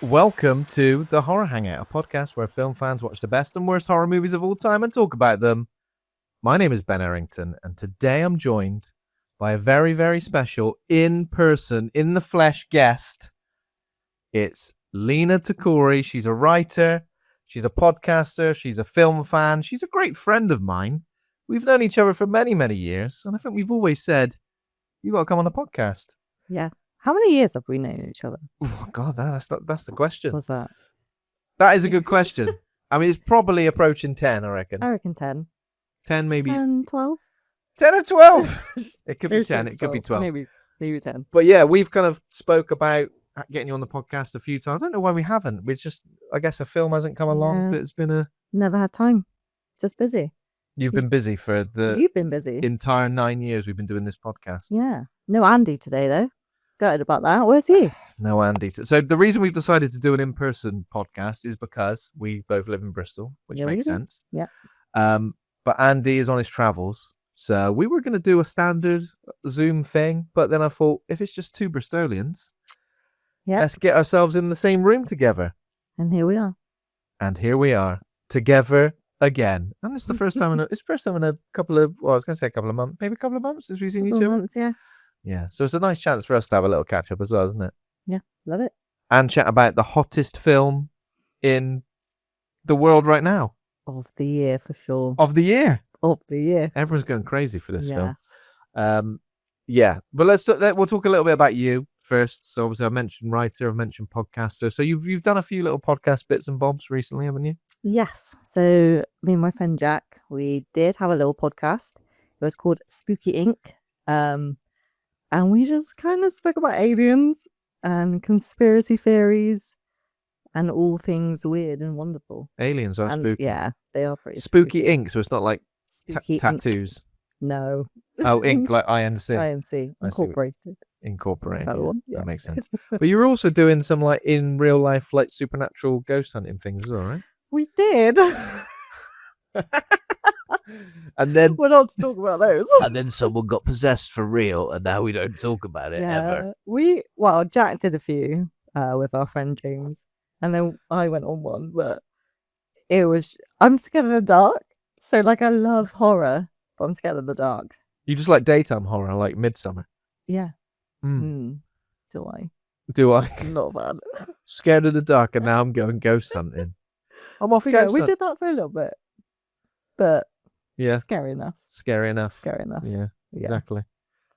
Welcome to the Horror Hangout, a podcast where film fans watch the best and worst horror movies of all time and talk about them. My name is Ben Errington, and today I'm joined by a very, very special in-person, in-the-flesh guest. It's Leena Takooree. She's a writer, she's a podcaster, she's a film fan, she's a great friend of mine. We've known each other for many, many years, and I think we've always said, you got to come on the podcast. Yeah. How many years have we known each other? Oh, God, that's the question. What's that? That is a good question. I mean, it's probably approaching 10, I reckon. I reckon 10. 10, maybe. 10, 12? 10 or 12. It could be 10, it could be 12. Maybe 10. But yeah, we've kind of spoke about getting you on the podcast a few times. I don't know why we haven't. It's just, I guess a film hasn't come along. But it's been a... Never had time. Just busy. You've been busy for the... You've been busy. Entire 9 years we've been doing this podcast. Yeah. No Andy today, though. Gutted about that. Where's he? No Andy. So the reason we've decided to do an in-person podcast is because we both live in Bristol, which makes sense. Yeah. But Andy is on his travels. So we were going to do a standard Zoom thing, but then I thought, if it's just two Bristolians, let's get ourselves in the same room together. And here we are. And here we are, together again. And it's the first time in a couple of, well, I was going to say a couple of months, maybe a couple of months since we've seen each other. Months, yeah. Yeah, so it's a nice chance for us to have a little catch up as well, isn't it? Yeah, love it. And chat about the hottest film in the world right now. Of the year, for sure. Of the year. Of the year. Everyone's going crazy for this film. Yeah, but we'll talk a little bit about you first. So obviously I mentioned writer, I've mentioned podcaster. So you've done a few little podcast bits and bobs recently, haven't you? Yes. So me and my friend Jack, we did have a little podcast. It was called Spooky Inc. And we just kind of spoke about aliens and conspiracy theories and all things weird and wonderful. Aliens are spooky. Yeah, they are pretty spooky. Ink, so it's not like spooky tattoos. No. Oh, ink like INC. INC. Incorporated. Incorporated. That one? Yeah. That makes sense. But you were also doing some like in real life like supernatural ghost hunting things as well, right? We did. And then we're not to talk about those. And then someone got possessed for real, and now we don't talk about it ever. Jack did a few with our friend James, and then I went on one, but I'm scared of the dark. So like I love horror, but I'm scared of the dark. You just like daytime horror, like Midsummer. Yeah. Mm. Do I? Do I? Not bad. Scared of the dark, and now I'm going ghost hunting. I'm off ghost hunting. We did that for a little bit, but. Yeah. Scary enough. Yeah, exactly.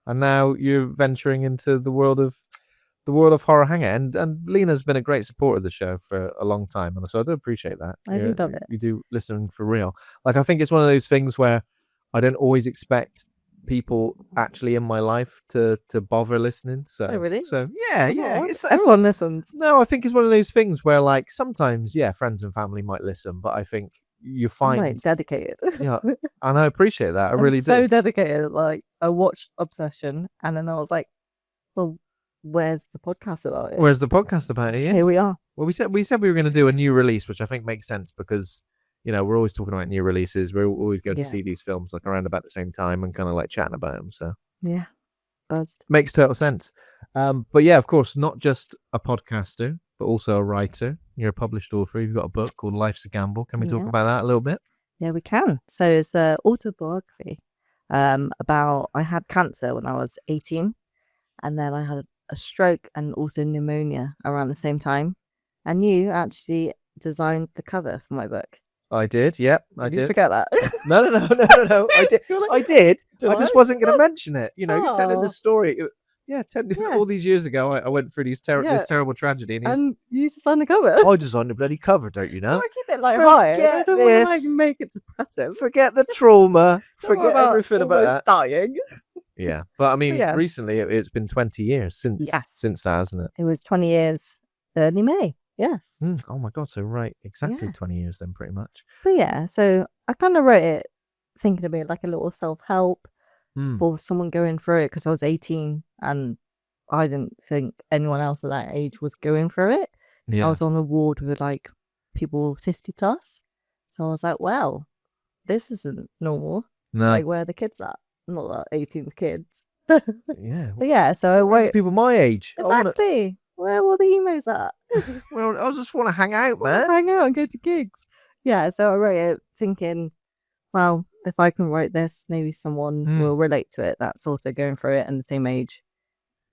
And now you're venturing into the world of Horror Hangout, and Leena's been a great supporter of the show for a long time, and so I do appreciate that. I do love it. You do listen for real. Like I think it's one of those things where I don't always expect people actually in my life to bother listening. So really? So yeah. Everyone listens. No, I think it's one of those things where like sometimes friends and family might listen, but I think you find like dedicated. Yeah, and I appreciate that. I really do. So dedicated. Like I watched Obsession, and then I was like, "Well, where's the podcast about it? Where's the podcast about it? Yeah, here we are." Well, we said we were going to do a new release, which I think makes sense because we're always talking about new releases. We're always going to see these films like around about the same time and kind of like chatting about them. So yeah, buzzed. Makes total sense. But yeah, of course, not just a podcaster, but also a writer. You're a published author. You've got a book called Life's a Gamble. Can we talk about that a little bit? Yeah, we can. So it's an autobiography about I had cancer when I was 18, and then I had a stroke and also pneumonia around the same time. And you actually designed the cover for my book. I did. Yep, I did. You forget that? No. I did. I did. I just wasn't going to mention it. You're telling the story. All these years ago, I went through this terrible tragedy, and you designed the cover. I designed the bloody cover, don't you know? I keep it high. I don't want to make it depressive. Forget the trauma. Forget everything about that. Dying. Yeah, but I mean, recently it's been 20 years since that, hasn't it? It was 20 years early May. Yeah. Oh my God! So exactly 20 years then, pretty much. But yeah, so I kind of wrote it thinking of it like a little self-help for someone going through it because I was 18 and I didn't think anyone else at that age was going through it. Yeah. I was on the ward with like people 50 plus, so I was like, well, this isn't normal. No. Like, where are the kids at? Not that 18's kids. Yeah. But yeah, so I wrote people my age. Exactly. Where were the emos at? Well, I just want to hang out, man. Hang out and go to gigs. Yeah, so I wrote it thinking, well, if I can write this, maybe someone will relate to it that's also going through it and the same age.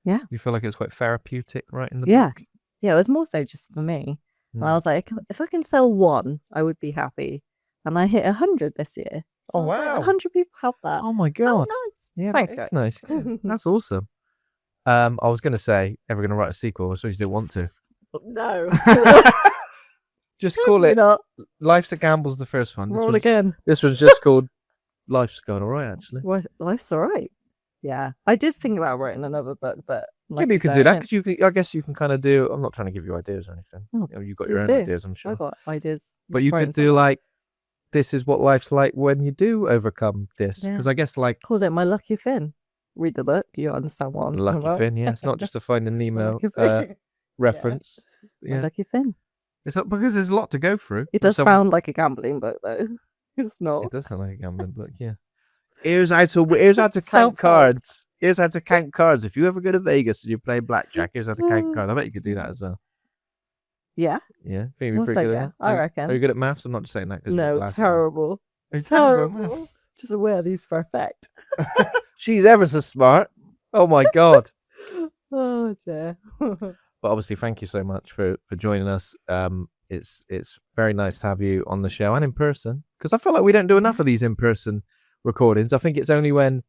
Yeah. You feel like it's quite therapeutic, right? In the book? Yeah, it was more so just for me. And I was like, if I can sell one, I would be happy. And I hit 100 this year. So wow. 100 people have that. Oh my God. Oh, nice. Yeah, Thanks, that's guys. nice. That's awesome. I was going to say, ever going to write a sequel? I suppose you didn't want to. No. Just call it not. Life's a Gamble's the first one. Roll again. This one's just called Life's Going Alright, actually. Life's alright. Yeah. I did think about writing another book, but... Maybe you could do that, because I guess you can kind of do... I'm not trying to give you ideas or anything. You've got your own ideas, I'm sure. I've got ideas. But you could do, like, this is what life's like when you do overcome this. Because I guess, like... Called it My Lucky Finn. Read the book, you understand what I'm talking about. Lucky Finn, yeah. It's not just a Finding Nemo reference. Yeah. My Lucky Finn. It's not, because there's a lot to go through. It does sound like a gambling book, though. It's not. It does sound like a gambling book, yeah. Here's how to count cards. Here's how to count cards. If you ever go to Vegas and you play blackjack, here's how to count cards. I bet you could do that as well. Yeah? Yeah? Think you'd be pretty good at that? I reckon. Are you good at maths? I'm not just saying that because no, terrible. Terrible. Just wear these for effect. She's ever so smart. Oh my God. Oh dear. But obviously, thank you so much for joining us. It's very nice to have you on the show and in person, because I feel like we don't do enough of these in-person recordings. I think it's only when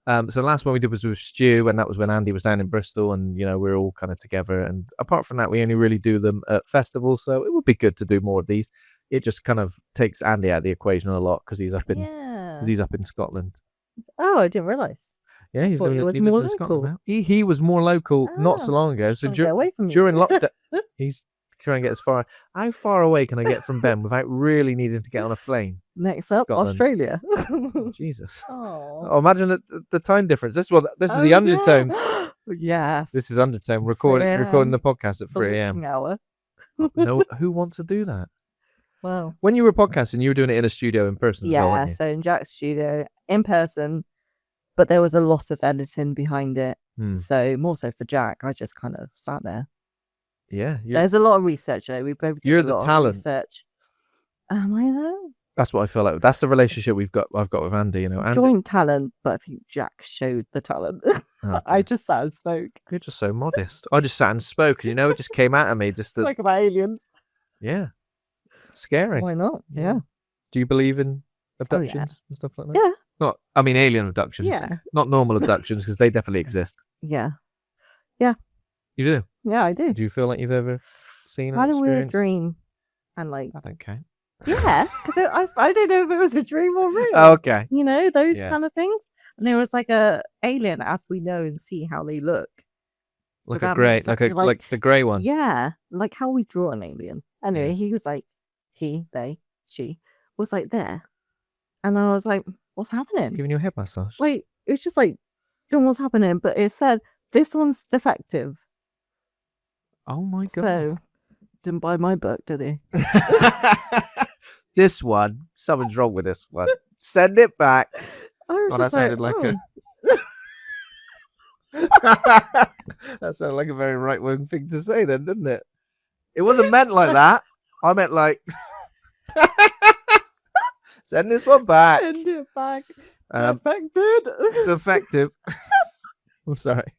so the last one we did was with Stu, and that was when Andy was down in Bristol, and we're all kind of together. And apart from that, we only really do them at festivals. So it would be good to do more of these. It just kind of takes Andy out of the equation a lot because he's up in Scotland. Oh, I didn't realise. Yeah, he was more local. He was more local not so long ago. So during lockdown, he's trying to get as far. How far away can I get from Ben without really needing to get on a plane? Next up, Scotland. Australia. Jesus. Oh, imagine the time difference. This is the undertone. Yes. This is undertone. Recording the podcast at 3 a.m. hour. No, who wants to do that? Well, when you were podcasting, you were doing it in a studio in person. Yeah, as well, weren't you? So in Jack's studio in person, but there was a lot of editing behind it. So more so for Jack, I just kind of sat there. Yeah, there's a lot of research though. We both did you're a the lot talent. Of research. Am I though? That's what I feel like. That's the relationship I've got with Andy. Andy. Joint talent, but I think Jack showed the talent. Okay. I just sat and spoke. You're just so modest. I just sat and spoke, and it just came out of me. Just like about aliens. Yeah, scary. Why not? Yeah. Do you believe in abductions and stuff like that? Yeah. Alien abductions. Yeah. Not normal abductions, because they definitely exist. Yeah. Yeah. You do? Yeah, I do. Do you feel like you've ever seen I had a weird dream, and like I don't count. Yeah, because I didn't know if it was a dream or real. Oh, okay. Those kind of things. And there was like a alien, as we know and see how they look. Like a grey, like the grey one. Yeah, like how we draw an alien. Anyway, he was like, she was like there, and I was like, "What's happening?" Giving you a head massage. Like it was just like, "Don't know what's happening," but it said this one's defective. Oh my God! So didn't buy my book, did he? This one, something's wrong with this one. Send it back. That sounded like that sounded like a very right-wing thing to say, then, didn't it? It wasn't meant like that. I meant like, send this one back. Send it back. Defective. I'm sorry.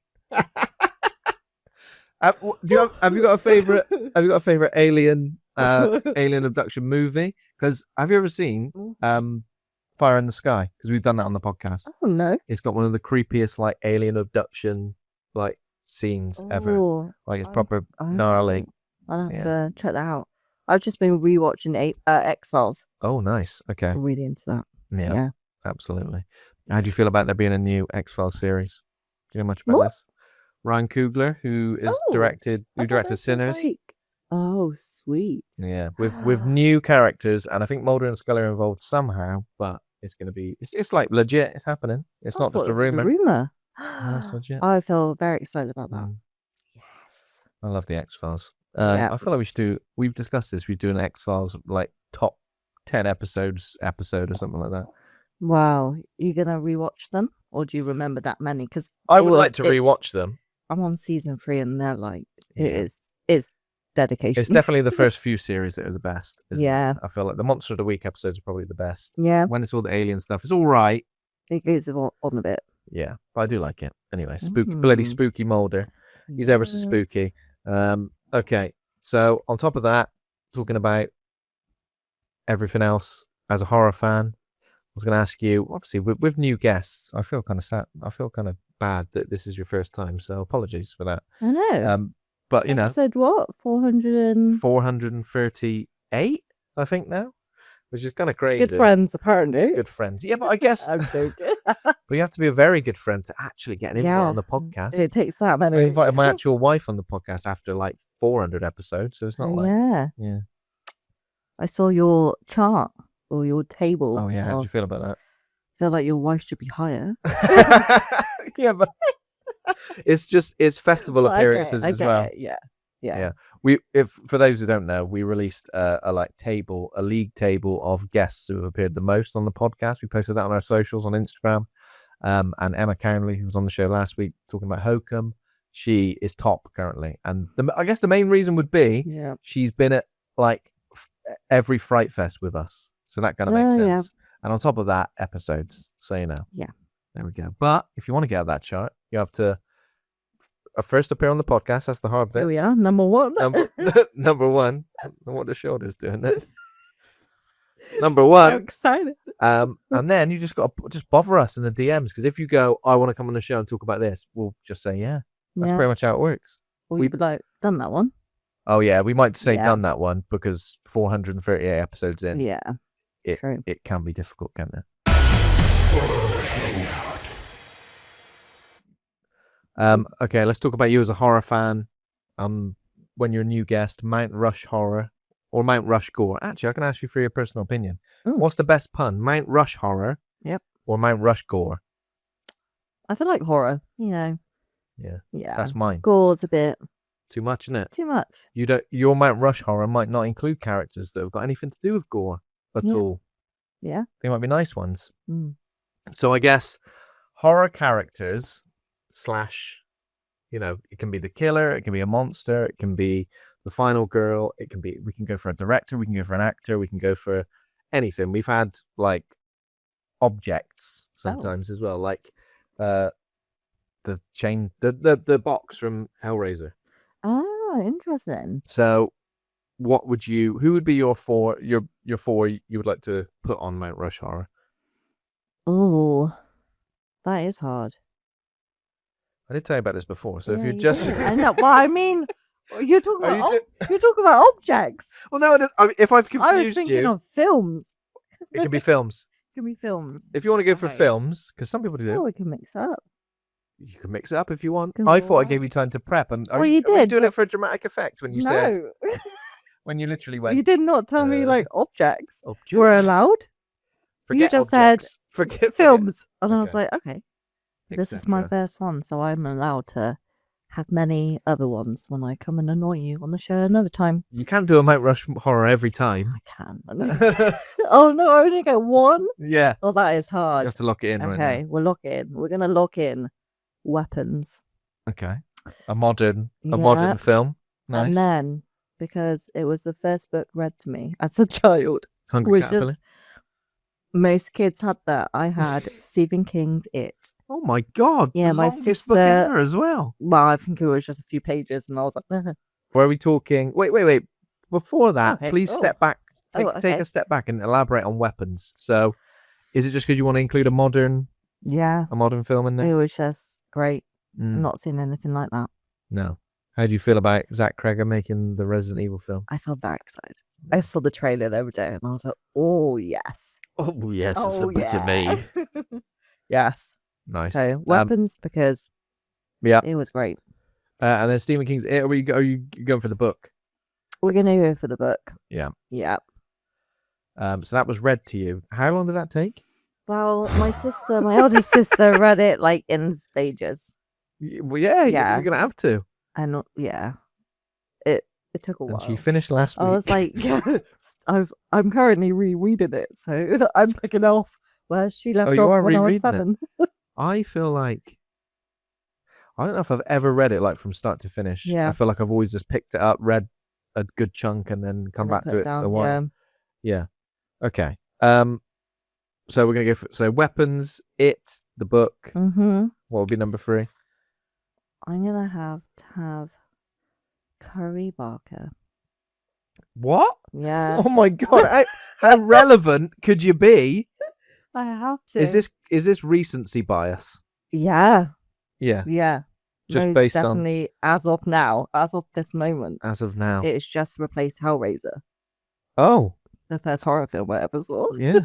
Have you got a favorite? Have you got a favorite alien abduction movie? Because have you ever seen Fire in the Sky? Because we've done that on the podcast. Oh no! It's got one of the creepiest like alien abduction like scenes ever. Like it's proper gnarly. I'll have to check that out. I've just been rewatching X-Files. Oh, nice. Okay. I'm really into that. Yeah, absolutely. How do you feel about there being a new X-Files series? Do you know much about this? Ryan Coogler, who directed Sinners. Oh, sweet. Yeah, with new characters, and I think Mulder and Scully are involved somehow, but it's going to be it's like legit. It's happening. It's not just a rumor. No, it's legit. I feel very excited about that. Yes, I love the X-Files. I feel like we've discussed this. We do an X-Files like top 10 episode or something like that. Wow, you gonna rewatch them, or do you remember that many? Because I would like to rewatch them. I'm on season 3, and they're like, it's dedication. It's definitely the first few series that are the best. Yeah. I feel like the Monster of the Week episodes are probably the best. Yeah. When it's all the alien stuff, it's all right. It goes on a bit. Yeah, but I do like it. Anyway, bloody spooky Mulder. He's ever so spooky. Okay, so on top of that, talking about everything else as a horror fan, I was going to ask you, obviously, with new guests, I feel kind of sad. I feel kind of bad that this is your first time, so apologies for that. I know. But, you know. Episode what? 438, I think now, which is kind of crazy. Good friends, apparently. Good friends. Yeah, but I guess. I'm joking. But you have to be a very good friend to actually get an invite on the podcast. It takes that many. I invited my actual wife on the podcast after like 400 episodes, so it's not Yeah. I saw your chart or your table. Oh, yeah. How do you feel about that? I feel like your wife should be higher. Yeah, but it's festival appearances as well. Yeah. For those who don't know, we released a league table of guests who have appeared the most on the podcast. We posted that on our socials on Instagram. And Emma Cownley, who was on the show last week talking about Hokum, she is top currently. And I guess the main reason would be she's been at like every Fright Fest with us, so that kind of makes sense. Yeah. And on top of that, episodes. So you know. Yeah. There we go. But if you want to get out that chart, you have to first appear on the podcast. That's the hard bit. Here we are, number one. Number one. What the shoulder's doing it. Number one. So excited. And then you just got to bother us in the DMs, because if you go, I want to come on the show and talk about this, we'll just say yeah. That's pretty much how it works. Well, we'd be like, done that one. Oh yeah, we might say done that one because 438 episodes in. Yeah. It can be difficult, can't it? Okay, let's talk about you as a horror fan. When you're a new guest, Mount Rush horror or Mount Rush gore. Actually, I can ask you for your personal opinion. Ooh. What's the best pun? Mount Rush horror? Yep. Or Mount Rush gore? I feel like horror, Yeah. Yeah. That's mine. Gore's a bit too much, isn't it? Too much. Your Mount Rush horror might not include characters that have got anything to do with gore at all. Yeah. They might be nice ones. So I guess horror characters / it can be the killer, it can be a monster, it can be the final girl, we can go for a director, we can go for an actor, we can go for anything. We've had like objects sometimes as well, like the box from Hellraiser. Oh, interesting. So who would be your four you would like to put on Mount Rush horror? Oh, that is hard. I did tell you about this before, so if you're just... I know, but I mean, you're talking about objects. Well, no, if I've confused you... I was thinking of films. It can be films. It can be films. If you want to go for films, because some people do. Oh, we can mix it up. You can mix it up if you want. I thought I gave you time to prep. And you did. Are you doing it for a dramatic effect when you said... When you literally went... You did not tell me, objects were allowed. Forget you just objects. said forget films. And I was like, okay. This is my first one, so I'm allowed to have many other ones when I come and annoy you on the show another time. You can't do a Mount Rush horror every time. I can. Oh no, I only get one? Yeah. Oh, that is hard. You have to lock it in right now. Okay, we'll lock it in. We're going to lock in weapons. Okay. A modern film. Nice. And then, because it was the first book read to me as a child. Hungry Caterpillar. Most kids had that. I had Stephen King's It. Oh my God! Yeah, my sister book ever as well. Well, I think it was just a few pages, and I was like, Where are we talking? Wait! Before that, please step back. Take a step back and elaborate on weapons. So, is it just because you want to include a modern film in there? It was just great. I'm not seeing anything like that. No. How do you feel about Zach Cregger making the Resident Evil film? I felt very excited. I saw the trailer the other day, and I was like, oh yes, it's a bit of me. Yes. Nice. So weapons because it was great. And then Stephen King's It. Are you going for the book? We're gonna go for the book. Yeah. Yeah. So that was read to you. How long did that take? Well, my eldest sister, read it in stages. Well, you're gonna have to. And it took a while. And she finished last week. I was like, I'm currently rereading it, so I'm picking off where she left off when I was 7. I feel like I don't know if I've ever read it from start to finish. Yeah. I feel like I've always just picked it up, read a good chunk and then come And then back put to it it down, a while. Yeah. Okay. So we're gonna go for weapons. It, the book. Mm-hmm. What would be number 3? I'm gonna have to have Curry Barker. What? Yeah. Oh my god! How relevant could you be? I have to. Is this recency bias? Yeah. Yeah. Yeah. Just Most based definitely as of now, as of this moment, as of now. it's just replaced Hellraiser, Oh. the first horror film I ever saw. Yeah.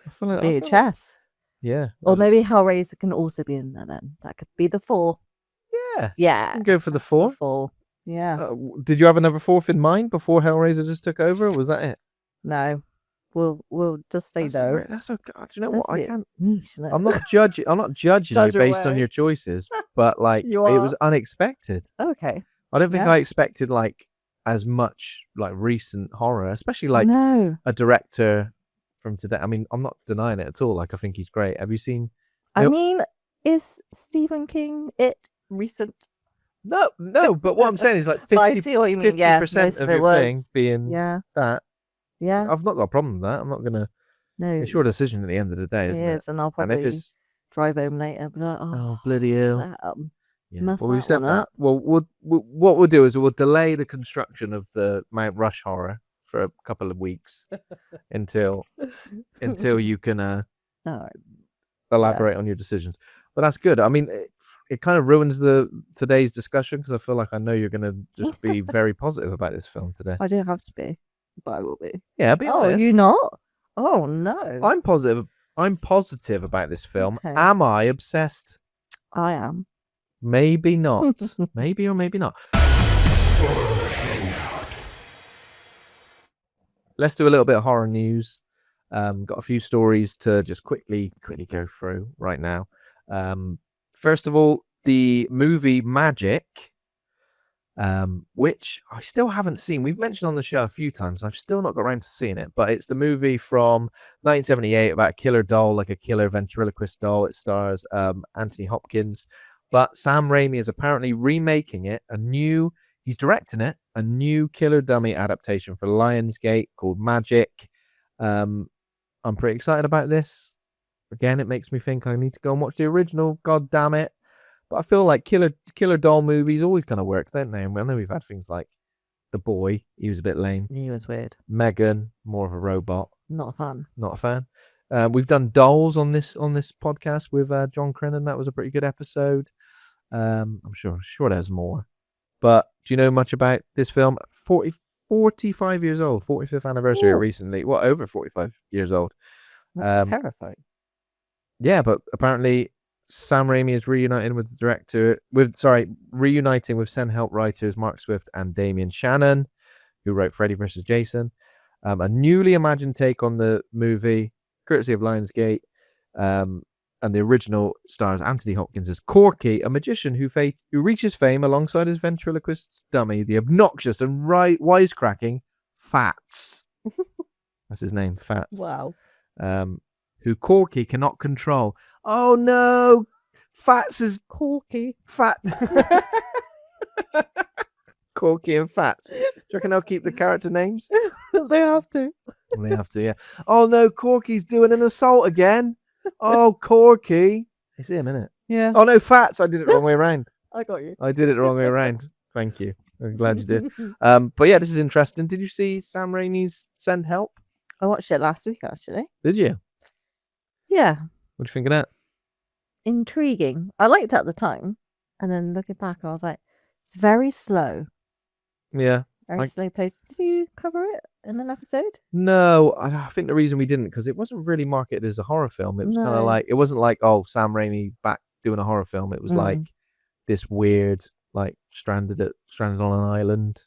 I feel like, VHS. yeah. Or maybe Hellraiser can also be in there then. That could be the 4. Yeah. Yeah. Go for the 4. The 4. Yeah. Did you have another 4th in mind before Hellraiser just took over, or was that it? No. We'll just say no. That's okay. Do you know what? I can't. Niche, I'm not judging you based on your choices, but like it was unexpected. Okay. I don't think I expected like as much like recent horror, especially like a director from today. I mean, I'm not denying it at all. Like I think he's great. Have you seen? I mean, is Stephen King recent? No. But what I'm saying is like 50%, I see what you mean. Yeah, most of it your was. thing being that. Yeah. I've not got a problem with that. I'm not gonna. No. It's your decision at the end of the day, isn't it? It is, and I'll probably drive home later. Be like, oh bloody hell! Yeah. Well, we've said that. Well, what we'll do is we'll delay the construction of the Mount Rush horror for a couple of weeks until you can elaborate on your decisions. But that's good. I mean, it kind of ruins today's discussion because I feel like I know you're going to just be very positive about this film today. I don't have to be, but I will be. Yeah, be honest. Oh, you not? Oh no. I'm positive. I'm positive about this film. Okay. Am I obsessed? I am. Maybe not. Maybe or maybe not. Let's do a little bit of horror news. Got a few stories to just quickly go through right now. First of all, the movie Magic, which I still haven't seen. We've mentioned on the show a few times. I've still not got around to seeing it, but it's the movie from 1978 about a killer doll, like a killer ventriloquist doll. It stars Anthony Hopkins, but Sam Raimi is apparently remaking it. He's directing it, a new killer dummy adaptation for Lionsgate called Magic. I'm pretty excited about this. Again, it makes me think I need to go and watch the original. God damn it! But I feel like killer doll movies always kind of work, don't they? And I know we've had things like The Boy. He was a bit lame. He was weird. Megan, more of a robot. Not a fan. Not a fan. We've done Dolls on this podcast with John Crennan. That was a pretty good episode. I'm sure there's more. But do you know much about this film? 45 years old, 45th anniversary recently. Well, over 45 years old. That's terrifying. Yeah, but apparently Sam Raimi is reuniting with Sen-Help writers Mark Swift and Damien Shannon, who wrote Freddy vs. Jason. A newly imagined take on the movie, courtesy of Lionsgate. And the original stars Anthony Hopkins as Corky, a magician who reaches fame alongside his ventriloquist dummy, the obnoxious and wisecracking Fats. That's his name, Fats. Wow. Who Corky cannot control. Oh no! Fats is Corky. Fat. Corky and Fats. Do you reckon they'll keep the character names? They have to. They have to, yeah. Oh no, Corky's doing an assault again. Oh, Corky. It's him, isn't it? Yeah. Oh, no, Fats. I did it the wrong way around. I got you. I did it the wrong way around. Thank you. I'm glad you did. But yeah, this is interesting. Did you see Sam Raimi's Send Help? I watched it last week, actually. Did you? Yeah. What do you think of that? Intriguing. I liked it at the time. And then looking back, I was like, it's very slow. Yeah. Very slow pace. Did you cover it in an episode? No, I think the reason we didn't, because it wasn't really marketed as a horror film. It was kind of like, it wasn't like, oh, Sam Raimi back doing a horror film. It was like this weird, like stranded on an island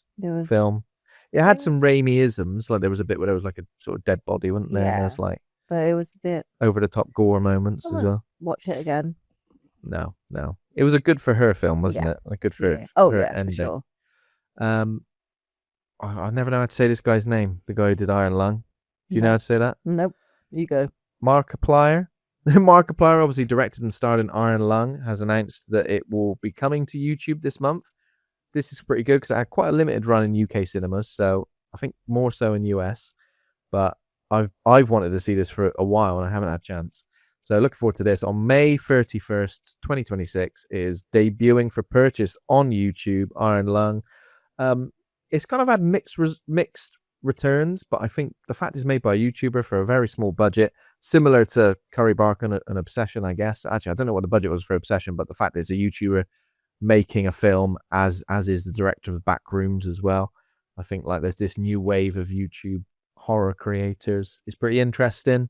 film. It had some Raimi-isms. Like there was a bit where there was like a sort of dead body, wasn't there? Yeah. There was like, but it was a bit over the top gore moments as well. Watch it again. No. It was a good for her film, wasn't it? Like good for her ending. For sure. I never know how to say this guy's name. The guy who did Iron Lung. Do you know how to say that? Nope. You go. Markiplier. Markiplier obviously directed and starred in Iron Lung, has announced that it will be coming to YouTube this month. this is pretty good because it had quite a limited run in UK cinemas, so I think more so in US. But I've wanted to see this for a while and I haven't had a chance. So looking forward to this. On May 31st, 2026, it is debuting for purchase on YouTube, Iron Lung. It's kind of had mixed returns, but I think the fact it's made by a YouTuber for a very small budget, similar to Curry Bark and an Obsession, I guess. Actually, I don't know what the budget was for Obsession, but the fact that it's a YouTuber making a film, as is the director of Backrooms as well. I think like there's this new wave of YouTube horror creators. It's pretty interesting.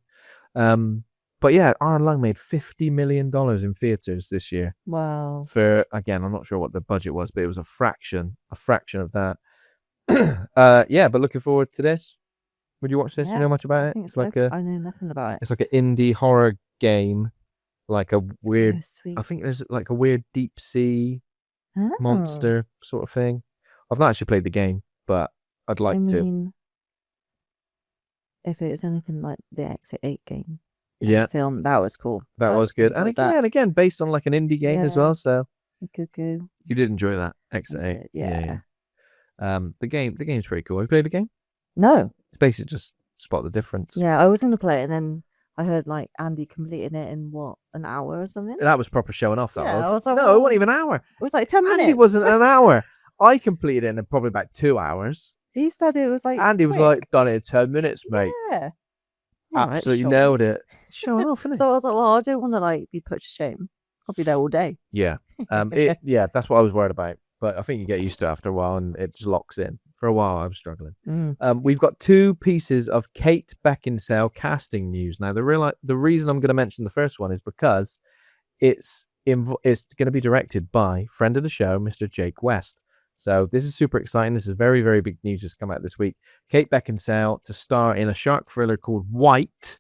But yeah, Iron Lung made $50 million in theaters this year. Wow. For, again, I'm not sure what the budget was, but it was a fraction of that. Yeah, but looking forward to this. Would you watch this? You know much about it? It's like I know nothing about it. It's like an indie horror game, like a weird. Sweet. I think there's like a weird deep sea monster sort of thing. I've not actually played the game, but I'd like to. If it's anything like the Exit 8 game, film, that was cool. That was good, and again, based on like an indie game as well. So you did enjoy that Exit 8, yeah. The game's pretty cool. Have you played the game? No. It's basically just spot the difference. Yeah, I was going to play it, and then I heard like Andy completing it in an hour or something. That was proper showing off. That was. I was like, no, it wasn't even an hour. It was like 10 minutes. Andy wasn't an hour. I completed it in probably about 2 hours. He said it was like Andy was like, done it in 10 minutes, mate. Yeah. Absolutely nailed it. Showing off, isn't it? So I was like, well, I don't want to like be put to shame. I'll be there all day. Yeah. That's what I was worried about. But I think you get used to it after a while and it just locks in. For a while, I was struggling. We've got 2 pieces of Kate Beckinsale casting news. Now, the reason I'm going to mention the first one is because it's going to be directed by friend of the show, Mr. Jake West. So this is super exciting. This is very, very big news just come out this week. Kate Beckinsale to star in a shark thriller called White.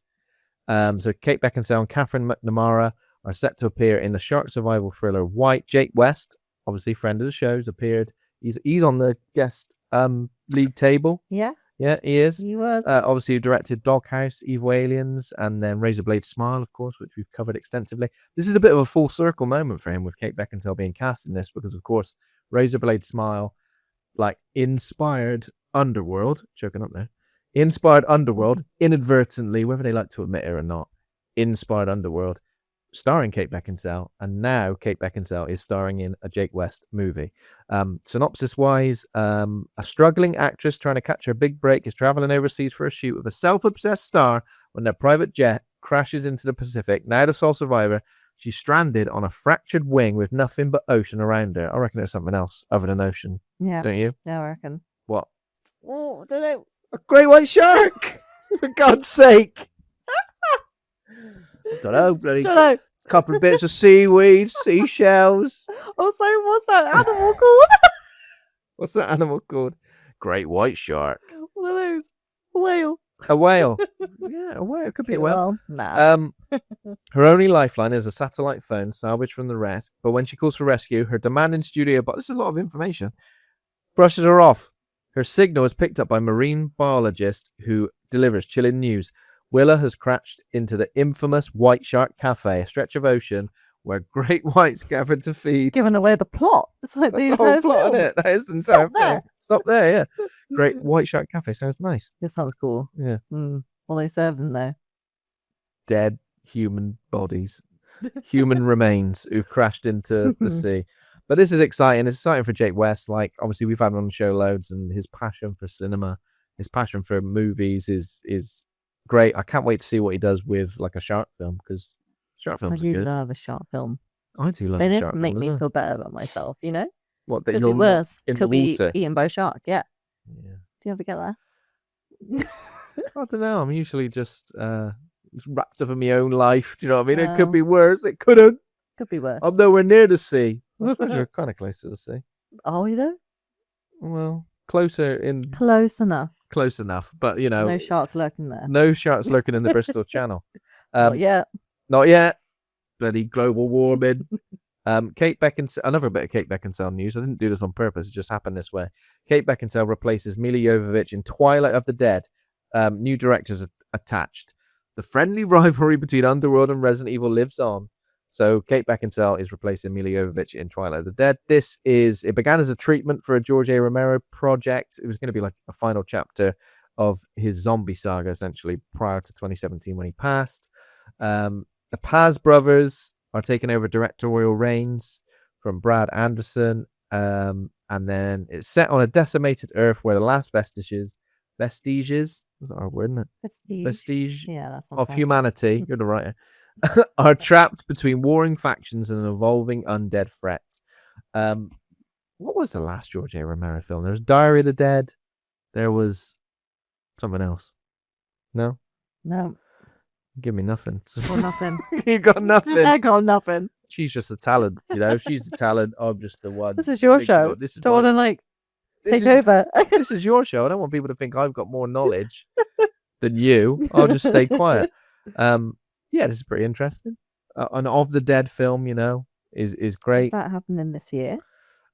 So Kate Beckinsale and Catherine McNamara are set to appear in the shark survival thriller White. Jake West, obviously friend of the show, has appeared. He's on the guest league table. Yeah, he is. He was. Obviously, he directed Doghouse, Evil Aliens, and then Razorblade Smile, of course, which we've covered extensively. This is a bit of a full circle moment for him with Kate Beckinsale being cast in this because, of course, Razorblade Smile, like, inspired Underworld, choking up there, inspired Underworld, inadvertently, whether they like to admit it or not, inspired Underworld, starring Kate Beckinsale, and now Kate Beckinsale is starring in a Jake West movie. Synopsis-wise, a struggling actress trying to catch her big break is traveling overseas for a shoot with a self-obsessed star when their private jet crashes into the Pacific. Now the sole survivor, she's stranded on a fractured wing with nothing but ocean around her. I reckon there's something else other than ocean. Yeah. Don't you? Yeah, I reckon. What? Oh, don't know. A great white shark! For God's sake! Don't know. Couple of bits of seaweed, seashells. Also, what's that animal called? What's that animal called? Great white shark. One of those. A whale. A whale. Yeah, a whale. It could be a whale. Nah. Her only lifeline is a satellite phone salvaged from the wreck, but when she calls for rescue, her demanding studio boss, this is a lot of information, brushes her off. Her signal is picked up by marine biologist who delivers chilling news. Willa has crashed into the infamous White Shark Cafe, a stretch of ocean where great whites gather to feed. Giving away the plot. It's like the whole entire plot, film. isn't it? That is the entire film. Stop there, yeah. Great White Shark Cafe sounds nice. This sounds cool. Yeah. Well, they serve them there. Dead human bodies, human remains who've crashed into the sea. But this is exciting. It's exciting for Jake West. Like, obviously, we've had him on the show loads, and his passion for cinema, his passion for movies is great. I can't wait to see what he does with like a shark film because shark films are good. I do love a shark film. I do love. They a just shark make film, me feel better about myself. You know, what that could you're be worse. in Could the be water. eaten by a shark. Yeah. Yeah. Do you ever get that? I don't know. I'm usually just wrapped up in my own life. Do you know what I mean? It could Well. be worse. It couldn't. Could be worse. I'm nowhere near the sea. I suppose you're kind of close to the sea. Are we though? Well, closer in. Close enough. Close enough, but you know, No sharks lurking there. no sharks lurking in the Bristol Channel. Not yet. Not yet. Bloody global warming. Kate Beckinsale, another bit of Kate Beckinsale news. I didn't do this on purpose. It just happened this way. Kate Beckinsale replaces Mila Jovovich in Twilight of the Dead. New directors attached. The friendly rivalry between Underworld and Resident Evil lives on. So Kate Beckinsale is replacing Mila Jovovich in Twilight of the Dead. It began as a treatment for a George A. Romero project. It was going to be like a final chapter of his zombie saga, essentially, prior to 2017 when he passed. The Paz brothers are taking over directorial reins from Brad Anderson. And then it's set on a decimated Earth where the last vestiges, that's our word, isn't it? Vestige Yeah, that's of humanity, you're the writer, are trapped between warring factions and an evolving undead threat. What was the last George A. Romero film? There was Diary of the Dead. There was something else. No? No. Give me nothing. Or nothing. You got nothing. I got nothing. She's just a talent, you know. She's the talent. I'm just the one. This is your show. This is Don't want to take is, over. This is your show. I don't want people to think I've got more knowledge than you. I'll just stay quiet. Yeah, this is pretty interesting. An Of the Dead film, you know, is great. Is that happening this year?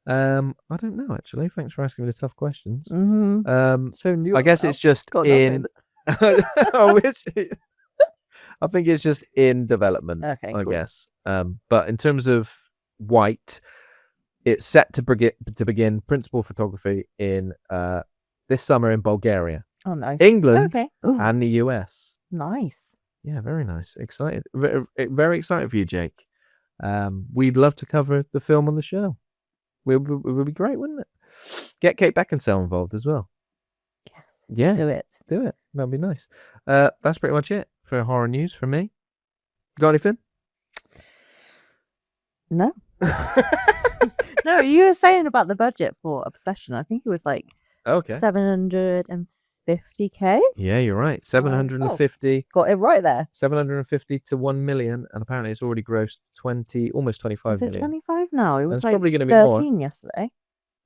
I don't know actually. Thanks for asking me the tough questions. Mm-hmm. So I guess it's just in. I think it's just in development. Okay, I cool. guess. But in terms of White, it's set to begin principal photography in this summer in Bulgaria, nice. England, Okay. and the US. Nice. Yeah, very nice. Excited. Very excited for you, Jake. We'd love to cover the film on the show. It would be great, wouldn't it? Get Kate Beckinsale involved as well. Yes. Yeah. Do it. That'd be nice. That's pretty much it for horror news from me. Got anything? No. No, you were saying about the budget for Obsession. I think it was like Okay. 750K. Yeah, you're right. 750. Got it right there. 750 to 1 million, and apparently it's already grossed almost 25 Is it million. 25 now? It was It's like probably gonna be 13 more. yesterday.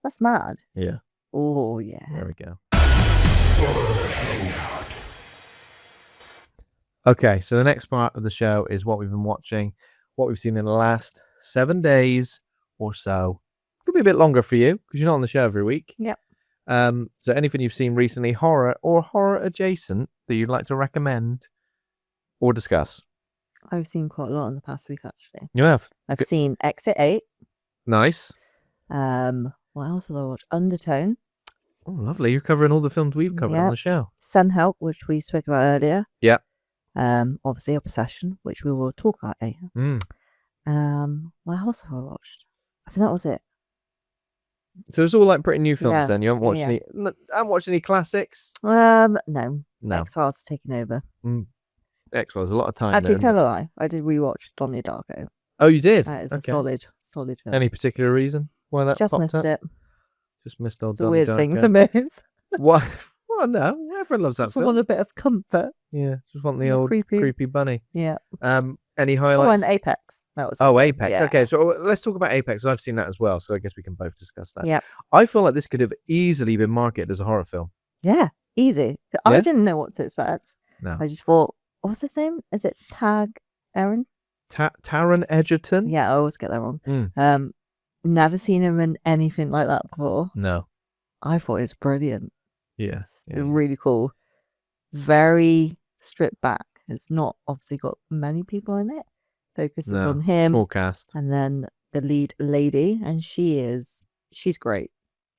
That's mad. Yeah. Oh, yeah. There we go. Okay, so the next part of the show is what we've been watching, what we've seen in the last 7 days or so. Could be a bit longer for you because you're not on the show every week. Yep. So anything you've seen recently, horror or horror adjacent, that you'd like to recommend or discuss? I've seen quite a lot in the past week, actually. You have? I've seen Exit 8. Nice. What else did I watch? Undertone. Oh, lovely. You're covering all the films we've covered on the show. Sun Help, which we spoke about earlier. Yeah. Obviously Obsession, which we will talk about later. What else have I watched? I think that was it. So it's all like pretty new films Yeah. then. You haven't watched any. I haven't watched any classics. No. X-Files has taken over. X-Files, a lot of time. Actually, there, tell a lie. I did rewatch Donnie Darko. Oh, you did? That is Okay. a solid film. Any particular reason why that Just popped missed up? it. Just missed old It's a Donnie weird Darko. thing to miss. What? Well, no. Everyone loves that Just film. want a bit of comfort. Yeah, just want the Yeah, old creepy bunny. Yeah. Any Oh, highlights? and Apex. That was Apex. Yeah. Okay, so let's talk about Apex. I've seen that as well, so I guess we can both discuss that. Yeah. I feel like this could have easily been marketed as a horror film. Yeah. Easy. I didn't know what to expect. No. I just thought, what's his name? Is it Taron Edgerton? Yeah, I always get that wrong. Never seen him in anything like that before. No. I thought it was brilliant. Yes. Yeah. Really cool. Very stripped back. It's not obviously got many people in it. Focuses on him. Small cast. And then the lead lady, and she's great.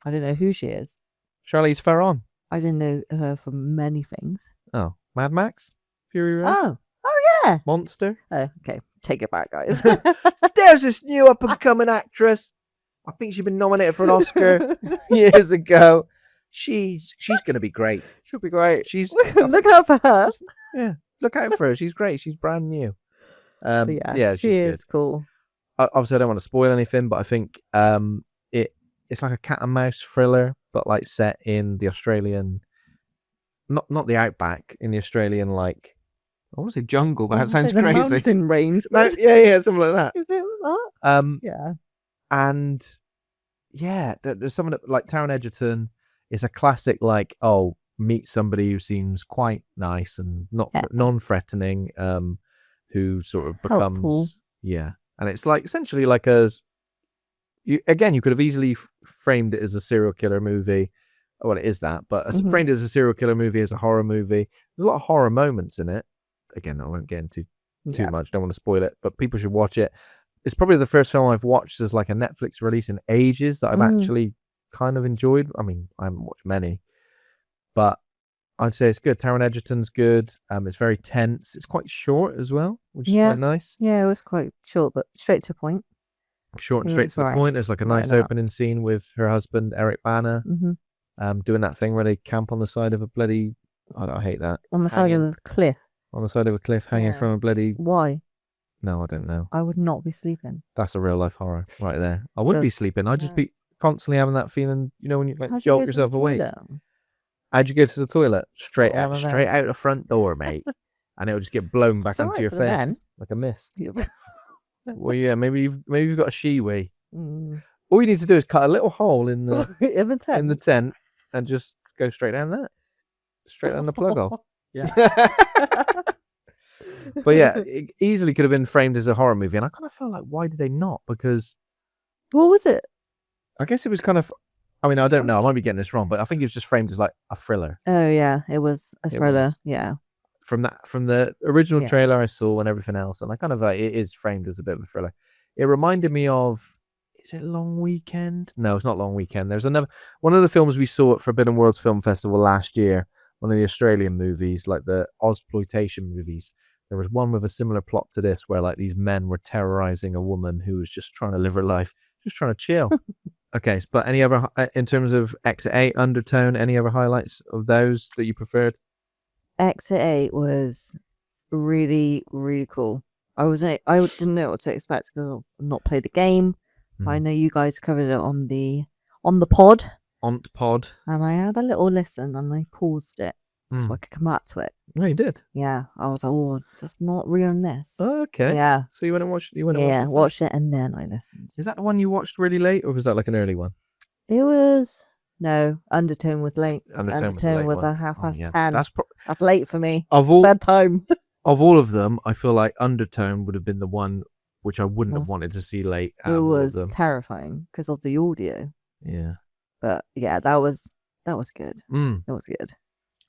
I don't know who she is. Charlize Theron. I didn't know her from many things. Oh, Mad Max? Fury Road? Oh yeah. Monster? Oh, okay. Take it back, guys. There's this new up-and-coming actress. I think she's been nominated for an Oscar years ago. She's going to be great. She'll be great. She's Look out for her. Yeah, look out for her. She's great. She's brand new. She is cool. Obviously, I don't want to spoil anything, but I think it's like a cat and mouse thriller, but like set in the Australian, not the outback, in the Australian, like, I want to say jungle, but that sounds the crazy. Mountain range. No, yeah, something like that. Is it that? Yeah. And yeah, there's someone like Taron Egerton is a classic, like, meet somebody who seems quite nice and non-threatening, who sort of becomes helpful. Yeah, and it's like essentially like you could have easily framed it as a serial killer movie. Well, it is that, but framed it as a serial killer movie, as a horror movie. There's a lot of horror moments in it. Again, I won't get into too much. Don't want to spoil it, but people should watch it. It's probably the first film I've watched as like a Netflix release in ages that I've actually kind of enjoyed. I mean, I haven't watched many, but I'd say it's good. Taron Egerton's good. It's very tense. It's quite short as well, which is quite nice. Yeah, it was quite short, but straight to the point. Short and straight to the point. There's like a nice opening scene with her husband, Eric Bana, doing that thing where they camp on the side of a bloody... I hate that. On the side of the cliff. On the side of a cliff, hanging from a bloody... Why? No, I don't know. I would not be sleeping. That's a real life horror right there. I wouldn't be sleeping. I'd just be constantly having that feeling, you know, when you like jolt yourself awake. How'd you go to the toilet? Straight out the front door, mate. And it'll just get blown back into your face like a mist. Well, yeah, maybe you've got a shiwi. All you need to do is cut a little hole in the in the tent and just go straight down the plug hole. Yeah. But yeah, it easily could have been framed as a horror movie, and I kind of felt like, why did they not? Because what was it? I guess it was kind of... I mean, I don't know. I might be getting this wrong, but I think it was just framed as like a thriller. Oh yeah, it was a thriller. Yeah. From the original trailer I saw and everything else, and I kind of it is framed as a bit of a thriller. It reminded me of... Is it Long Weekend? No, it's not Long Weekend. There's one of the films we saw at Forbidden Worlds Film Festival last year. One of the Australian movies, like the Ozploitation movies. There was one with a similar plot to this, where like these men were terrorizing a woman who was just trying to live her life, just trying to chill. Okay, but any other, in terms of Exit 8, Undertone, any other highlights of those that you preferred? Exit 8 was really, really cool. I didn't know what to expect because I've not played the game. I know you guys covered it on the pod. Pod. And I had a little listen and I paused it so I could come back to it. No, you did. Yeah, I was like, oh, just not ruin this. Oh, okay. Yeah. So you went and watched. Watched it and then I listened. Is that the one you watched really late, or was that like an early one? It was Undertone was late. Undertone was at 10:30. That's late for me. Bedtime. Of all of them, I feel like Undertone would have been the one which I wouldn't have wanted to see late. It was terrifying because of the audio. Yeah. But yeah, that was good. That was good.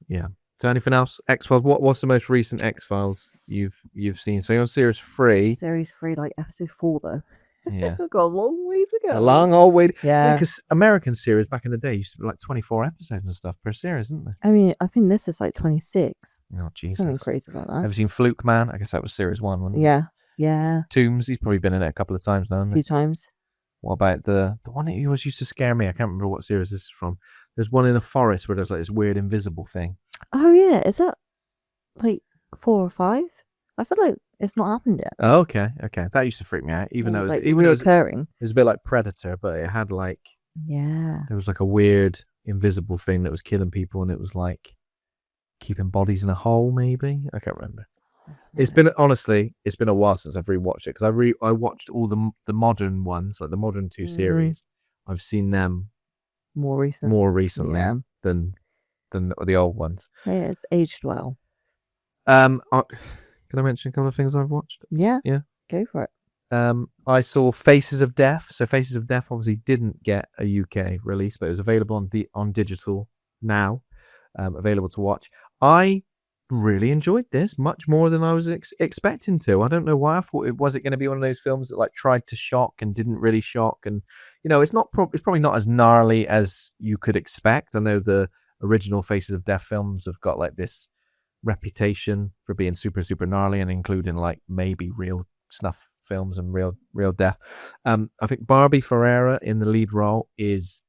Yeah. So anything else? X-Files. What's the most recent X-Files you've seen? So you're on series 3. Series 3, like episode 4 though. Yeah. Got a long way to go. A long old way. Yeah. Because American series back in the day used to be like 24 episodes and stuff per series, didn't they? I mean, I think this is like 26. Oh, Jesus. Something crazy about that. Have you seen Fluke Man? I guess that was series 1, wasn't it? Yeah. Yeah. Tombs, he's probably been in it a couple of times now. A few times. What about the one that always used to scare me? I can't remember what series this is from. There's one in a forest where there's like this weird invisible thing. Oh yeah, is that like 4 or 5? I feel like it's not happened yet. Oh, okay. That used to freak me out, even though it was like reoccurring. It was a bit like Predator, but it had like there was like a weird invisible thing that was killing people, and it was like keeping bodies in a hole. Maybe I can't remember. It's been a while since I've rewatched it, because I watched all the modern ones, like the modern 2 series. I've seen them more recently than the old ones. Yeah, it's aged well. Can I mention a couple of things I've watched? Yeah. Go for it. I saw Faces of Death. So Faces of Death obviously didn't get a UK release, but it was available on digital now, available to watch. I really enjoyed this much more than I was expecting to. I don't know why. I thought it going to be one of those films that like tried to shock and didn't really shock, and it's probably not as gnarly as you could expect. I know the original Faces of Death films have got like this reputation for being super, super gnarly and including like maybe real snuff films and real death. I think Barbie Ferreira in the lead role is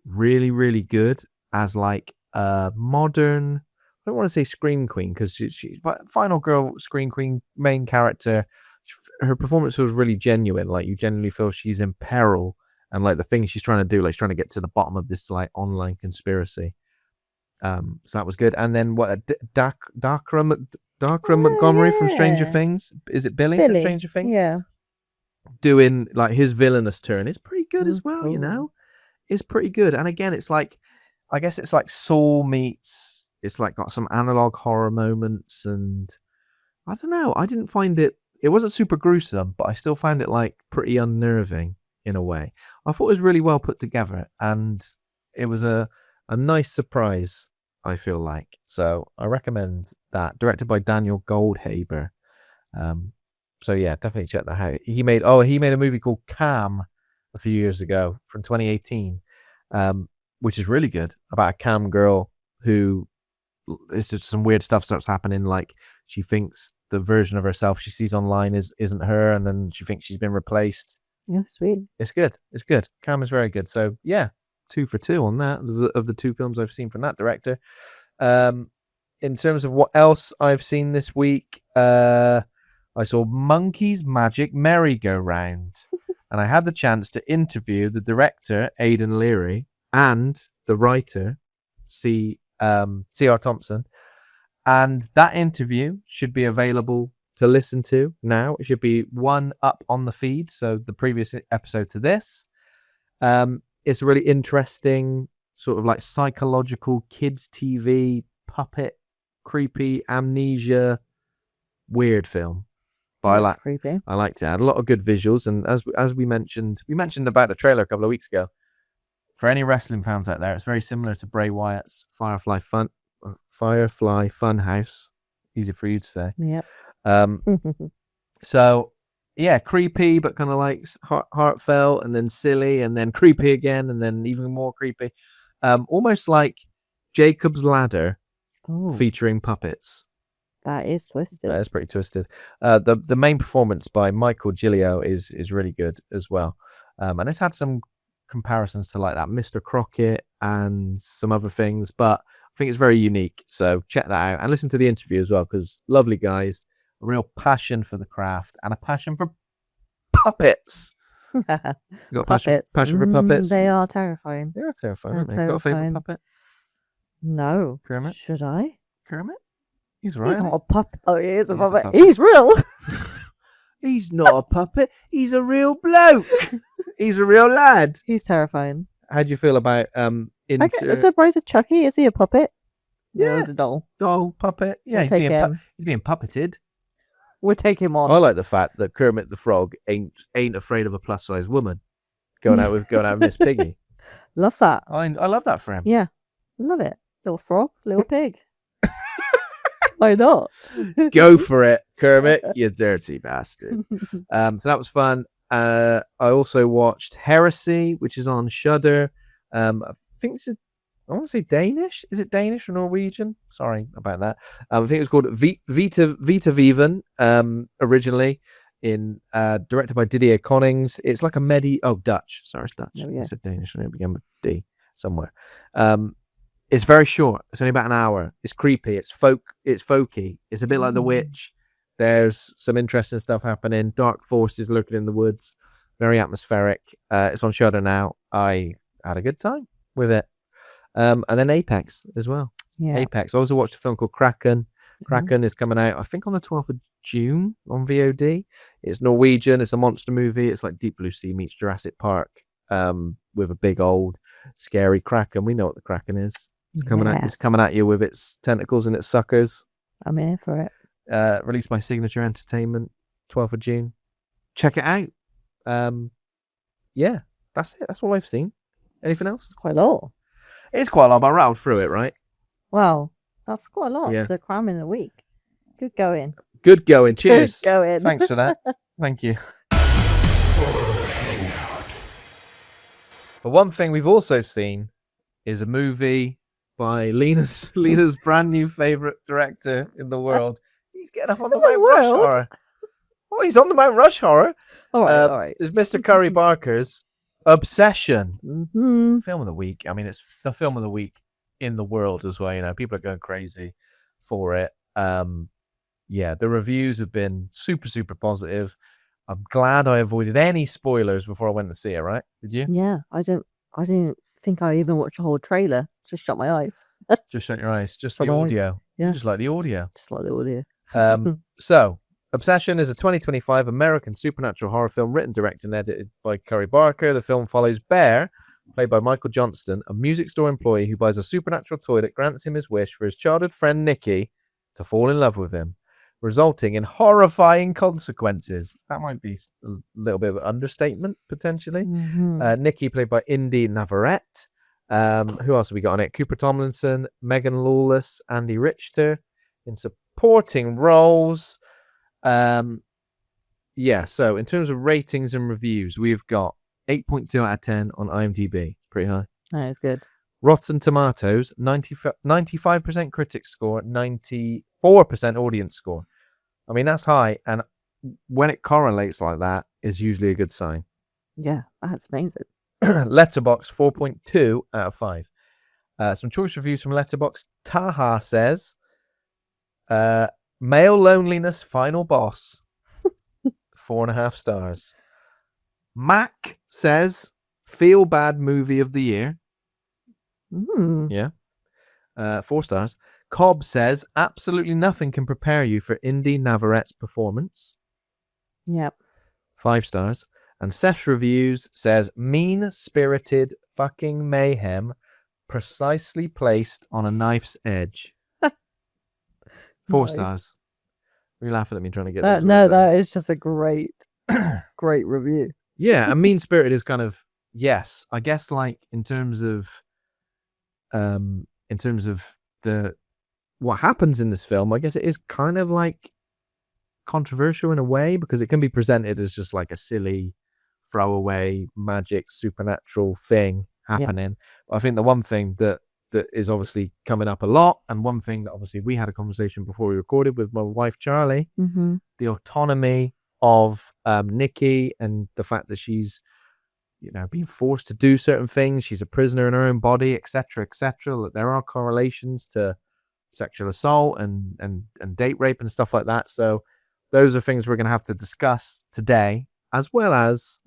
really, really good as like a modern, I don't want to say scream queen, because she's final girl scream queen main character. Her performance was really genuine. Like you genuinely feel she's in peril, and like the things she's trying to do, like she's trying to get to the bottom of this like online conspiracy. So that was good. And then what? Darkra Montgomery from Stranger Things. Is it Billy from Stranger Things? Yeah. Doing like his villainous turn is pretty good as well. It's pretty good. And again, it's like, I guess it's like Saw meets. It's like got some analog horror moments, and I don't know. I didn't find it. It wasn't super gruesome, but I still found it like pretty unnerving in a way. I thought it was really well put together, and it was a nice surprise, I feel like. So I recommend that. Directed by Daniel Goldhaber. So yeah, definitely check that out. He made a movie called Cam a few years ago from 2018, which is really good, about a cam girl who it's just some weird stuff starts happening. Like she thinks the version of herself she sees online isn't her, and then she thinks she's been replaced. Yeah, sweet. It's good. It's good. Cam is very good. So yeah, 2 for 2 on that of the 2 films I've seen from that director. In terms of what else I've seen this week, I saw Monkey's Magic Merry-Go-Round, and I had the chance to interview the director Aidan Leary and the writer C.R. Thompson, and that interview should be available to listen to now. It should be one up on the feed, so the previous episode to this. It's a really interesting sort of like psychological kids TV puppet, creepy amnesia, weird film. But creepy. I liked it. It had a lot of good visuals, and as we mentioned about the trailer a couple of weeks ago. For any wrestling fans out there, it's very similar to Bray Wyatt's Firefly Funhouse. Easy for you to say. Yep. So yeah, creepy, but kind of like heartfelt, and then silly, and then creepy again, and then even more creepy. Almost like Jacob's Ladder, featuring puppets. That is twisted. That is pretty twisted. The main performance by Michael Gillio is really good as well. And it's had some comparisons to like that Mr. Crockett and some other things, but I think it's very unique. So check that out and listen to the interview as well, because lovely guys, a real passion for the craft and a passion for puppets. You got puppets. Passion for puppets? They are terrifying. They are terrifying, aren't they? Got a favourite puppet? No. Kermit? Should I? Kermit? He's right. He's not a puppet. Oh, he is a puppet. He's real. He's not a puppet. He's a real bloke. He's a real lad. He's terrifying. How do you feel about Is the brother Chucky? Is he a puppet? Yeah, or is it a doll? Doll puppet. Yeah, We'll he's being puppeted. We'll take him on. I like the fact that Kermit the Frog ain't afraid of a plus size woman going out with Miss Piggy. Love that. I love that for him. Yeah, love it. Little frog, little pig. Why not? Go for it, Kermit, you dirty bastard. So that was fun. I also watched Heresy, which is on Shudder. I think I want to say Danish. Is it Danish or Norwegian? Sorry about that. I think it's called Vita Viven, originally, directed by Didier Connings. It's like a Dutch. Sorry, it's Dutch. Oh, yeah. I said Danish. I know it began with D somewhere. It's very short. It's only about an hour. It's creepy. It's folky. It's a bit like The Witch. There's some interesting stuff happening. Dark forces lurking in the woods. Very atmospheric. It's on Shudder now. I had a good time with it. And then Apex as well. Yeah. Apex. I also watched a film called Kraken. Kraken is coming out, I think, on the 12th of June on VOD. It's Norwegian. It's a monster movie. It's like Deep Blue Sea meets Jurassic Park, with a big old scary Kraken. We know what the Kraken is. It's coming at you with its tentacles and its suckers. I'm here for it. Released by Signature Entertainment, 12th of June. Check it out. Yeah, that's it. That's all I've seen. Anything else? It's quite a lot. It's quite a lot, but I rattled through it, right? Wow, that's quite a lot Yeah. to cram in a week. Good going. Good going. Cheers. Good going. Thanks for that. Thank you. But one thing we've also seen is a movie by Leena's brand new favourite director in the world. He's getting up on the Mount Rush horror. Oh, he's on the Mount Rush horror. All right. It's Mr. Curry Barker's Obsession. Mm-hmm. Film of the week. I mean, it's the film of the week in the world as well. You know, people are going crazy for it. Yeah, the reviews have been super, super positive. I'm glad I avoided any spoilers before I went to see it, right? Did you? Yeah, I didn't think I even watched a whole trailer. Just shut my eyes. Just shut your eyes. Just Shut the my eyes. audio. Yeah. You just like the audio. Just like the audio. So, Obsession is a 2025 American supernatural horror film written, directed, and edited by Curry Barker. The film follows Bear, played by Michael Johnston, a music store employee who buys a supernatural toy that grants him his wish for his childhood friend Nikki to fall in love with him, resulting in horrifying consequences. That might be a little bit of an understatement, potentially. Mm-hmm. Nikki, played by Inde Navarrette. Who else have we got on it? Cooper Tomlinson, Megan Lawless, Andy Richter in supporting roles. Yeah, so in terms of ratings and reviews, we've got 8.2 out of 10 on IMDb. Pretty high. That is good. Rotten Tomatoes, 95% critic score, 94% audience score. I mean, that's high, and when it correlates like that, is usually a good sign. Yeah, that's amazing. Letterboxd, 4.2 out of 5. Some choice reviews from Letterboxd. Taha says, male loneliness final boss, 4.5 stars. Mac says, feel bad movie of the year. Yeah. 4 stars. Cobb says, absolutely nothing can prepare you for Inde Navarrette's performance. Yep. 5 stars. And Seth's Reviews says, mean-spirited fucking mayhem precisely placed on a knife's edge. 4 stars. Are you laughing at me trying to get those No, words out? that is just a great review. Yeah, and mean-spirited is kind of, yes, I guess like in terms of the what happens in this film, I guess it is kind of like controversial in a way, because it can be presented as just like a silly throwaway magic supernatural thing happening. I think the one thing that is obviously coming up a lot, and one thing that obviously we had a conversation before we recorded with my wife Charlie, the autonomy of Nikki, and the fact that she's, you know, being forced to do certain things, she's a prisoner in her own body, etc., etc. That there are correlations to sexual assault and date rape and stuff like that. So those are things we're going to have to discuss today, as well as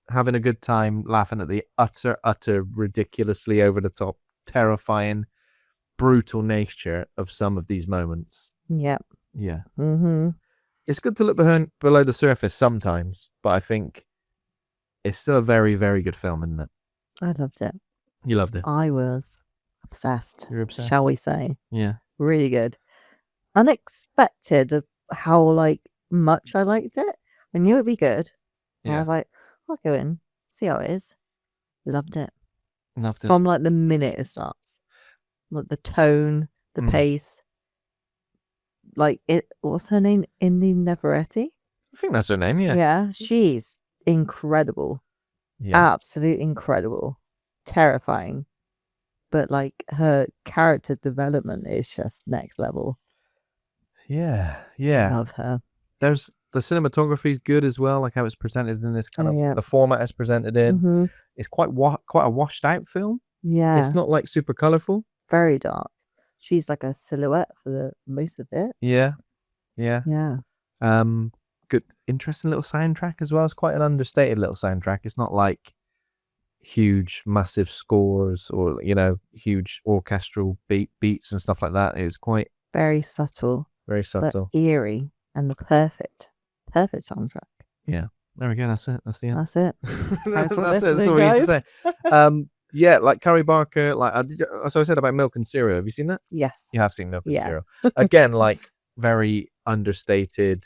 having a good time laughing at the utter ridiculously over the top, terrifying, brutal nature of some of these moments. Yep. Yeah. It's good to look below the surface sometimes, but I think it's still a very, very good film, isn't it? I loved it. You loved it. I was obsessed. You're obsessed. Shall we say? Yeah. Really good. Unexpected of how like much I liked it. I knew it'd be good. And I was like, I'll go in, see how it is. Loved it. Loved it. From like the minute it starts. Like the tone, the pace. Like what's her name? Inde Navarrette? I think that's her name, yeah. Yeah. She's incredible. Yeah. Absolutely incredible. Terrifying. But like her character development is just next level. Yeah. Yeah. Love her. There's the cinematography is good as well, like how it's presented in this kind of the format it's presented in. It's quite a washed out film. Yeah. It's not like super colorful. Very dark. She's like a silhouette for the most of it. Yeah. Yeah. Yeah. Good, interesting little soundtrack as well. It's quite an understated little soundtrack. It's not like huge, massive scores or, you know, huge orchestral beats and stuff like that. It was quite very subtle. Very subtle. But eerie and the perfect soundtrack. Yeah. There we go. That's it. That's the end. That's it. That's it. That's all we need to say. Yeah, like Curry Barker, like so I said about Milk and Cereal. Have you seen that? Yes. You have seen Milk and Cereal. Again, like very understated,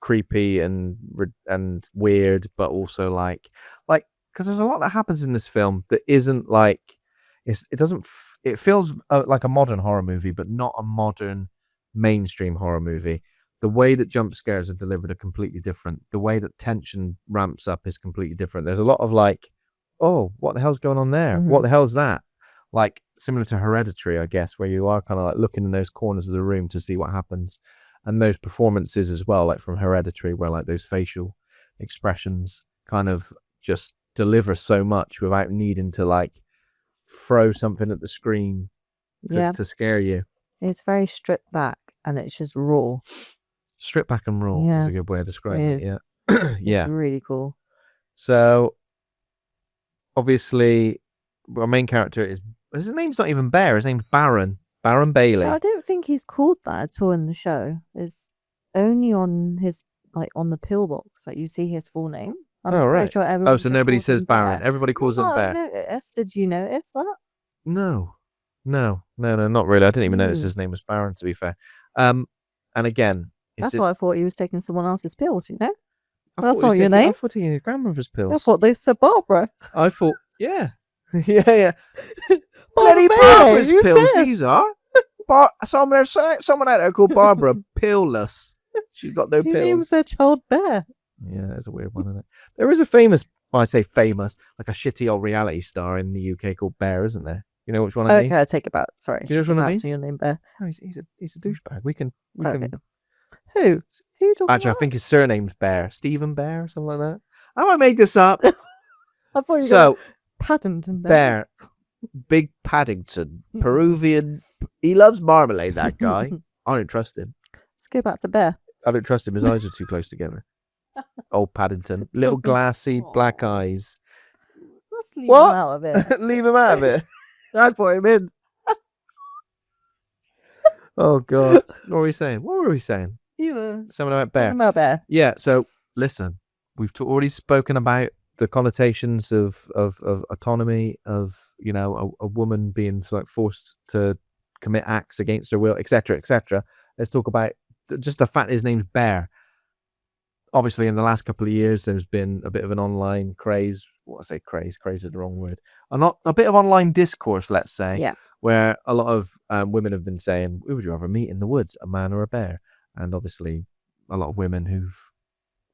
creepy and weird, but also like because there's a lot that happens in this film that isn't like it feels like a modern horror movie, but not a modern mainstream horror movie. The way that jump scares are delivered are completely different. The way that tension ramps up is completely different. There's a lot of like, oh, what the hell's going on there? What the hell's that? Like similar to Hereditary, I guess, where you are kind of like looking in those corners of the room to see what happens. And those performances as well, like from Hereditary, where like those facial expressions kind of just deliver so much without needing to like throw something at the screen to scare you. It's very stripped back and it's just raw. Stripped back and raw is a good way of describing it. Yeah. It's really cool. So obviously our main character is his name's not even Bear, his name's Baron Bailey. No, I don't think he's called that at all in the show. It's only on his on the pillbox like you see his full name. I'm right. Sure so nobody says Baron. Everybody calls him Bear. Did you notice that? No, not really. I didn't even notice his name was Baron, to be fair. And again, that's why I thought he was taking someone else's pills, you know? That's not your name? I thought he taking his grandmother's pills. I thought they said Barbara. I thought, yeah. Bloody Barbara's pills, these are. Someone out there called Barbara, pillless. She's got no Who pills. names their child Bear? Yeah, that's a weird one, isn't it? There is a famous, well, I say famous, like a shitty old reality star in the UK called Bear, isn't there? You know which one I mean? Okay, I take it back. Sorry. Do you know which one I mean? That's your name, Bear. No, he's a douchebag. We can. Okay. Who? Who are you talking Actually, about? I think his surname's Bear. Stephen Bear or something like that. I might make this up. I thought you were So, Paddington Bear. Bear, Big Paddington, Peruvian. He loves marmalade, that guy. I don't trust him. Let's go back to Bear. I don't trust him. His eyes are too close together. Old Paddington. Little glassy black eyes. Let's leave What? him out of it. Leave him out of it. I'd put him in. Oh, God. What were we saying? What were we saying? You were Something about Bear. talking about Bear. Yeah, so listen, we've already spoken about the connotations of autonomy, of, you know, a woman being like forced to commit acts against her will, etc., etc. Let's talk about just the fact his name's Bear. Obviously, in the last couple of years, there's been a bit of an online craze. What I say, craze is the wrong word. A bit of online discourse, let's say, Yeah. where a lot of women have been saying, "Who would you rather meet in the woods, a man or a bear?" And obviously, a lot of women who've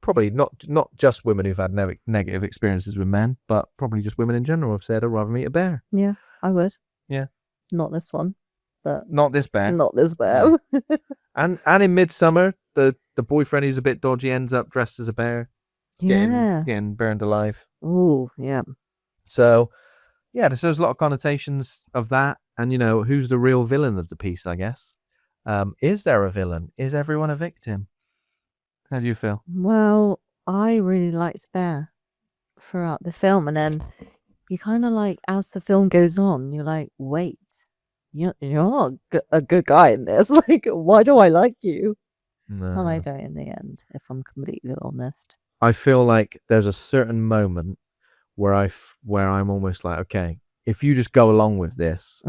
probably not just women who've had negative experiences with men, but probably just women in general have said, "I'd rather meet a bear." Yeah, I would. Yeah. Not this one, but Not this bear. not this bear. And in Midsummer, the boyfriend who's a bit dodgy ends up dressed as a bear, Yeah. getting burned alive. Oh, yeah. So, yeah, there's a lot of connotations of that. And, you know, who's the real villain of the piece, I guess? Is there a villain? Is everyone a victim? How do you feel? Well, I really liked Bear throughout the film, and then you kind of like, as the film goes on, you're like, wait, you're not a good guy in this. Like, why do I like you? No. And I don't in the end, if I'm completely honest. I feel like there's a certain moment where I'm almost like, okay, if you just go along with this,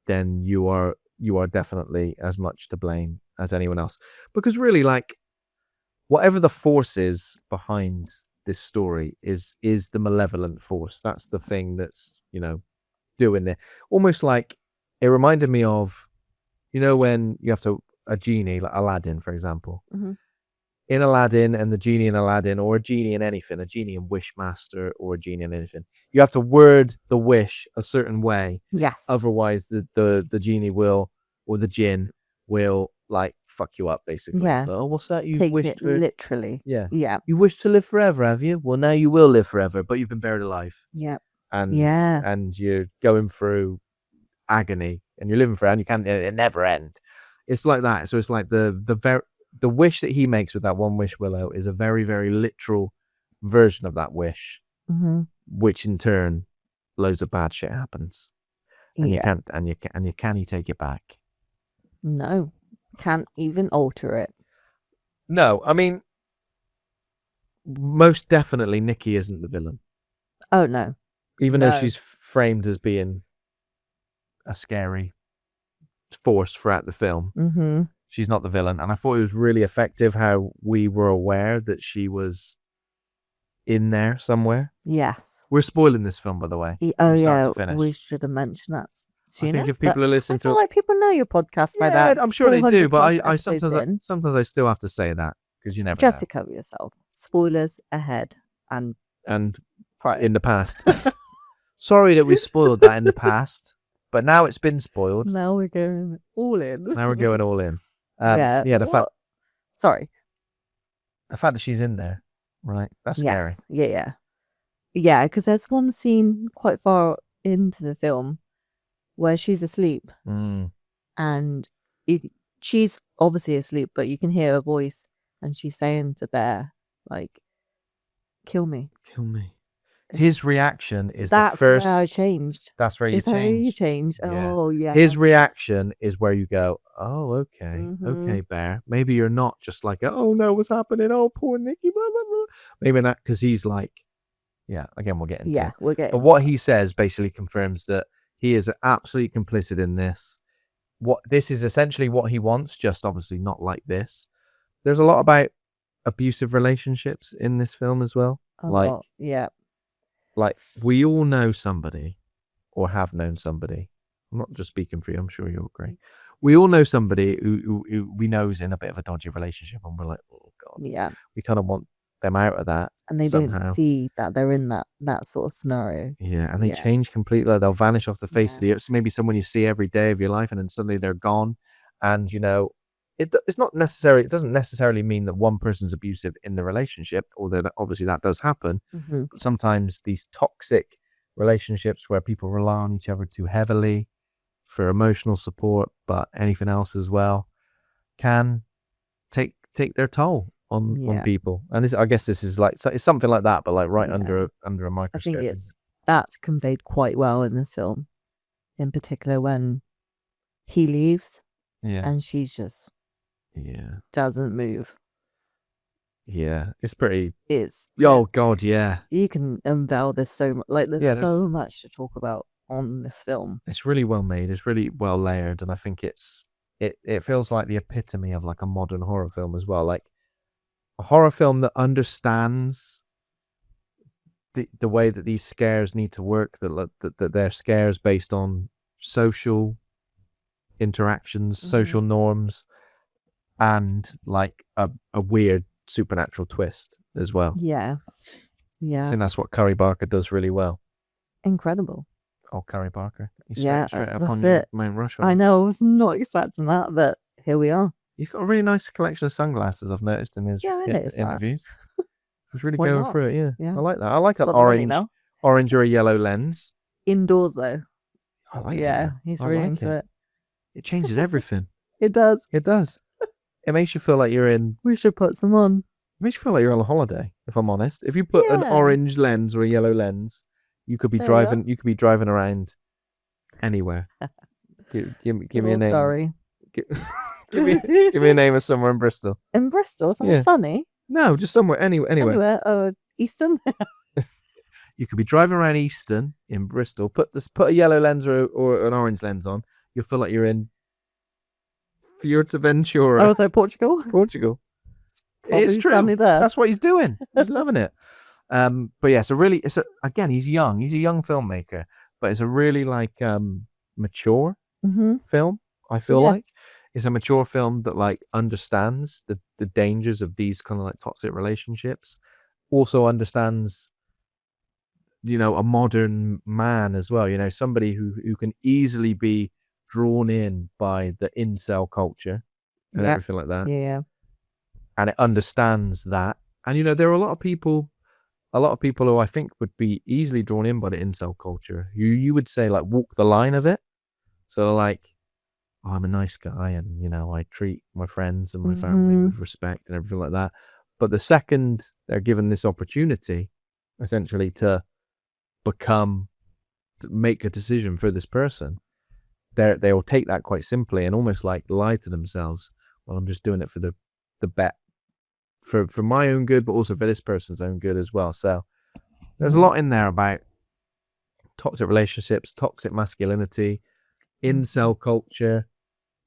then you are definitely as much to blame as anyone else. Because really, like, whatever the force is behind this story is the malevolent force. That's the thing that's, you know, doing it. Almost like it reminded me of, you know, when you have to a genie, like Aladdin, for example. In Aladdin and the genie in Aladdin, or a genie in anything, a genie in Wishmaster or a genie in anything, you have to word the wish a certain way. Yes. Otherwise, the genie will, or the jinn will, like, fuck you up, basically. Yeah. Oh, what's that? You Take wished it for... literally. Yeah. Yeah. You wish to live forever, have you? Well, now you will live forever, but you've been buried alive. Yeah. And you're going through agony, and you're living forever, and you can't. It never end. It's like that. So it's like the wish that he makes with that one wish willow is a very, very literal version of that wish, which in turn, loads of bad shit happens, and you can't, and you can you take it back? No, can't even alter it. No, I mean, most definitely Nikki isn't the villain. Oh no, even though she's framed as being a scary force throughout the film. She's not the villain, and I thought it was really effective how we were aware that she was in there somewhere. Yes, we're spoiling this film, by the way. We should have mentioned that sooner. I think if people are listening to, like, people know your podcast by that. I'm sure they do, but I sometimes I still have to say that because you never just know. To cover yourself. Spoilers ahead and prior. In the past. Sorry that we spoiled that in the past, but now it's been spoiled. Now we're going all in. The fact. Sorry. The fact that she's in there, right? That's scary. Yeah, because there's one scene quite far into the film where she's asleep, and she's obviously asleep, but you can hear her voice, and she's saying to Bear, like, "Kill me, kill me." His reaction is that's the first. Where I changed. That's where you changed. Where you changed. Yeah. Oh yeah. His reaction is where you go, "Oh, okay, okay, Bear. Maybe you're not just like, oh no, what's happening? Oh, poor Nikki." Blah, blah, blah. Maybe not, because he's like, Again, we'll get into it. We'll get. But what he says basically confirms that he is absolutely complicit in this. This is essentially what he wants, just obviously not like this. There's a lot about abusive relationships in this film as well. Like, we all know somebody or have known somebody. I'm not just speaking for you, I'm sure you'll agree. we all know somebody who we know is in a bit of a dodgy relationship, and we're like, oh god, Yeah. we kind of want them out of that, and they somehow. don't see that they're in that sort of scenario. Yeah, and they change completely. Like, they'll vanish off the face of the earth. So maybe someone you see every day of your life, and then suddenly they're gone. And it's not necessary. It doesn't necessarily mean that one person's abusive in the relationship, although obviously that does happen. But sometimes these toxic relationships where people rely on each other too heavily for emotional support, but anything else as well, can take their toll on people. And I guess this is like, it's something like that, but like right under a microscope. I think that's conveyed quite well in this film, in particular when he leaves and she's just doesn't move. It's pretty. God, yeah. You can unveil this so much. Like, there's so much to talk about on this film. It's really well made. It's really well layered, and I think it feels like the epitome of like a modern horror film as well. Like a horror film that understands the way that these scares need to work. That they're scares based on social interactions, social norms, and like a weird supernatural twist as well. Yeah. I think that's what Curry Barker does really well. Incredible. Oh, Curry Barker. He's straight up on your main rush. I know, I was not expecting that, but here we are. He's got a really nice collection of sunglasses, I've noticed in his interviews. He's really going through it, yeah. I like that. I like an orange or a yellow lens. Indoors, though. I like it. He's really into it. It changes everything. It does. It does. It makes you feel like you're in... We should put some on. It makes you feel like you're on a holiday, if I'm honest. If you put an orange lens or a yellow lens, you could be driving. You could be driving around anywhere. Give me a name. Sorry. Give me a name of somewhere in Bristol. In Bristol, somewhere sunny. No, just somewhere anywhere. Anywhere. Easton. You could be driving around Easton in Bristol. Put a yellow lens or an orange lens on. You'll feel like you're in Fuerteventura. Oh, so Portugal. Portugal. It's true. There. That's what he's doing. He's loving it. But yeah, again, he's young. He's a young filmmaker, but it's a really like mature film. I feel like it's a mature film that like understands the dangers of these kind of like toxic relationships. Also understands, a modern man as well. Somebody who can easily be drawn in by the incel culture and everything like that. Yeah. And it understands that. And there are a lot of people who I think would be easily drawn in by the incel culture. You would say like walk the line of it. So like, oh, I'm a nice guy, and I treat my friends and my family with respect and everything like that. But the second they're given this opportunity, essentially to make a decision for this person, they will take that quite simply and almost like lie to themselves. Well, I'm just doing it for the bet. For my own good, but also for this person's own good as well. So there's a lot in there about toxic relationships, toxic masculinity, incel culture,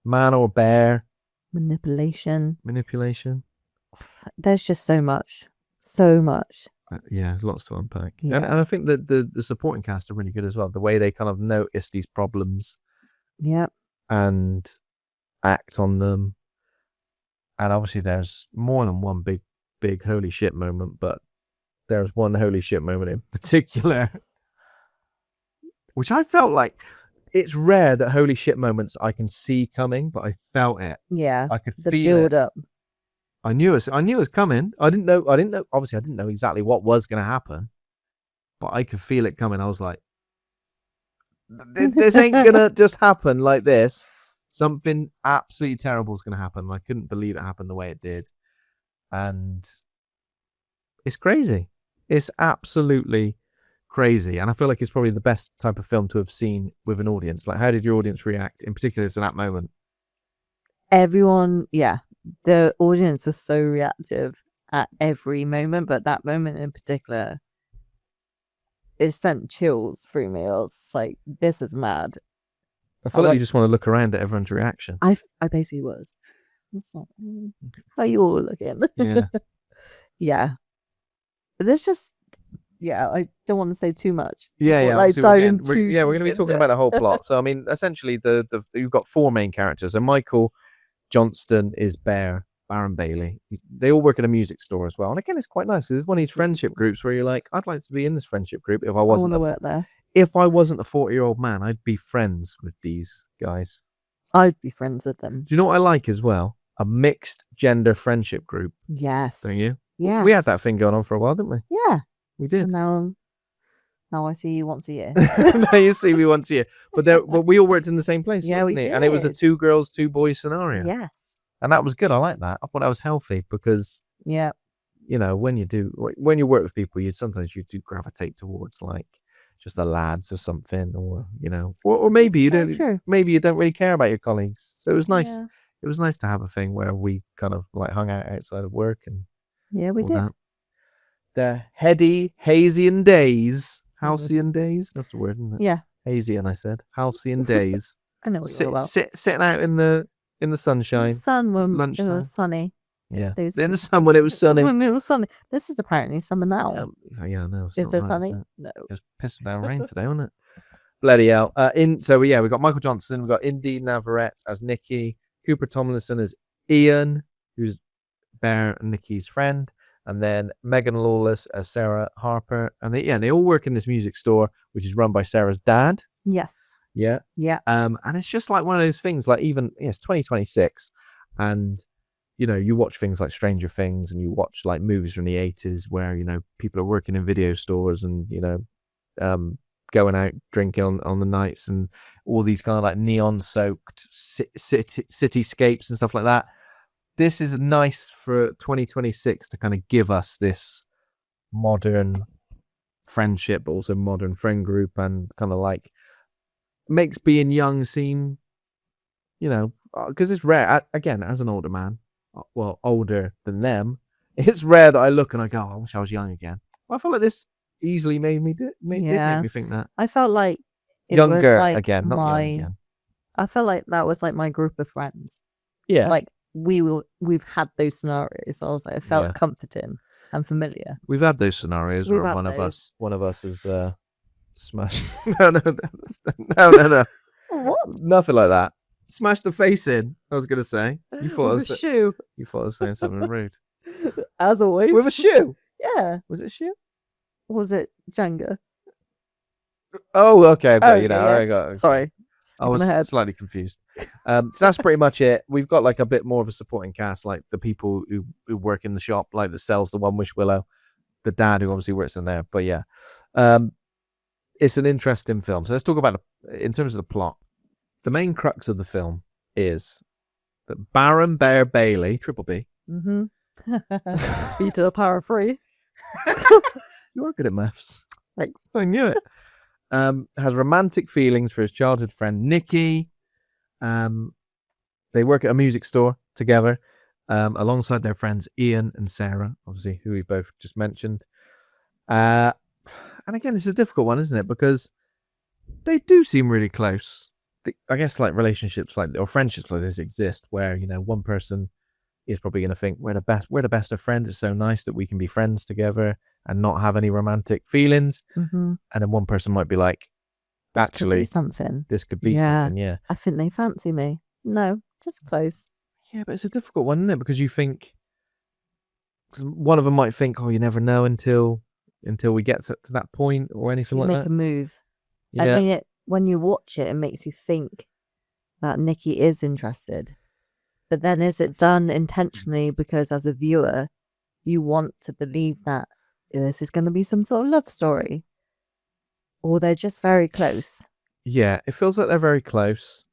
man or bear. Manipulation. There's just so much. So much. Yeah, lots to unpack. Yeah. And I think that the supporting cast are really good as well. The way they kind of notice these problems. Yep. And act on them. And obviously there's more than one big holy shit moment, but there's one holy shit moment in particular, which I felt like it's rare that holy shit moments I can see coming, but I felt it. Yeah. I could the feel build up. I knew it was coming. I didn't know. Obviously, I didn't know exactly what was going to happen, but I could feel it coming. I was like, this ain't going to just happen like this. Something absolutely terrible is going to happen. I couldn't believe it happened the way it did. And it's crazy. It's absolutely crazy. And I feel like it's probably the best type of film to have seen with an audience. Like, how did your audience react, in particular to that moment? Everyone, the audience was so reactive at every moment, but that moment in particular, it sent chills through me. I was like, this is mad. I feel like you just want to look around at everyone's reaction. I basically was. I was like, how are you all looking? Yeah. Yeah. But there's just yeah, I don't want to say too much. Yeah, before, yeah. like, We're too going to be deep talking into about the whole plot. So, I mean, essentially, you've got four main characters. And Michael Johnston is Baron Bailey. They all work at a music store as well. And again, it's quite nice because it's one of these friendship groups where you're like, I'd like to be in this friendship group if I I want wasn't to work there. if I wasn't a 40-year-old man, I'd be friends with these guys. I'd be friends with them. Do you know what I like as well? A mixed gender friendship group. Yes. Don't you? Yeah. We had that thing going on for a while, didn't we? Yeah. We did. And now I see you once a year. Now you see me once a year. But we all worked in the same place. Yeah, we did. did. And it was a 2 girls, 2 boys scenario. Yes. And that was good. I like that. I thought that was healthy because, yeah, you know, when you work with people, sometimes you do gravitate towards like just the lads or something, or you know, or maybe you don't. True. Maybe you don't really care about your colleagues. So it was nice. Yeah. It was nice to have a thing where we kind of like hung out outside of work and we did. That. The heady, halcyon days. Halcyon days? That's the word, isn't it? Yeah. Halcyon, I said. Halcyon days. I know what you're about. Sitting out in the sunshine. The sun when lunchtime. it was sunny. Yeah. In the sun when it was sunny. When it was sunny. This is apparently summer now. Yeah, no. Is it sunny? No. It was pissing down rain today, wasn't it? Bloody hell. We've got Michael Johnston, we've got Inde Navarrette as Nikki, Cooper Tomlinson as Ian, who's Bear and Nikki's friend, and then Megan Lawless as Sarah Harper. And they all work in this music store, which is run by Sarah's dad. Yes. Yeah. Yeah. And it's just like one of those things, like it's 2026, and you know, you watch things like Stranger Things and you watch like movies from the 80s where, you know, people are working in video stores and, you know, going out drinking on the nights and all these kind of like neon soaked cityscapes and stuff like that. This is nice for 2026 to kind of give us this modern friendship, but also modern friend group, and kind of like makes being young seem, you know, because it's rare. Again, as an older man, well, older than them, it's rare that I look and I go, oh, I wish I was young again. Well, I feel like this easily made me make me think that. I felt like it younger was like again, not young again. I felt like that was like my group of friends. Yeah, like we've had those scenarios. So I was like, it felt comforting and familiar. We've had those scenarios where one of us is smashed. No. What? Nothing like that. Smashed the face in. I was gonna say. You thought with a shoe. You thought I was saying something rude. As always. With a shoe. Yeah. Was it a shoe? Or was it Jenga? Oh, okay. But you know, yeah. I got. Sorry. I was slightly confused. So that's pretty much it. We've got like a bit more of a supporting cast, like the people who work in the shop, like that sells the One Wish Willow, the dad who obviously works in there. But yeah, it's an interesting film. So let's talk about in terms of the plot. The main crux of the film is that Baron Bear Bailey, Triple B. Mm-hmm. B to the power of 3. You are good at maths. Thanks. I knew it. Has romantic feelings for his childhood friend Nikki. They work at a music store together, alongside their friends Ian and Sarah, obviously, who we both just mentioned. And again, it's a difficult one, isn't it? Because they do seem really close. I guess like relationships or friendships like this exist where, you know, one person is probably going to think we're the best of friends. It's so nice that we can be friends together and not have any romantic feelings. Mm-hmm. And then one person might be like, actually, this could be something. Yeah. I think they fancy me. No, just close. Yeah, but it's a difficult one, isn't it? Because you think, cause one of them might think, oh, you never know until we get to that point or anything like that. Make a move. Yeah. I mean, when you watch it makes you think that Nikki is interested. But then is it done intentionally because as a viewer, you want to believe that this is going to be some sort of love story? Or they're just very close? Yeah, it feels like they're very close.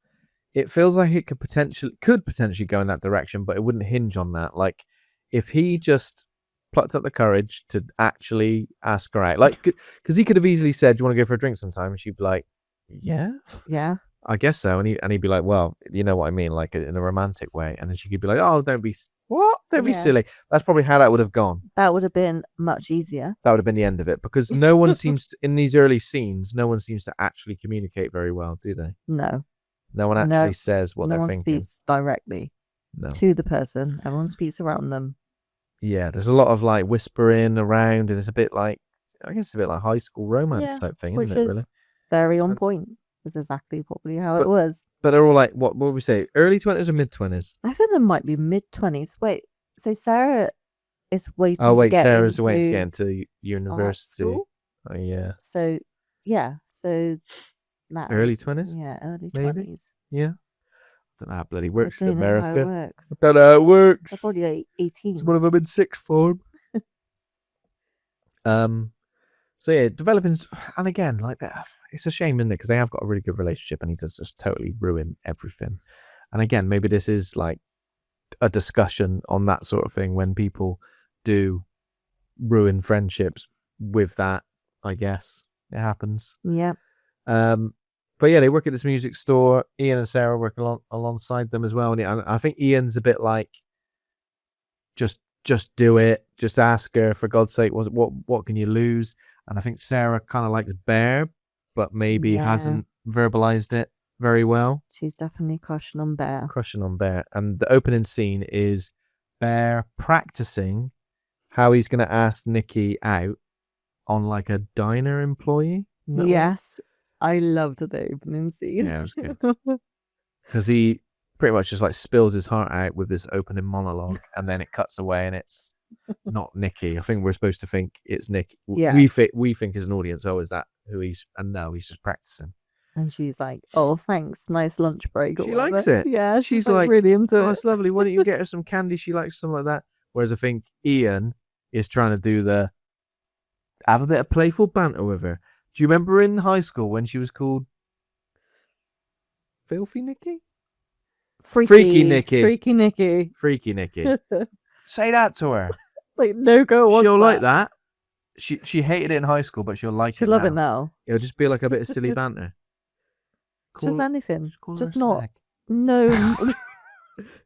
It feels like it could potentially go in that direction, but it wouldn't hinge on that. Like, if he just plucked up the courage to actually ask her out, like, because he could have easily said, "Do you want to go for a drink sometime?" And she'd be like, "Yeah, I guess so." And he'd be like, "Well, you know what I mean, like in a romantic way." And then she could be like, "Oh, don't be silly." That's probably how that would have gone. That would have been much easier. That would have been the end of it, because no one seems to, in these early scenes, no one seems to actually communicate very well, do they? No. No one actually says what they're thinking. No one speaks directly to the person. Everyone speaks around them. Yeah, there's a lot of like whispering around, and it's a bit like I guess, a bit like high school romance Yeah, type thing, which isn't it? is Really, very on And- point. Is exactly probably how it was. but they're all like, what would we say? Early 20s or mid 20s? I think there might be mid-20s. Wait, so Sarah is waiting Oh to wait, get Sarah's into waiting to get into university. school? Oh yeah, So yeah, so that early is- 20s. Yeah, early Maybe? 20s. Yeah, don't know how it bloody I works in don't know how it America. works. I don't know how it works. They're probably like 18. It's one of them in sixth form. So yeah, developing, and again, like that, it's a shame, isn't it? Because they have got a really good relationship, and he does just totally ruin everything. And again, maybe this is like a discussion on that sort of thing when people do ruin friendships with that. I guess it happens. Yeah. But yeah, they work at this music store. Ian and Sarah work alongside them as well, and I think Ian's a bit like, just do it, just ask her, for God's sake. What can you lose? And I think Sarah kind of likes Bear, but maybe hasn't verbalized it very well. She's definitely crushing on Bear. And the opening scene is Bear practicing how he's going to ask Nikki out on like a diner employee. Yes. I loved the opening scene. Yeah, it was good. Because he pretty much just like spills his heart out with this opening monologue, and then it cuts away and it's not Nikki. I think we're supposed to think it's Nick. Yeah. We think as an audience, oh, is that who he's? And no, he's just practicing. And she's like, "Oh, thanks, nice lunch break." She likes it. Yeah, she's like really into oh, it. it's lovely. Why don't you get her some candy? She likes something like that. Whereas I think Ian is trying to do have a bit of playful banter with her. Do you remember in high school when she was called Filthy Nikki? Freaky Nikki. Freaky Nikki. Say that to her. Like, no girl wants She'll that. like that. She hated it in high school, but she'll like She'll it love now. it now. It'll just be like a bit of silly banter. Just anything. Call Just her a not. slag. No.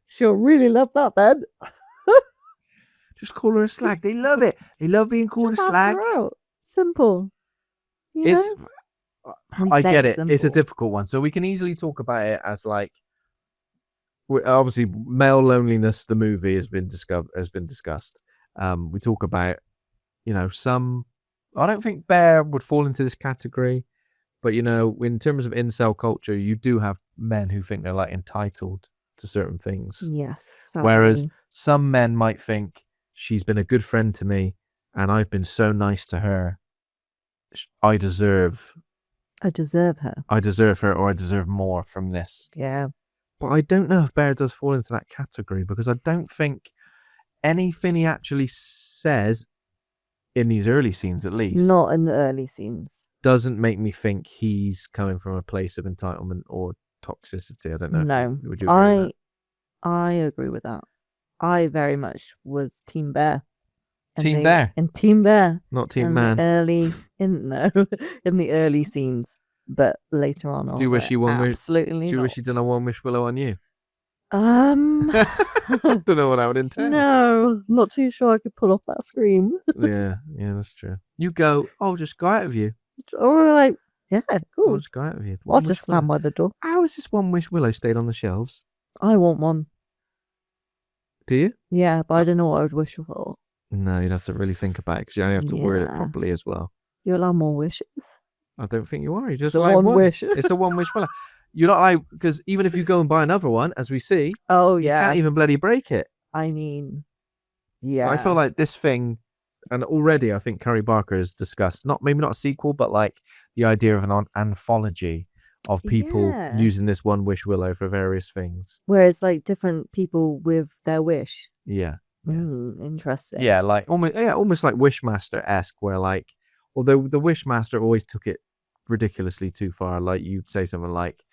She'll really love that then. Just call her a slag. They love it. They love being called Just a ask slag. her out. Simple. You know? I get it. Simple. It's a difficult one. So we can easily talk about it as like, obviously, male loneliness. The movie has been discussed. We talk about, some. I don't think Bear would fall into this category, but in terms of incel culture, you do have men who think they're like entitled to certain things. Yes. Whereas some men might think she's been a good friend to me, and I've been so nice to her. I deserve her, or I deserve more from this. Yeah. But I don't know if Bear does fall into that category, because I don't think anything he actually says in these early scenes, at least, Not in the early scenes. doesn't make me think he's coming from a place of entitlement or toxicity. I don't know. No. Would you agree with that? I agree with that. I very much was Team Bear. Bear? And Team Bear. Not Team in Man. In the early scenes. But later on, I Do you was wish like, you one wish? absolutely Do you not. wish you'd done a one wish willow on you? I don't know what that would entail. No, not too sure I could pull off that scream. yeah, that's true. You go, I'll just go out of you. Or like, yeah, I'll cool. just go out of you. I'll just stand by the door. How has this one wish willow stayed on the shelves? I want one. Do you? Yeah, but I don't know what I would wish for. No, you'd have to really think about it, because you only have to word it properly as well. You allow more wishes. I don't think you are. You just It's a like one wish. It's a one wish willow. You're not like, because even if you go and buy another one, as we see, Oh you yeah, can't even bloody break it. I mean, yeah. I feel like this thing, and already I think Curry Barker has discussed, maybe not a sequel, but like the idea of an anthology of people using this one wish willow for various things. Whereas like different people with their wish. Yeah. Interesting. Yeah, like almost like Wishmaster-esque, where like, although the Wishmaster always took it ridiculously too far. Like you'd say something like,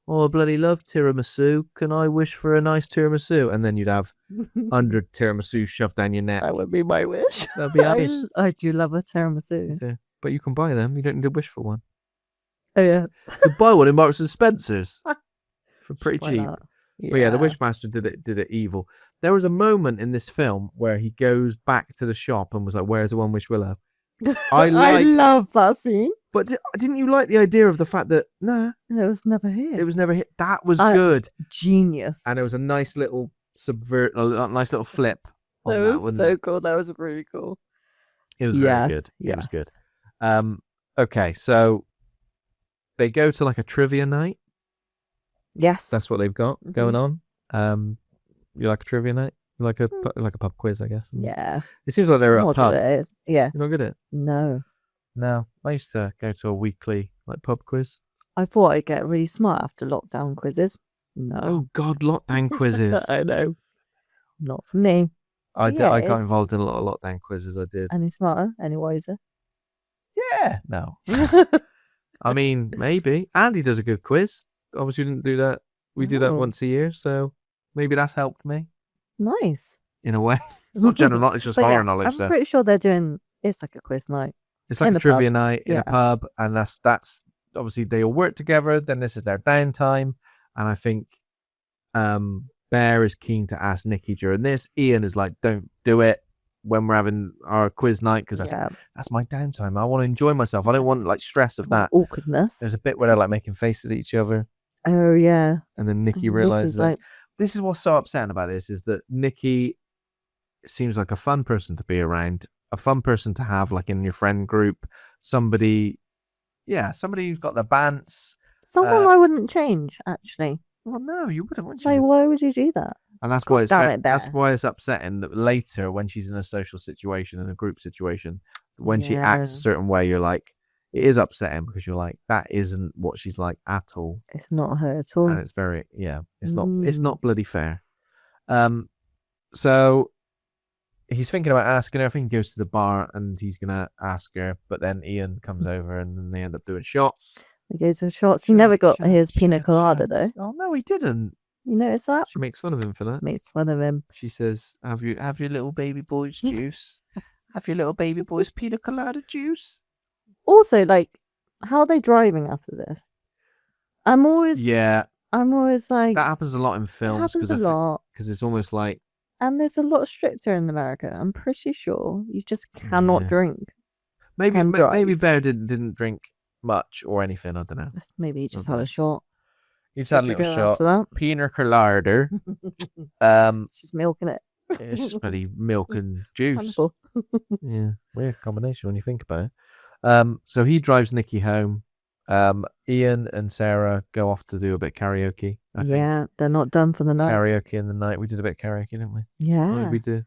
"Oh, I bloody love tiramisu. Can I wish for a nice tiramisu?" And then you'd have 100 tiramisu shoved down your neck. That would be my wish. That'd be nice. I do love a tiramisu. Yeah. But you can buy them. You don't need to wish for one. Oh yeah. You buy one in Marks and Spencer's for pretty Why cheap. not? Yeah. But yeah, the Wishmaster did it evil. There was a moment in this film where he goes back to the shop and was like, "Where's the one wish willow?" I love that scene. But didn't you like the idea of the fact that it was never here? It was never hit. That was good. Genius. And it was a nice little a nice little flip. That was so cool. That was really cool. It was very good. It was good. Okay, so they go to like a trivia night. Yes. That's what they've got going on. You like a trivia night? You like a pub quiz, I guess. Yeah. It seems like they're I'm at a not pub. good at it. Yeah. You're not good at it? No. No. I used to go to a weekly like pub quiz. I thought I'd get really smart after lockdown quizzes. No. Oh God, lockdown quizzes. I know. Not for me. I got involved in a lot of lockdown quizzes. I did. Any smarter? Any wiser? Yeah. No. I mean, maybe. Andy does a good quiz. Obviously, we didn't do that. We do that once a year, so maybe that's helped me. Nice. In a way. It's not general knowledge, it's just horror knowledge. I'm pretty sure they're doing, it's like a quiz night. It's like a trivia night in a pub, and that's obviously they all work together, then this is their downtime, and I think Bear is keen to ask Nikki during this. Ian is like, don't do it when we're having our quiz night, because that's my downtime. I want to enjoy myself. I don't want like stress of that. Awkwardness. There's a bit where they're like making faces at each other. Oh, yeah. And then Nikki realizes this is what's so upsetting about this, is that Nikki seems like a fun person to be around, a fun person to have like in your friend group, somebody who's got the bants. Someone I wouldn't change, actually. Well, no, you wouldn't you? Like, why would you do that? And that's why it's upsetting that later when she's in a social situation, in a group situation, when she acts a certain way, you're like, it is upsetting because you're like, that isn't what she's like at all. It's not her at all. And it's very, it's not bloody fair. So he's thinking about asking her. I think he goes to the bar and he's going to ask her, but then Ian comes over and then they end up doing shots. He goes to shots. He never got his pina colada, though. Oh, no, he didn't. You notice that? She makes fun of him for that. Makes fun of him. She says, have your little baby boy's juice. Have your little baby boy's pina colada juice. Also, like, how are they driving after this? I'm always like... That happens a lot in films. It happens a lot. Because it's almost like... And there's a lot stricter in America. I'm pretty sure you just cannot drink. Maybe Bear didn't drink much or anything. I don't know. Maybe he just had a shot. He just had a little shot. Pina colada. It's just milking it. It's just bloody milk and juice. Yeah, weird combination when you think about it. So he drives Nikki home. Ian and Sarah go off to do a bit of karaoke. I think. They're not done for the night. Karaoke in the night. We did a bit of karaoke, didn't we? Yeah. What did we do?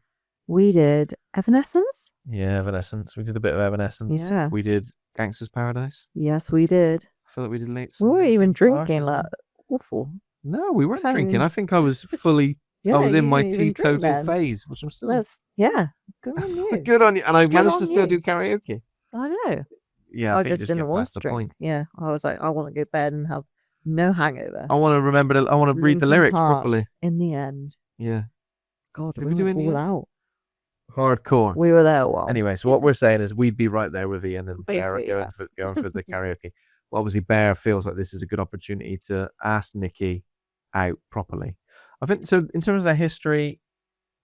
We did Evanescence. Yeah, Evanescence. We did a bit of Evanescence. Yeah. We did Gangster's Paradise. Yes, we did. I feel like we did late. We weren't even drinking, like, awful. No, we weren't drinking. I think I was fully... I was in my teetotal phase, which I'm still... Good on you. Good on you. And I managed to still do karaoke. I know. Yeah, I just didn't want to drink. Yeah, I was like, I want to go to bed and have no hangover. I want to remember, I want to read the lyrics properly. In the end. Yeah. God, we were all out. Hardcore. We were there a while. Anyway, so what we're saying is we'd be right there with Ian and Sarah going for the karaoke. Well, obviously, Bear feels like this is a good opportunity to ask Nikki out properly. I think so. In terms of their history,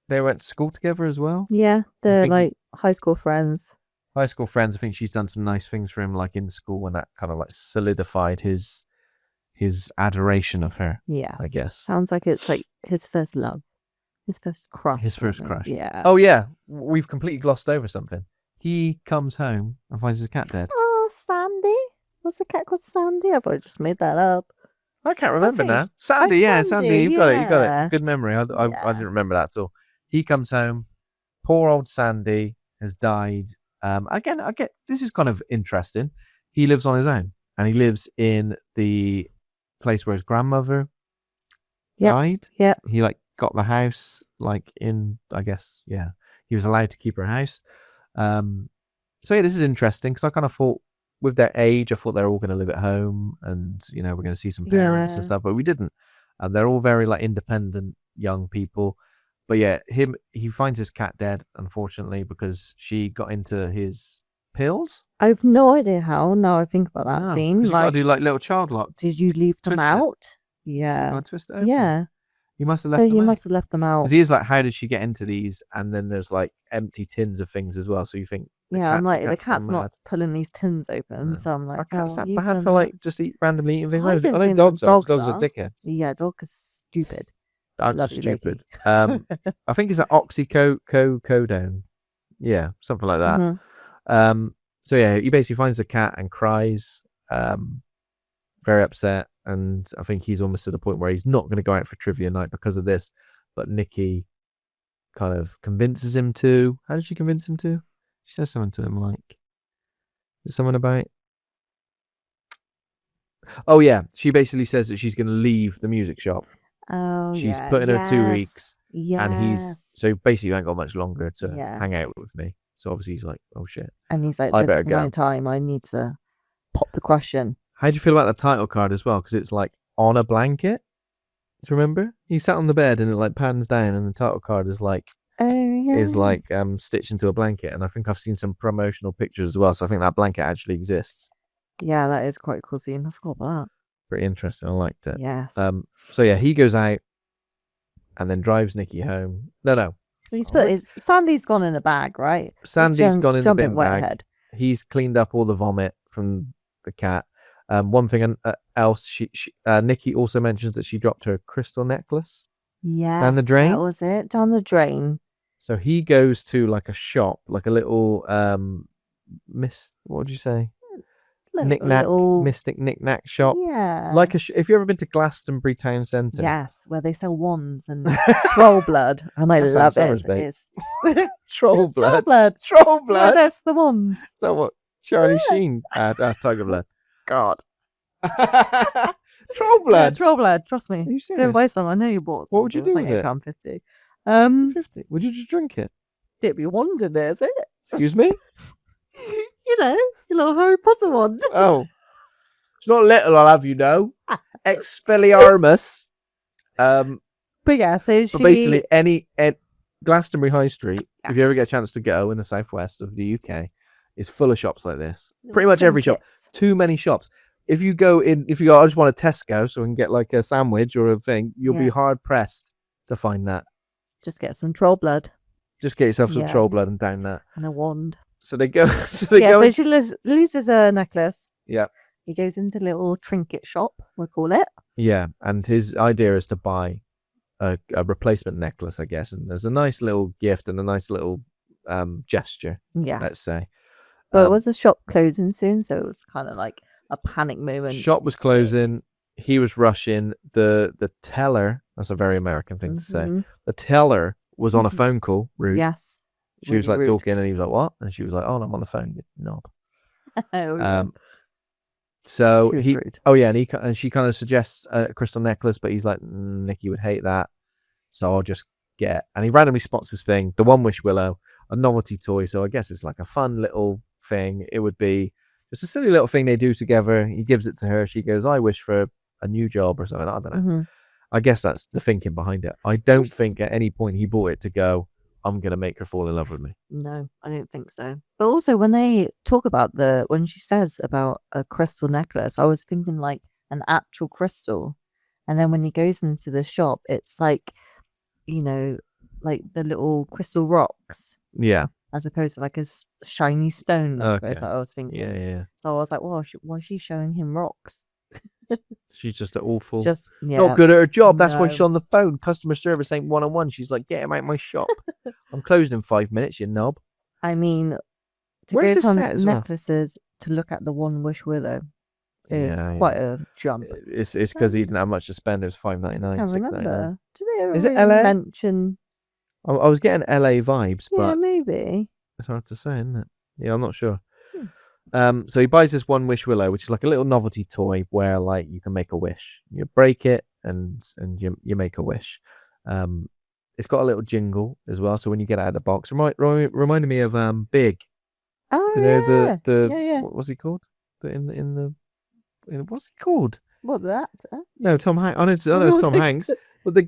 they went to school together as well. Yeah, they're like high school friends. High school friends. I think she's done some nice things for him, like in school, and that kind of like solidified his adoration of her. Yeah, I guess. Sounds like it's like his first love, his first crush. His first crush. Yeah. Oh yeah, we've completely glossed over something. He comes home and finds his cat dead. Oh, Sandy. What's the cat called? Sandy? I probably just made that up. I can't remember now. Sandy, Sandy. You got it. Good memory. I didn't remember that at all. He comes home. Poor old Sandy has died. Again, I get this is kind of interesting. He lives on his own, and he lives in the place where his grandmother died. Yeah. He like got the house like in, I guess, he was allowed to keep her house. So yeah, this is interesting because I kind of thought with their age, I thought they were all going to live at home and, we're going to see some parents and stuff, but we didn't. They're all very like independent young people. But yeah, he finds his cat dead, unfortunately, because she got into his pills. I have no idea how. Now I think about that scene. You got to do like little child lock. Did you leave them out? Yeah. Twist it open. Yeah. He must have left them out. He must have left them out. Because he is like, how did she get into these? And then there's like empty tins of things as well. So you think, I'm like, the cat's not pulling these tins open. No. So I'm like, cat's that bad for like just randomly eating things. I know dogs are dickheads. Yeah, dog is stupid. That's stupid. I think it's an oxycodone. Yeah, something like that. Mm-hmm. So yeah, he basically finds the cat and cries, very upset, and I think he's almost to the point where he's not going to go out for trivia night because of this. But Nikki kind of convinces him to. How did she convince him to? She says something to him like, "There's someone about." Oh yeah, she basically says that she's going to leave the music shop. Oh, she's yeah. putting her 2 weeks, Yes. and he's so basically you ain't got much longer to hang out with me. So obviously he's like, "Oh shit!" And he's like, I "This better is go. my time. I need to pop the question." How do you feel about the title card as well? Because it's like on a blanket. Do you remember? He sat on the bed and it like pans down, and the title card is like stitched into a blanket. And I think I've seen some promotional pictures as well. So I think that blanket actually exists. Yeah, that is quite a cool scene. I forgot about that. Pretty interesting. I liked it. Yes. So yeah, he goes out and then drives Nikki home. No. He's put his Sandy's gone in the bag, right? Sandy's gone in the bin bag. Head. He's cleaned up all the vomit from the cat. One thing else, she Nikki also mentions that she dropped her crystal necklace. Yeah, down the drain. That was it. Down the drain. So he goes to like a shop, like a little what would you say? Mystic knick-knack shop. Yeah. Like if you've ever been to Glastonbury Town Centre. Yes, where they sell wands and troll blood, and I love it. Troll blood. Troll blood. That's the one. So what? Charlie Sheen. That's Tiger Blood. God. Troll blood. Yeah, troll blood. Trust me. Are you serious? Go buy some. I know you bought some. What would you do with it? £1.50. 50. Would you just drink it? Dip your wand in there, is it? Excuse me? You know, your little Harry Potter wand. Oh. It's not little, I'll have you know. Expelliarmus. But yeah, so she... But basically, any Glastonbury High Street, if you ever get a chance to go in the southwest of the UK, is full of shops like this. Pretty much every shop. Too many shops. If you go, I just want a Tesco so I can get like a sandwich or a thing, you'll be hard pressed to find that. Just get some troll blood. Just get yourself some troll blood and down that. And a wand. So they go. So she loses her necklace. Yeah. He goes into a little trinket shop, we'll call it. Yeah, and his idea is to buy a replacement necklace, I guess. And there's a nice little gift and a nice little gesture. Yeah. Let's say. But it was a shop closing soon, so it was kind of like a panic moment. Shop was closing. He was rushing. The teller. That's a very American thing to say. The teller was on a phone call. Rude. Yes. She was like talking, and he was like, "What?" And she was like, "Oh, I'm on the phone, you knob." So he, rude. Oh yeah, and she kind of suggests a crystal necklace, but he's like, Nikki would hate that, so I'll just get. And he randomly spots this thing, the One Wish Willow, a novelty toy. So I guess it's like a fun little thing. It would be just a silly little thing they do together. He gives it to her. She goes, "I wish for a new job or something." I don't know. I guess that's the thinking behind it. I don't think at any point he bought it to go, I'm going to make her fall in love with me. No, I don't think so. But also when they talk about when she says about a crystal necklace, I was thinking like an actual crystal. And then when he goes into the shop, it's like, you know, like the little crystal rocks. Yeah. As opposed to like a shiny stone necklace that I was thinking. Yeah. So I was like, well, why is she showing him rocks? She's just awful. Yeah. Not good at her job. That's why she's on the phone. Customer service ain't one-on-one. She's like, get him out my shop. I'm closed in 5 minutes, you knob. I mean, to go from necklaces to look at the One Wish Willow is quite a jump. It's because he didn't have much to spend. It was $5.99. I remember. Did they ever Is it LA? mention? I was getting LA vibes, but yeah, maybe. It's hard to say, isn't it? Yeah, I'm not sure. So he buys this One Wish Willow, which is like a little novelty toy where like you can make a wish. You break it and you make a wish. It's got a little jingle as well, so when you get it out of the box, reminded me of Big. Oh, you know, yeah. What was he called? What's he called? What, that? No, Tom Hanks. I know it's Tom Hanks, but the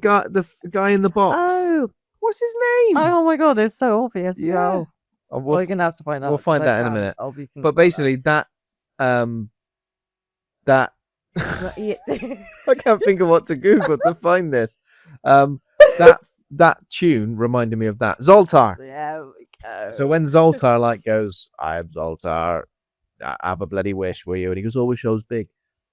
guy in the box. Oh, what's his name? Oh my god, it's so obvious. Yeah. We're gonna have to find out. We'll find that in a minute. But basically, that I can't think of what to Google to find this. That tune reminded me of that Zoltar. There we go. So when Zoltar like goes, "I'm Zoltar, I have a bloody wish, will you?" And he goes, "Always shows big."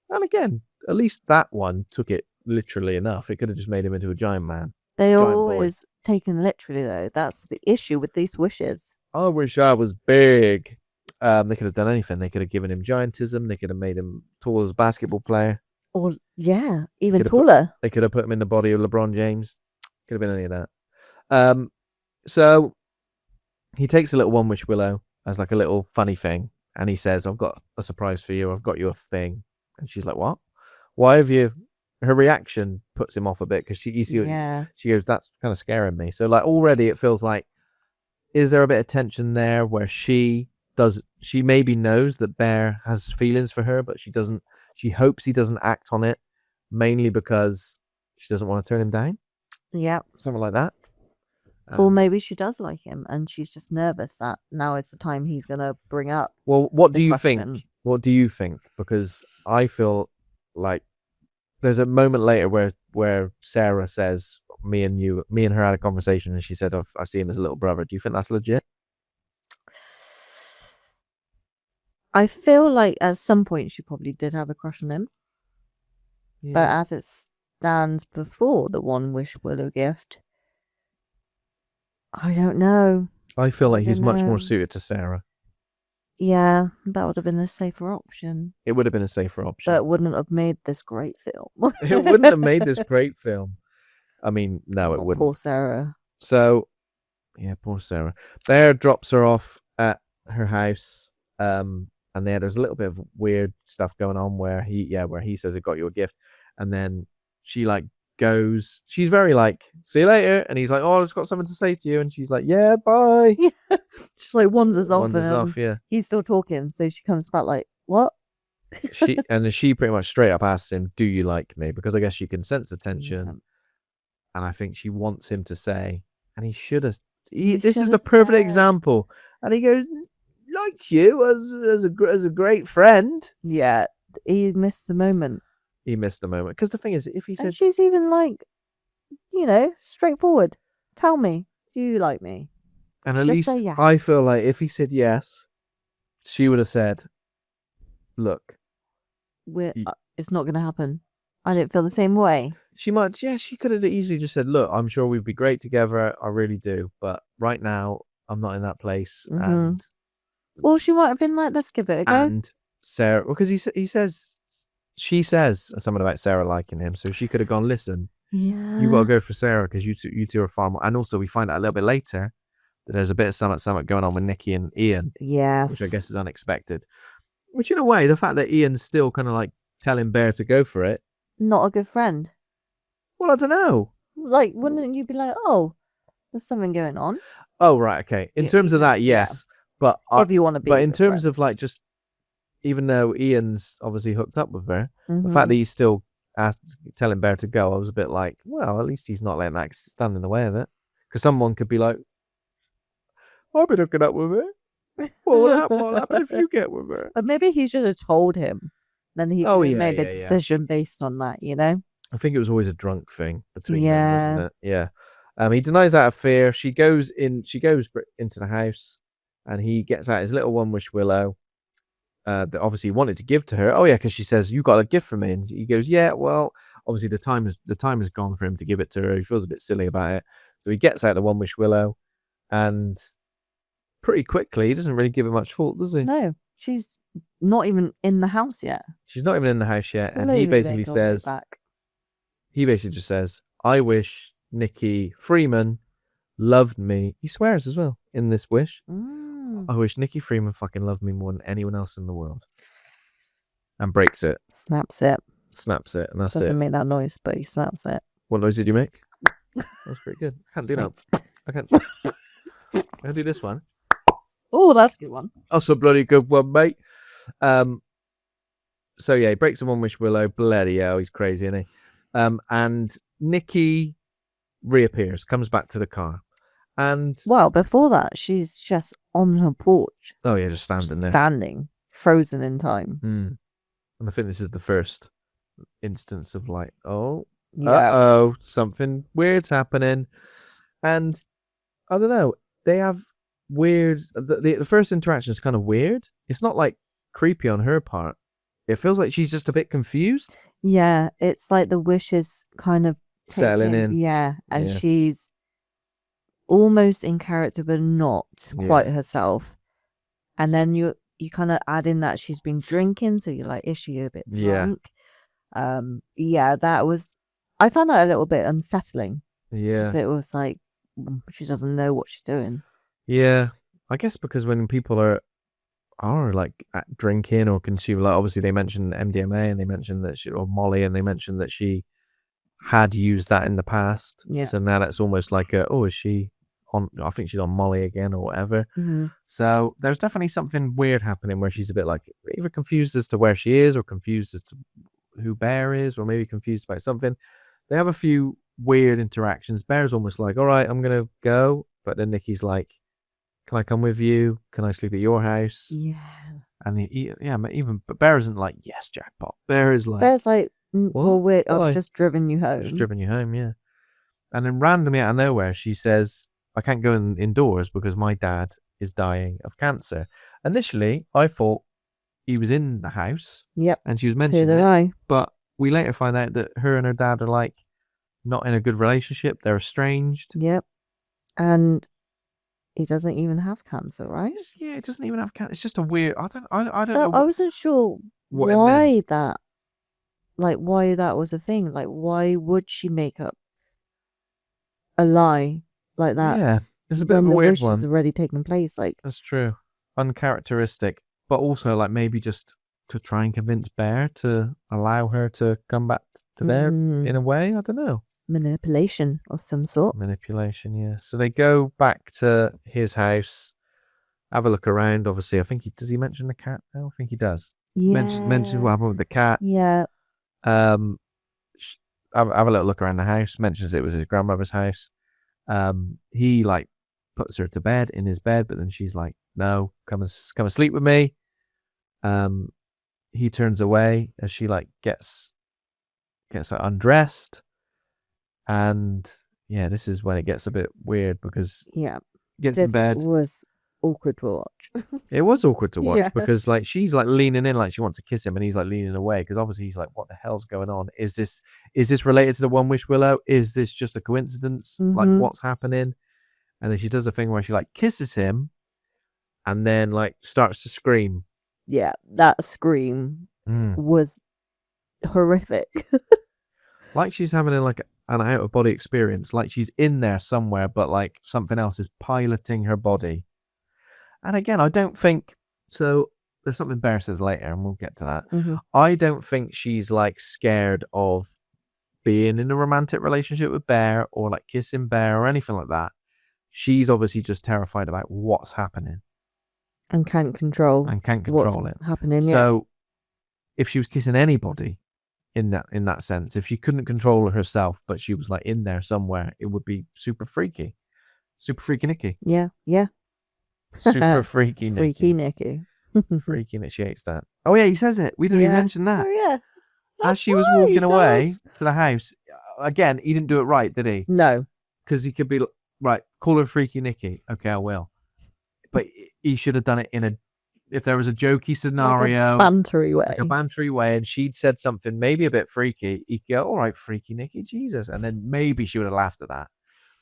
And again, at least that one took it literally enough. It could have just made him into a giant man. They always taken literally though. That's the issue with these wishes. I wish I was big. They could have done anything. They could have given him giantism. They could have made him tall as a basketball player. Or even taller. They could have put him in the body of LeBron James. Could have been any of that. So he takes a little One Wish Willow as like a little funny thing, and he says, "I've got a surprise for you. I've got you a thing." And she's like, "What? Why have you?" Her reaction puts him off a bit because she goes, "That's kind of scaring me." So like already it feels like, is there a bit of tension there where she maybe knows that Bear has feelings for her, but she doesn't. She hopes he doesn't act on it, mainly because she doesn't want to turn him down. Yeah, something like that. Or maybe she does like him, and she's just nervous that now is the time he's gonna bring up. Well, what do you think? What do you think? Because I feel like there's a moment later where Sarah says, me and her had a conversation, and she said, I see him as a little brother. Do you think that's legit? I feel like at some point she probably did have a crush on him. Yeah. But as it stands before the One Wish Willow gift, I don't know. I feel like he's much more suited to Sarah. Yeah, that would have been a safer option. It would have been a safer option. But it wouldn't have made this great film. It wouldn't have made this great film. I mean, no, it wouldn't. Poor Sarah. So, yeah, poor Sarah. Bear drops her off at her house. And there's a little bit of weird stuff going on where he says, "I got you a gift," and then she like goes. She's very like, "See you later," and he's like, "Oh, I've just got something to say to you," and she's like, "Yeah, bye." She's like wanders off, yeah. He's still talking, so she comes back like, "What?" She pretty much straight up asks him, "Do you like me?" Because I guess she can sense the tension, and I think she wants him to say, and he should have. This is the perfect example, and he goes, "Like you as a great friend." Yeah, he missed the moment. Because the thing is, if he said, and she's even like, straightforward. Tell me, do you like me? And at least yes. I feel like if he said yes, she would have said, "Look, it's not going to happen." I didn't feel the same way. She might, yeah. She could have easily just said, "Look, I'm sure we'd be great together. I really do, but right now, I'm not in that place." Mm-hmm. And well, she might have been like, "Let's give it a go." And Sarah, because she says something about Sarah liking him, so she could have gone, "Listen, you got to go for Sarah because you two are far more." And also, we find out a little bit later that there's a bit of something going on with Nikki and Ian. Yes, which I guess is unexpected. Which, in a way, the fact that Ian's still kind of like telling Bear to go for it, not a good friend. Well, I don't know. Like, wouldn't you be like, "Oh, there's something going on"? Oh, right, okay. In terms of that, yes. Yeah. But if you want to be, but in terms of like just, even though Ian's obviously hooked up with her, the fact that he's still telling Bear to go, I was a bit like, well, at least he's not letting that stand in the way of it. Because someone could be like, "I've been hooking up with her. What'll happen if you get with her?" But maybe he should have told him. Then he made a decision based on that, I think it was always a drunk thing between them, wasn't it? Yeah. He denies out of fear. She goes into the house, and he gets out his little One Wish Willow that obviously he wanted to give to her. Oh yeah, because she says, "You got a gift for me," and he goes, "Yeah, well, obviously the time has gone for him to give it to her." He feels a bit silly about it, so he gets out the One Wish Willow, and pretty quickly he doesn't really give it much thought, does he? No, she's not even in the house yet. She's not even in the house yet, and he basically says, just says, "I wish Nikki Freeman loved me." He swears as well in this wish. "I wish Nikki Freeman fucking loved me more than anyone else in the world." And breaks it. Snaps it. And that's Doesn't it. make that noise, but he snaps it. What noise did you make? That was pretty good. I can't do that. I can do this one. Oh, that's a good one. That's a bloody good one, mate. So yeah, he breaks the One Wish Willow. Bloody hell, he's crazy, isn't he? And Nikki reappears, comes back to the car. And well, before that, she's just on her porch. Oh yeah, just standing, frozen in time. And I think this is the first instance of like, yeah. Something weird's happening. And I don't know, they have weird. The first interaction is kind of weird. It's not like creepy on her part. It feels like she's just a bit confused. Yeah, it's like the wish is kind of settling in. Yeah, and she's almost in character, but not quite herself. And then you kind of add in that she's been drinking, so you're like, is she a bit drunk? I found that a little bit unsettling. Yeah. If it was like she doesn't know what she's doing. Yeah. I guess because when people are like drinking or consume, like obviously they mentioned MDMA and they mentioned that or Molly, and they mentioned that she had used that in the past. Yeah. So now that's almost like is she on? I think she's on Molly again or whatever. Mm-hmm. So there's definitely something weird happening where she's a bit like either confused as to where she is or confused as to who Bear is, or maybe confused about something. They have a few weird interactions. Bear's almost like, all right, I'm going to go. But then Nikki's like, can I come with you? Can I sleep at your house? Yeah. And but Bear isn't like, yes, jackpot. Bear's like, well, wait, I've just driven you home. Just driven you home, yeah. And then randomly out of nowhere, she says, I can't go indoors because my dad is dying of cancer. Initially, I thought he was in the house. Yep. And she was mentioning it. But we later find out that her and her dad are like not in a good relationship. They're estranged. Yep. And he doesn't even have cancer, right? Yeah, he doesn't even have cancer. It's just a weird. I don't know. I wasn't sure why that was a thing. Like, why would she make up a lie like that? Yeah, it's a bit of a weird one. The wish has already taken place. Like, that's true. Uncharacteristic, but also like maybe just to try and convince Bear to allow her to come back to there in a way. I don't know. Manipulation of some sort. Manipulation, yeah. So they go back to his house, have a look around. Obviously, I think does he mention the cat? I don't think he does. Yeah. Mention what happened with the cat. Yeah. Have a little look around the house. Mentions it was his grandmother's house. He like puts her to bed in his bed, but then she's like, "No, come and sleep with me." He turns away as she like gets undressed. And yeah, this is when it gets a bit weird because gets in bed. It was awkward to watch. It was awkward to watch because like she's like leaning in like she wants to kiss him, and he's like leaning away because obviously he's like, what the hell's going on? Is this related to the One Wish Willow? Is this just a coincidence? Like what's happening? And then she does a thing where she like kisses him and then like starts to scream. Yeah, that scream was horrific. Like she's having like an out-of-body experience, like she's in there somewhere, but like something else is piloting her body. And again, I don't think so. There's something Bear says later, and we'll get to that. I don't think she's like scared of being in a romantic relationship with Bear or like kissing Bear or anything like that. She's obviously just terrified about what's happening and can't control what's happening. So if she was kissing anybody, in that sense, if she couldn't control herself, but she was like in there somewhere, it would be super freaky Nikki. Yeah. Super freaky Nikki. Freaky Nikki. Freaky Nikki. She hates that. Oh yeah, he says it. We didn't even mention that. Oh yeah. As she was walking away to the house, again, he didn't do it right, did he? No. Because he could be right. Call her Freaky Nikki. Okay, I will. But he should have done it if there was a jokey scenario, like a bantery way, and she'd said something maybe a bit freaky, he'd go, all right, Freaky Nikki, Jesus. And then maybe she would have laughed at that.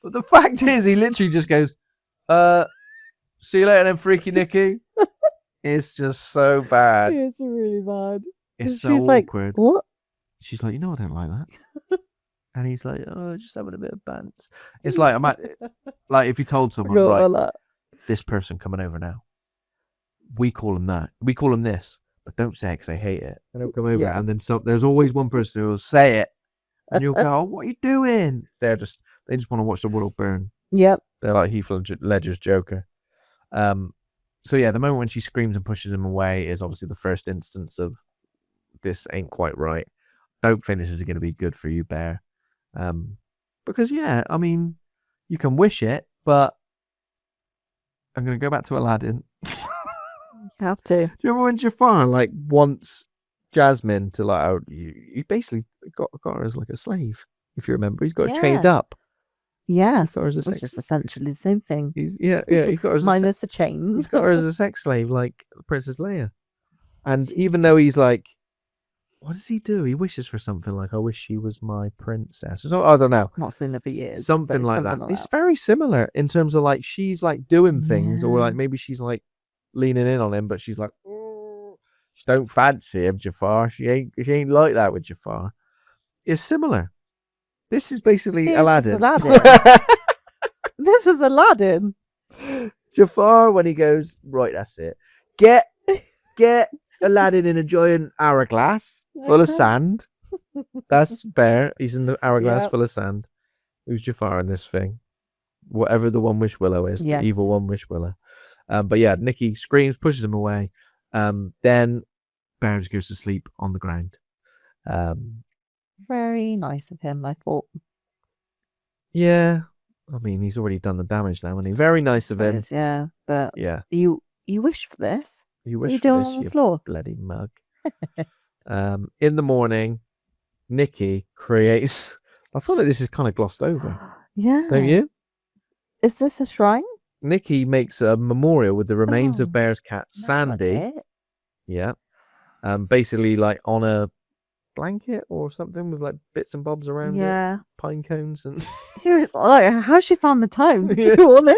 But the fact is, he literally just goes, see you later then, Freaky Nikki. It's just so bad. It's really bad. It's so awkward. Like, what? She's like, I don't like that. And he's like, just having a bit of bants. It's like, like if you told someone, right, this person coming over now, we call them that. We call them this, but don't say it because I hate it. They don't come over. Yeah. And then there's always one person who will say it, and you'll go, what are you doing? They just want to watch the world burn. Yep. They're like Heath Ledger's Joker. So yeah, the moment when she screams and pushes him away is obviously the first instance of this ain't quite right. Don't think this is going to be good for you, Bear. Because yeah, I mean, you can wish it, but I'm going to go back to Aladdin. You have to. Do you remember when Jafar like wants Jasmine to like? You basically got her as like a slave. If you remember, he's got her chained up. Yes, which is essentially the same thing. He's got her as minus the chains. He's got her as a sex slave, like Princess Leia. And even though he's like, what does he do? He wishes for something like, I wish she was my princess. Or something, I don't know. Not seen her for years. Something like that. It's very similar in terms of like she's like doing things, or like maybe she's like leaning in on him, but she's like, "Oh, she don't fancy him, Jafar. She ain't like that with Jafar." It's similar. This is basically Aladdin. This is Aladdin. Jafar, when he goes, right, that's it. Get Aladdin in a giant hourglass full of sand. That's Bear. He's in the hourglass full of sand. Who's Jafar in this thing? Whatever the One Wish Willow is, the evil One Wish Willow. But yeah, Nikki screams, pushes him away. Then Bear just goes to sleep on the ground. Very nice of him, I thought. Yeah. I mean, he's already done the damage now, and he's very nice of him. Yeah, but yeah, you wish for this. You wish you for this, on the you floor? Bloody mug. In the morning, Nikki creates. I feel like this is kind of glossed over. Yeah, don't you? Is this a shrine? Nikki makes a memorial with the remains of Bear's cat Sandy. Like yeah, basically like on a blanket or something with like bits and bobs around it, pine cones and. He was like, how she found the time to do all this?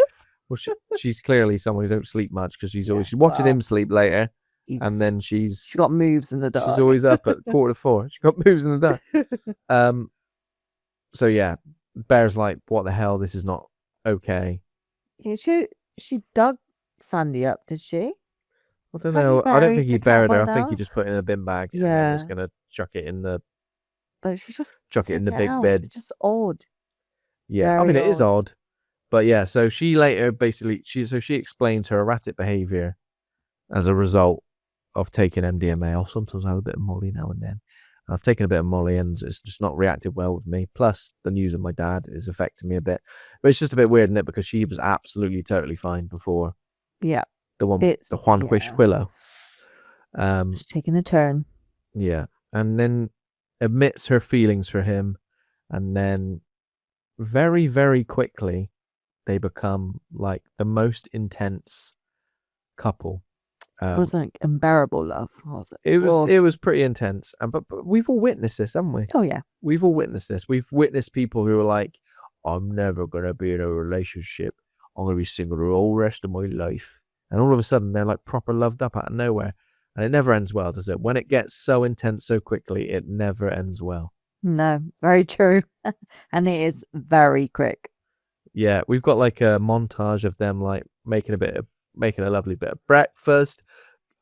Well, she's clearly someone who don't sleep much because she's watching him sleep later, and then she got moves in the dark. She's always up at 3:45. She got moves in the dark. So yeah, Bear's like, what the hell? This is not okay. Yeah, she dug Sandy up, did she? I don't know. I don't think he buried her. I think he just put it in a bin bag. Yeah, and just gonna chuck it in the. But she just chuck it in the big bed. It's just odd. Yeah, Very I mean it odd. is odd, but yeah. So she later basically she explains her erratic behavior as a result of taking MDMA. I'll sometimes have a bit of Molly now and then. I've taken a bit of Molly and it's just not reacted well with me. Plus the news of my dad is affecting me a bit, but it's just a bit weird, isn't it? Because she was absolutely totally fine before. Yeah. The One Wish Willow. She's taking a turn. Yeah, and then admits her feelings for him, and then very, very quickly they become like the most intense couple. It was like unbearable love, was it? It was pretty intense, but we've all witnessed this, haven't we? Oh yeah, we've all witnessed this. We've witnessed people who are like, "I'm never gonna be in a relationship. I'm gonna be single the whole rest of my life," and all of a sudden they're like proper loved up out of nowhere, and it never ends well, does it? When it gets so intense so quickly, it never ends well. No, very true, and it is very quick. Yeah, we've got like a montage of them like making a lovely bit of breakfast,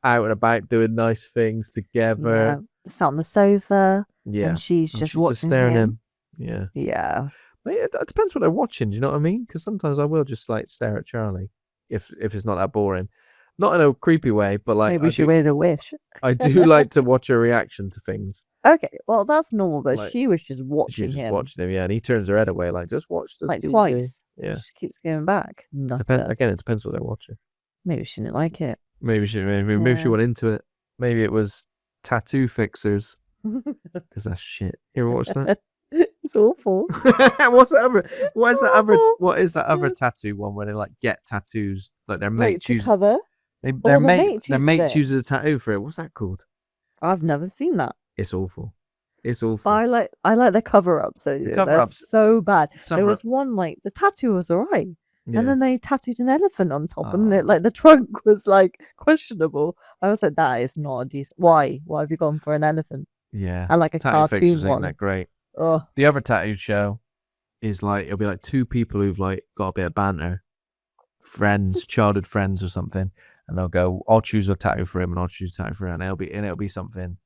out and about doing nice things together. Yeah. Sat on the sofa. Yeah. And she's just watching staring him. Yeah. Yeah. But it depends what they're watching, do you know what I mean? Because sometimes I will just like stare at Charlie if it's not that boring. Not in a creepy way, but like maybe she made a wish. I do like to watch her reaction to things. Okay, well that's normal, but like, she was just watching him. Watching him, yeah, and he turns her head away, like just watch the like TV. Twice. Yeah, she keeps going back. Again, it depends what they're watching. Maybe she didn't like it. Maybe she went into it. Maybe it was Tattoo Fixers, because that's shit. You ever watch that? It's awful. What is that other tattoo one where they like get tattoos, like their mate chooses cover? Their mate chooses a tattoo for it. What's that called? I've never seen that. It's awful. It's awful. But I like the cover ups. They're so bad. There was one like the tattoo was alright. Yeah. And then they tattooed an elephant on top, and it, like the trunk was like questionable. I was like, that is not a decent. Why have you gone for an elephant? Yeah, and like a tattoo cartoon fixtures one. Ain't that great? Oh. The other tattoo show is like it'll be like two people who've like got a bit of banter, friends, childhood friends or something, and they'll go, "I'll choose a tattoo for him, and I'll choose a tattoo for her," and it'll be something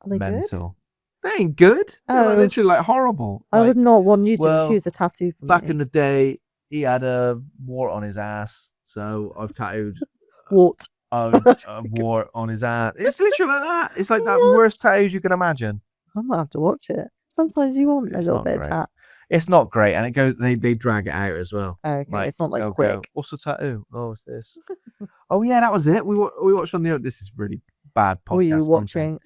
mental. Good? They ain't good. They're like, literally like horrible. I would not want you to choose a tattoo for me. Back in the day, he had a wart on his ass, so I've tattooed a wart on his ass. It's literally like that. It's like that worst tattoos you can imagine. I might have to watch it. Sometimes you want a little bit of tat. It's not great, and it goes. They drag it out as well. Okay, like, it's not like quick. What's the tattoo? Oh, what's this? Oh yeah, that was it. We watched on the. This is really bad podcast. Were you watching?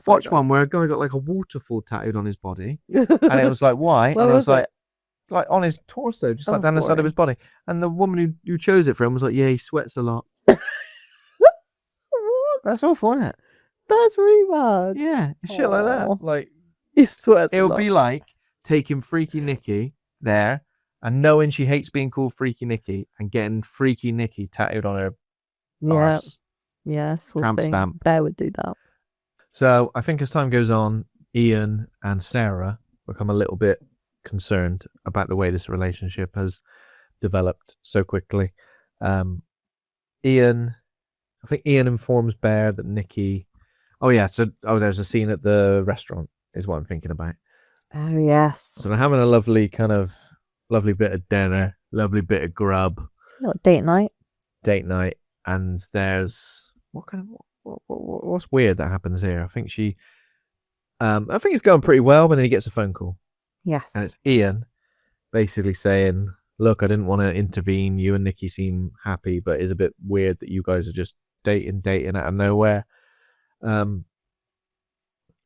Watch one where a guy got like a waterfall tattooed on his body, and it was like why? And it was like on his torso, just like down the side of his body. And the woman who chose it for him was like, yeah, he sweats a lot. That's awful, isn't it? That's really bad. Yeah, shit like that. Like he sweats. It'll be like taking Freaky Nikki there and knowing she hates being called Freaky Nikki and getting Freaky Nikki tattooed on her Yeah. Arse. Yeah, sort Tramp of thing. stamp. Bear would do that. So I think as time goes on, Ian and Sarah become a little bit concerned about the way this relationship has developed so quickly. I think Ian informs Bear that Nikki. Oh yeah, there's a scene at the restaurant is what I'm thinking about. Oh yes. So they're having a lovely bit of dinner, lovely bit of grub, Little date night. and there's what's weird that happens here. I think it's going pretty well, but then he gets a phone call, Yes. and it's Ian basically saying, "Look, I didn't want to intervene. You and Nikki seem happy, but it's a bit weird that you guys are just dating out of nowhere."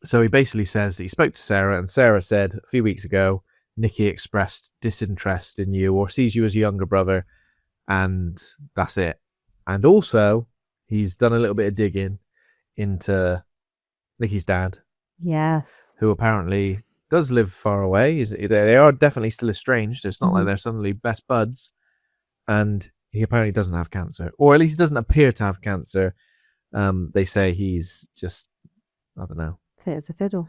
So he basically says that he spoke to Sarah, and Sarah said a few weeks ago, Nikki expressed disinterest in you or sees you as a younger brother, and that's it. And also, he's done a little bit of digging into Nikki's dad, Yes. who apparently does live far away. They are definitely still estranged. It's not like they're suddenly best buds. And he apparently doesn't have cancer, or at least he doesn't appear to have cancer. They say he's just, I don't know. Fit as a fiddle.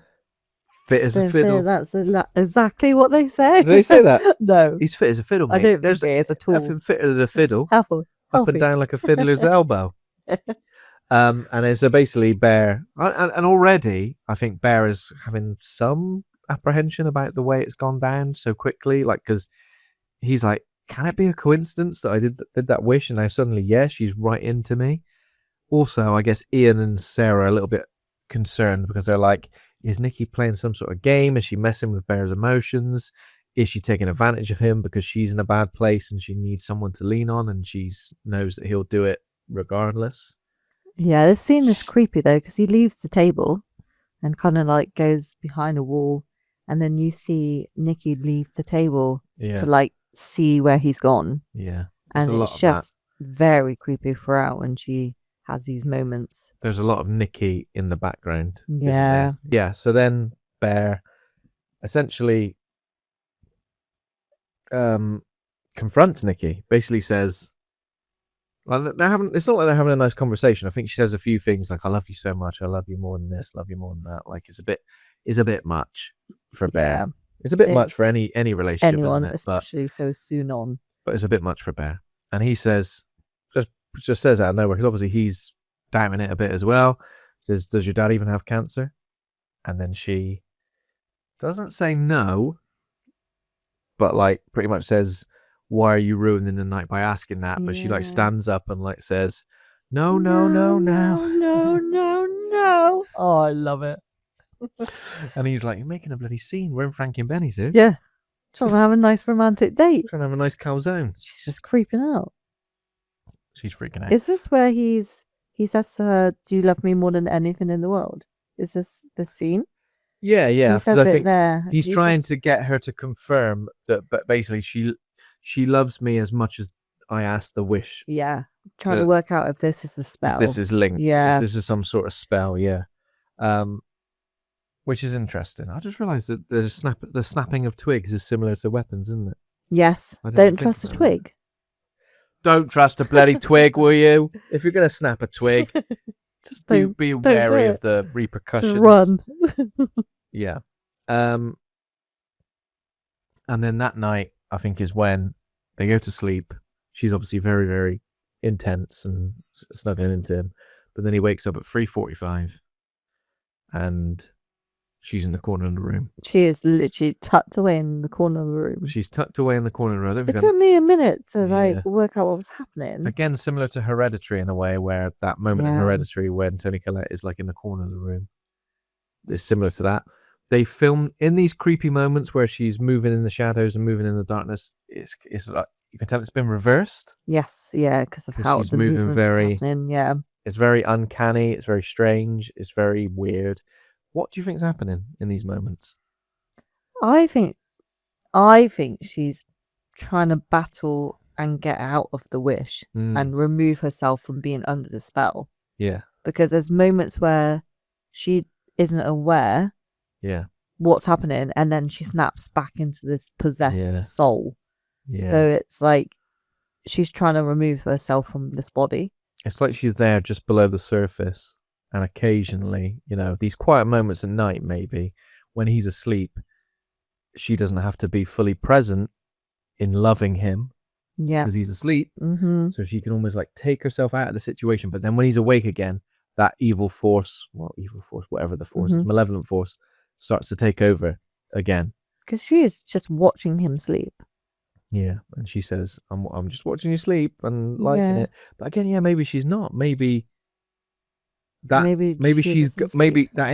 Fit as a fiddle. That's exactly what they say. Did they say that? No. He's fit as a fiddle, mate. I don't There's think it is at all. nothing fitter than a fiddle. Healthy. Up and down like a fiddler's elbow. And it's basically Bear. And already, I think Bear is having some apprehension about the way it's gone down so quickly. Like, because he's like, can it be a coincidence that I did that wish and now suddenly, yeah, she's right into me? Also, I guess Ian and Sarah are a little bit concerned because they're like, is Nikki playing some sort of game? Is she messing with Bear's emotions? Is she taking advantage of him because she's in a bad place and she needs someone to lean on and she knows that he'll do it regardless? Yeah, this scene is creepy though because he leaves the table and kind of like goes behind a wall, and then you see Nikki leave the table to like see where he's gone. Yeah. And it's just very creepy throughout when she has these moments. There's a lot of Nikki in the background. Yeah. Yeah. So then Bear essentially confronts Nikki, basically says, well, it's not like they're having a nice conversation. I think she says a few things like, I love you so much, I love you more than this, love you more than that. Like it's a bit much for Bear. Yeah. It's a bit much for any relationship. Anyone, isn't it? especially so soon on. But it's a bit much for Bear. And he says, just says out of nowhere, because obviously he's doubting it a bit as well. Says, does your dad even have cancer? And then she doesn't say no, but like pretty much says, why are you ruining the night by asking that? But she like stands up and like says, no. Oh, I love it. And he's like, you're making a bloody scene. We're in Frankie and Benny's here. Yeah. Trying to have a nice romantic date. Trying to have a nice calzone. She's just creeping out. She's freaking out. Is this where he says to her, do you love me more than anything in the world? Is this the scene? Yeah. He says it there. He's trying to get her to confirm that, but basically she loves me as much as I asked the wish. Yeah. Trying to work out if this is a spell. If this is linked. Yeah. If this is some sort of spell, yeah. Which is interesting. I just realised that the snapping of twigs is similar to weapons, isn't it? Yes. Don't trust a twig. Don't trust a bloody twig, will you? If you're going to snap a twig, just be wary of the repercussions. Just run. Yeah. And then that night, I think, is when they go to sleep. She's obviously very, very intense and snuggling into him. But then he wakes up at 3:45 and she's in the corner of the room. She is literally tucked away in the corner of the room. She's tucked away in the corner of the room. It took me a minute to work out what was happening. Again, similar to Hereditary in a way, where that moment in Hereditary when Toni Collette is like in the corner of the room. It's similar to that. They film in these creepy moments where she's moving in the shadows and moving in the darkness. It's like you can tell it's been reversed. Yes, yeah, because of how she's moving happening. Yeah, it's very uncanny. It's very strange. It's very weird. What do you think is happening in these moments? I think she's trying to battle and get out of the wish and remove herself from being under the spell. Yeah, because there's moments where she isn't aware. Yeah. What's happening, and then she snaps back into this possessed soul. Yeah. So it's like she's trying to remove herself from this body. It's like she's there just below the surface, and occasionally, these quiet moments at night, maybe when he's asleep, she doesn't have to be fully present in loving him because he's asleep. Mm-hmm. So she can almost like take herself out of the situation. But then when he's awake again, that evil force, whatever the force is, malevolent force, starts to take over again. Because she is just watching him sleep. Yeah, and she says, "I'm just watching you sleep and liking it." But again, maybe she's not. Maybe that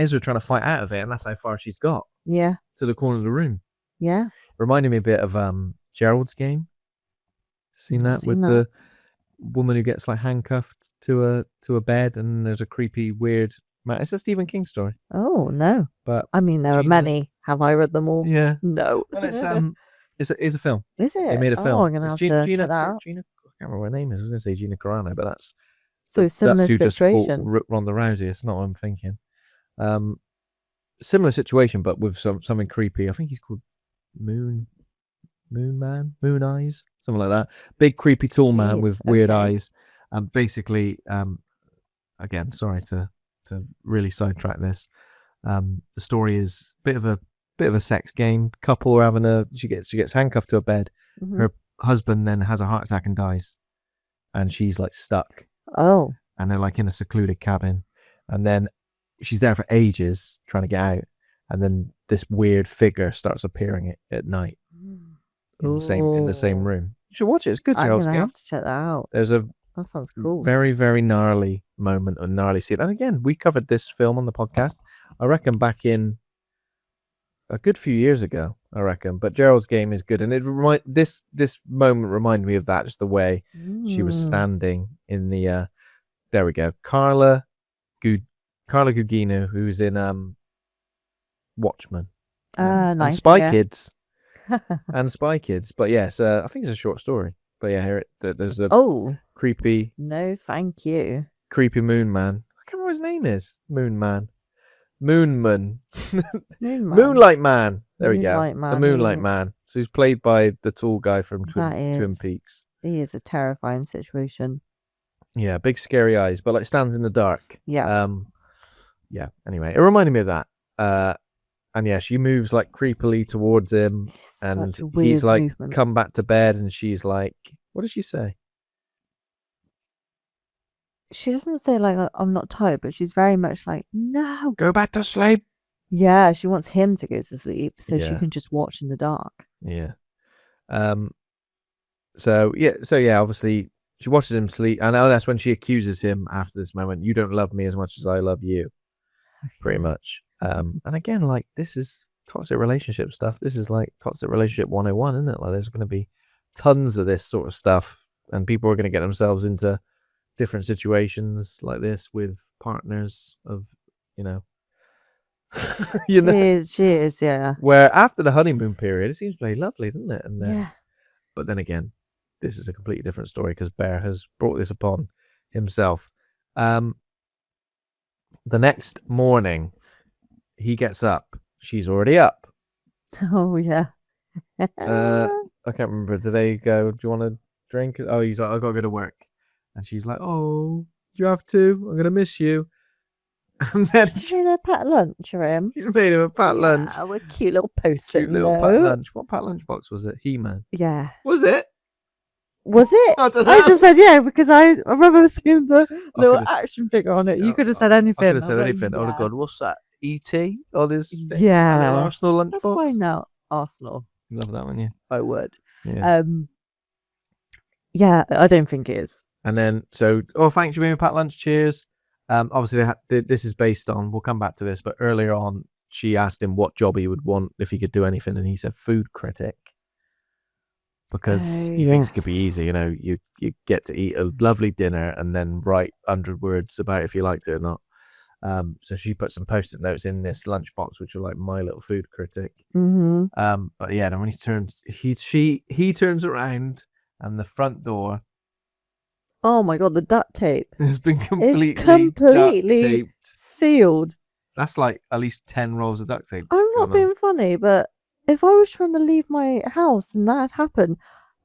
is her trying to fight out of it, and that's how far she's got. Yeah, to the corner of the room. Yeah, reminded me a bit of Gerald's Game. Seen that with the woman who gets like handcuffed to a bed, and there's a creepy, weird. It's a Stephen King story. Oh no! But I mean, there are many. Have I read them all? Yeah. No. Well, it's a film. Is it? They made a film. Oh, I'm gonna have to check that out. Gina, I can't remember what her name is. I was gonna say Gina Carano, but that's similar that's situation. Who just Ronda Rousey. It's not what I'm thinking. Similar situation, but with something creepy. I think he's called Moon Eyes, something like that. Big creepy tall man with weird eyes. Basically, again, sorry to really sidetrack this. The story is a bit of a sex game. Couple are having she gets handcuffed to a bed. Mm-hmm. Her husband then has a heart attack and dies, and she's like stuck. Oh. And they're like in a secluded cabin, and then she's there for ages trying to get out, and then this weird figure starts appearing at night in the same room. You should watch it. It's good. I'm gonna have to check that out. That sounds cool. Very, very gnarly moment, a gnarly scene. And again, we covered this film on the podcast, I reckon, back in a good few years ago, I reckon. But Gerald's Game is good. And this moment reminded me of that, just the way she was standing in the, there we go, Carla Gugino, who's in Watchmen. Nice. And Spy Kids. And Spy Kids. But yes, I think it's a short story. But yeah, there's a creepy. No, thank you. Creepy moon man. I can't remember what his name is. Moonman. Moonlight Man. There we go. The Moonlight Man. So he's played by the tall guy from Twin Peaks. He is a terrifying situation. Yeah, big scary eyes, but like stands in the dark. Yeah. Yeah. Anyway, it reminded me of that. And yeah, she moves like creepily towards him, and he's like, come back to bed, and she's like, what does she say? She doesn't say like, I'm not tired, but she's very much like, no. Go back to sleep. Yeah, she wants him to go to sleep so she can just watch in the dark. Yeah. So obviously she watches him sleep, and that's when she accuses him after this moment, you don't love me as much as I love you. Pretty much. And again, like, this is toxic relationship stuff. This is like toxic relationship 101, isn't it? Like, there's going to be tons of this sort of stuff, and people are going to get themselves into different situations like this with partners of, She is, yeah. Where after the honeymoon period, it seems very lovely, doesn't it? And then, but then again, this is a completely different story because Bear has brought this upon himself. The next morning, he gets up. She's already up. Oh, yeah. I can't remember. Do they go, do you want to drink? Oh, he's like, I got to go to work. And she's like, oh, you have to? I'm going to miss you. And then she made a pat lunch for him. She made him a pat lunch. A cute little post-it. Cute little pat lunch. What pat lunch box was it? He-Man. Yeah. Was it? Was it? I don't know. I just said yeah because I remember seeing the little action figure on it. You could have said anything. I could have said anything. Yes. Oh my god, what's that? E.T. on his little Arsenal lunchbox. That's why now Arsenal. Love that one, yeah. I would. Yeah. Yeah, I don't think it is. And then thanks for being a pat lunch. Cheers. Obviously this is based on. We'll come back to this, but earlier on she asked him what job he would want if he could do anything, and he said food critic. Because he thinks it could be easy, you get to eat a lovely dinner and then write 100 words about if you liked it or not. So she put some post-it notes in this lunchbox, which are like my little food critic. Mm-hmm. But yeah, then when he turns around and the front door. Oh my god, the duct tape has been completely duct-taped. Sealed. That's like at least 10 rolls of duct tape. I'm not being funny, but if I was trying to leave my house and that had happened,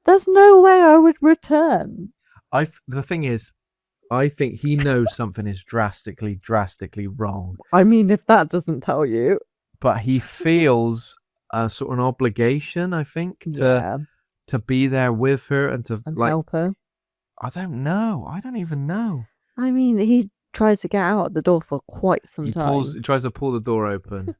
there's no way I would return. The thing is, I think he knows something is drastically wrong. I mean, if that doesn't tell you. But he feels a sort of an obligation, I think, to be there with her and to help her. I don't know. I don't even know. I mean, he tries to get out the door for quite some time. He tries to pull the door open,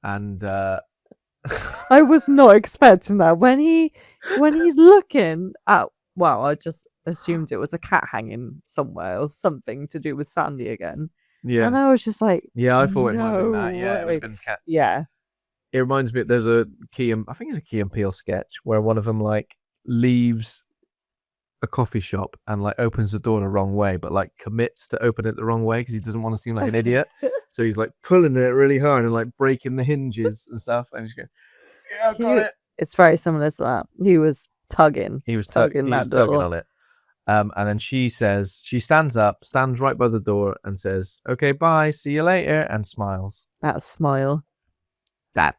and I was not expecting that when he's looking at. Well, I just assumed it was a cat hanging somewhere or something to do with Sandy again. Yeah, and I was just like, I thought it might have been that. Yeah, it would have been cat. Yeah, it reminds me. There's a I think it's a Key and Peele sketch where one of them leaves a coffee shop and opens the door the wrong way, but commits to open it the wrong way because he doesn't want to seem like an idiot. So he's pulling it really hard and breaking the hinges and stuff. And he's going, "Yeah, I've got it." It's very similar to that. He was tugging. He was tugging on it. And then she stands up, stands right by the door, and says, "Okay, bye, see you later," and smiles. That smile. That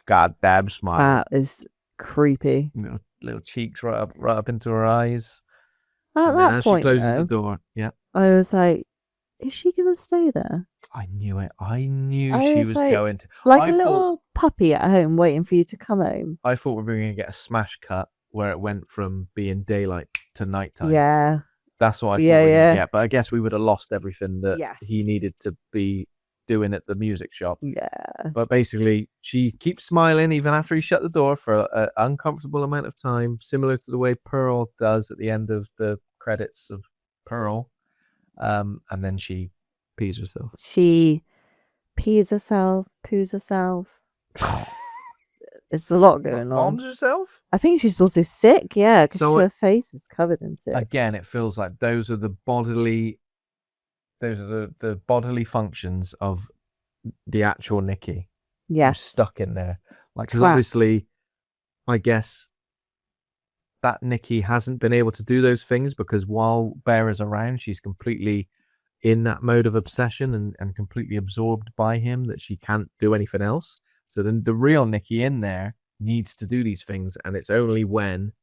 goddamn smile. That is creepy. Little cheeks right up into her eyes. At that point, she closes the door. Yeah. I was like, is she gonna stay there? I knew it. I knew she was going to. A little puppy at home waiting for you to come home. I thought we were going to get a smash cut where it went from being daylight to nighttime. Yeah. That's what I thought we would get. But I guess we would have lost everything that he needed to be doing at the music shop. Yeah. But basically, she keeps smiling even after he shut the door for an uncomfortable amount of time, similar to the way Pearl does at the end of the credits of Pearl. And then she pees herself. She pees herself, poos herself. It's a lot going on. Bombs herself? I think she's also sick, yeah, because her face is covered in sick. Again, it feels like those are the bodily functions of the actual Nikki. Yeah. Stuck in there. Because obviously, I guess that Nikki hasn't been able to do those things because while Bear is around, she's completely in that mode of obsession and completely absorbed by him that she can't do anything else. So then the real Nikki in there needs to do these things, and it's only when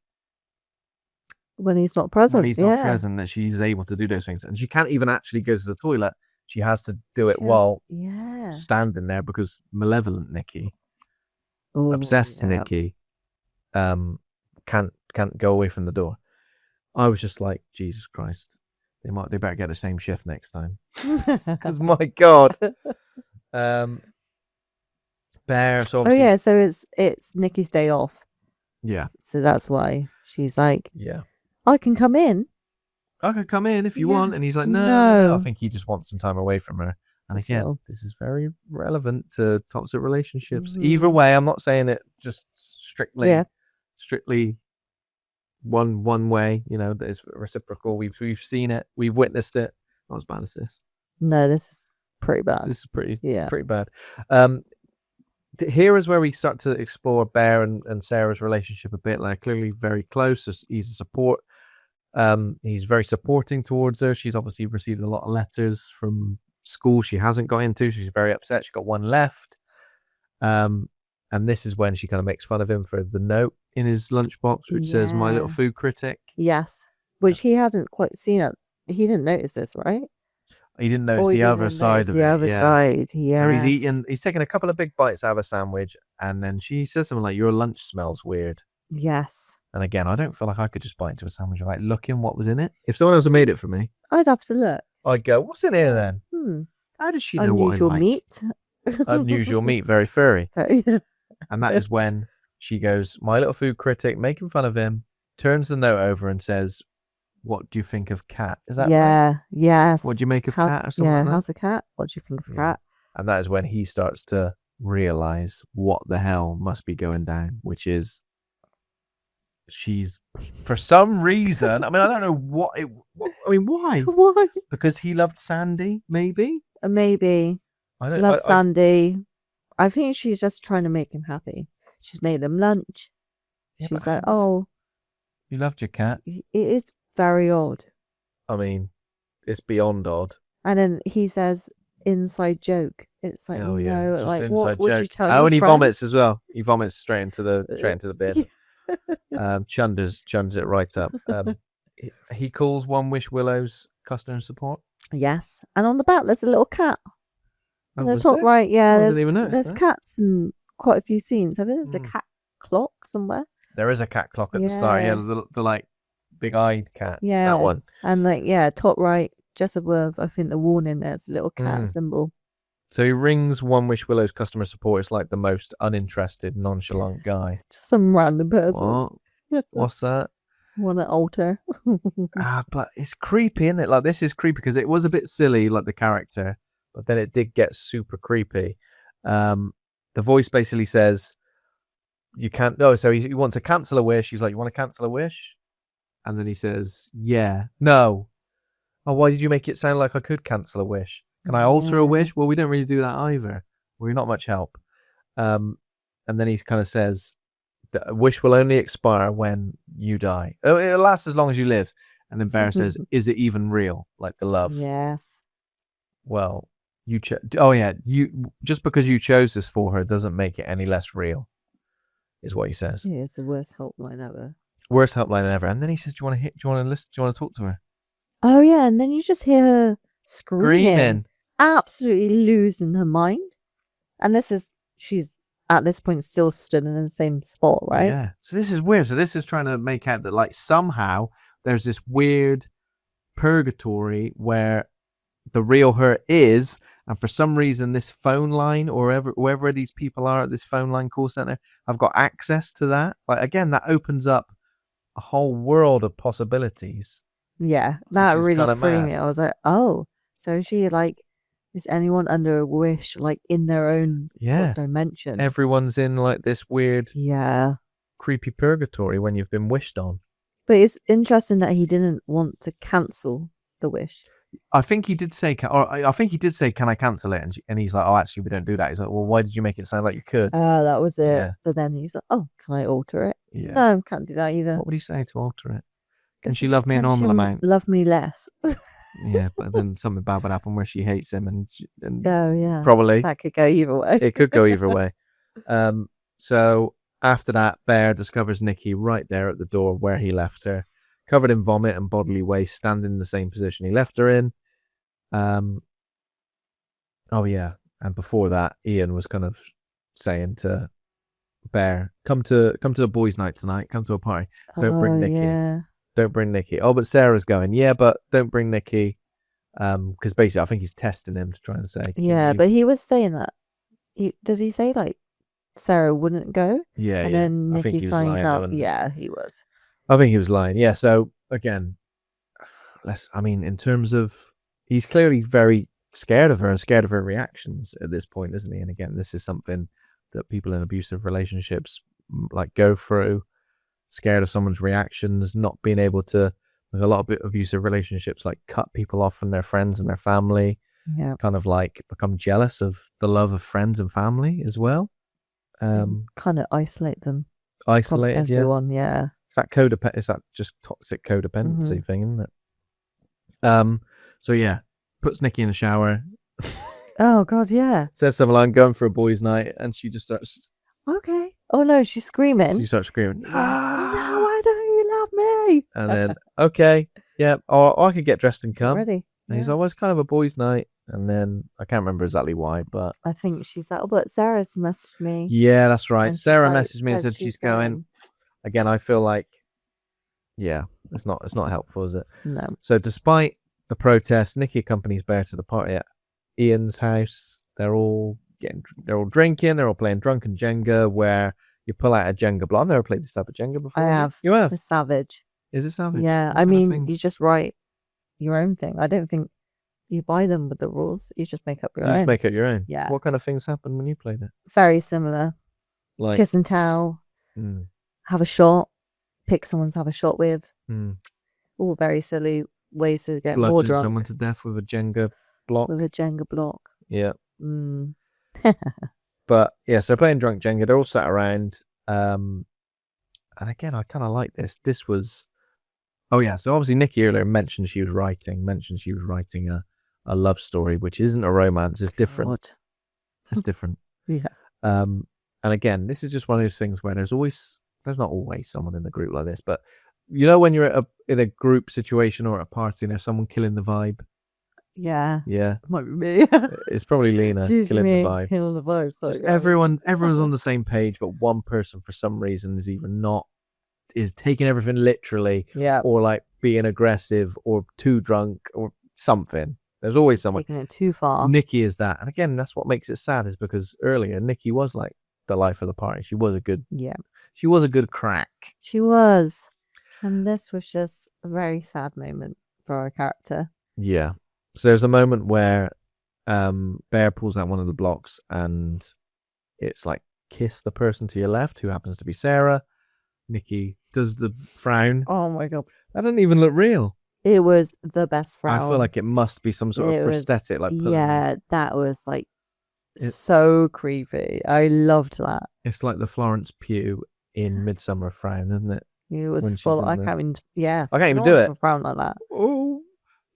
he's not present. That she's able to do those things. And she can't even actually go to the toilet. She has to do it while standing there because malevolent Nikki, obsessed Nikki, can't go away from the door. I was just like, Jesus Christ, they better get the same shift next time. Because my God. Bear. So it's Nikki's day off. Yeah. So that's why she's like, yeah, I can come in. I could come in if you want. And he's like, no. I think he just wants some time away from her. And again, this is very relevant to toxic relationships. Mm-hmm. Either way, I'm not saying it just strictly one way, that is reciprocal. We've seen it. We've witnessed it. Not as bad as this. No, this is pretty bad. This is pretty bad. Here is where we start to explore Bear and Sarah's relationship a bit. Clearly very close. He's a support. He's very supporting towards her. She's obviously received a lot of letters from school she hasn't got into. She's very upset. She's got one left. And this is when she kind of makes fun of him for the note in his lunchbox, which says, "My little food critic." Yes. Which he hadn't quite seen it. He didn't notice this, right? He didn't notice the other side of it. The other side, yeah. So he's taking a couple of big bites out of a sandwich, and then she says something like, "Your lunch smells weird." Yes. And again, I don't feel like I could just bite into a sandwich without looking what was in it. If someone else had made it for me, I'd have to look. I'd go, "What's in here then?" How does she know what I like? Unusual meat. Unusual meat, very furry. And that is when she goes, "My little food critic," making fun of him, turns the note over and says, "What do you think of cat?" Is that right? Yes. What do you make of cat or something like that? How's a cat? What do you think of cat? And that is when he starts to realize what the hell must be going down, which is she's, for some reason, I don't know why? Why? Because he loved Sandy, maybe? Maybe. Love Sandy. I think she's just trying to make him happy. She's made him lunch. She's like, "Oh, you loved your cat." It is very odd. It's beyond odd. And then he says, "Inside joke." It's like, no, like what would you tell your and he friend? vomits as well. He vomits straight into the bin. Chunders it right up. he calls One Wish Willow's customer support. Yes, and on the back there's a little cat. Oh, The was top there? right, yeah. I didn't even notice there's that. cats in quite a few scenes. I think there's a cat clock somewhere. There is a cat clock at the start. Yeah, the like big-eyed cat. Yeah, that one. And like top right, just above, I think the warning. There's a little cat symbol. So he rings One Wish Willow's customer support. It's like the most uninterested, nonchalant guy. Just some random person. What? What's that? Want to alter? But it's creepy, isn't it? Like, this is creepy because it was a bit silly, like the character, but then it did get super creepy. The voice basically says, "You can't." No, so he wants to cancel a wish. He's like, "You want to cancel a wish?" And then he says, "Yeah, no." Oh, why did you make it sound like I could cancel a wish? Can I alter a wish? Well, we don't really do that either. We're not much help. And then he kind of says, "The wish will only expire when you die. Oh, it'll last as long as you live." And then Bear says, "Is it even real? Like the love?" Yes. Well, you you just because you chose this for her doesn't make it any less real, is what he says. Yeah, it's the worst helpline ever. Worst helpline ever. And then he says, "Do you want to listen? Do you want to talk to her?" Oh yeah, and then you just hear her screaming. Absolutely losing her mind. And she's at this point still stood in the same spot, right? Yeah. So this is weird. So this is trying to make out that like somehow there's this weird purgatory where the real her is, and for some reason this phone line or whoever these people are at this phone line call center have got access to that. Like again, that opens up a whole world of possibilities. Yeah, that really threw me. I was like, oh, so she like, is anyone under a wish like in their own sort of dimension? Everyone's in like this weird, creepy purgatory when you've been wished on. But it's interesting that he didn't want to cancel the wish. I think he did say, I think he did say, "Can I cancel it?" And he's like, "Oh, actually, we don't do that." He's like, "Well, why did you make it sound like you could?" Oh, that was it. Yeah. But then he's like, "Oh, can I alter it?" Yeah. No, can't do that either. What would he say to alter it? Can she love me a normal amount? Love me less. Yeah, but then something bad would happen where she hates him, and oh yeah, probably that could go either way. It could go either way. So after that, Bear discovers Nikki right there at the door where he left her, covered in vomit and bodily waste, standing in the same position he left her in. Oh yeah, and before that, Ian was kind of saying to Bear, "Come to the boys' night tonight. Come to a party. Don't bring Nikki." Yeah. Don't bring Nikki. Oh, but Sarah's going. Yeah, but don't bring Nikki. Because basically, I think he's testing him to try and say. Yeah, but he was saying that. Does he say like Sarah wouldn't go? Yeah, and then Nikki finds out. Yeah, he was. I think he was lying. Yeah. So again, in terms of, he's clearly very scared of her and scared of her reactions at this point, isn't he? And again, this is something that people in abusive relationships like go through. Scared of someone's reactions, not being able to, like a lot of abusive relationships like cut people off from their friends and their family. Yeah. Kind of like become jealous of the love of friends and family as well. Kind of isolate them. Isolated, everyone, yeah. Is that just toxic codependency thing, isn't it? So yeah, puts Nikki in the shower. Oh god, yeah. Says something like, "I'm going for a boys' night," and she just starts. Okay. Oh no, she's screaming. She starts screaming. No, why don't you love me? And then, okay, yeah, or I could get dressed and come. Ready. And he's always kind of a boys' night. And then I can't remember exactly why, but I think she's like, "Oh, but Sarah's messaged me." Yeah, that's right. Sarah messaged me and said she's going. Again, I feel like, yeah, it's not helpful, is it? No. So despite the protest, Nikki accompanies Bear to the party at Ian's house. They're all drinking, they're all playing drunken Jenga, where you pull out a Jenga block. I've never played this type of Jenga before. I have. You have? It's savage. Is it savage? Yeah, I mean, you just write your own thing. I don't think you buy them with the rules. You just make up your own. You just make up your own? Yeah. What kind of things happen when you played it? Very similar. Like kiss and tell, have a shot, pick someone to have a shot with. All very silly ways to get more drunk. Someone to death with a Jenga block. With a Jenga block. Yeah. But yeah, so playing drunk Jenga, they're all sat around. And again, I kind of like this. This was, oh yeah, so obviously Nikki earlier mentioned she was writing a love story, which isn't a romance. It's different. God. It's different. Yeah. And again, this is just one of those things where there's not always someone in the group like this, but you know when you're in a group situation or at a party and there's someone killing the vibe? Yeah. Yeah. Might be me. It's probably Leena She's killing me the vibe. killing the vibe. Sorry, Just guys. everyone's on the same page, but one person for some reason is taking everything literally, Yeah. or like being aggressive or too drunk or something. There's always someone taking it too far. Nikki is that, and again, that's what makes it sad, is because earlier Nikki was like the life of the party. She was a good crack. She was, and this was just a very sad moment for our character. Yeah. So there's a moment where Bear pulls out one of the blocks, and it's like, kiss the person to your left, who happens to be Sarah. Nikki does the frown. Oh my god, that didn't even look real. It was the best frown. I feel like it must be some sort of prosthetic. That was like so creepy. I loved that. It's like the Florence Pugh in Midsummer frown, isn't it? It was full. I can't even. Yeah, I can't even do it. A frown like that. Oh,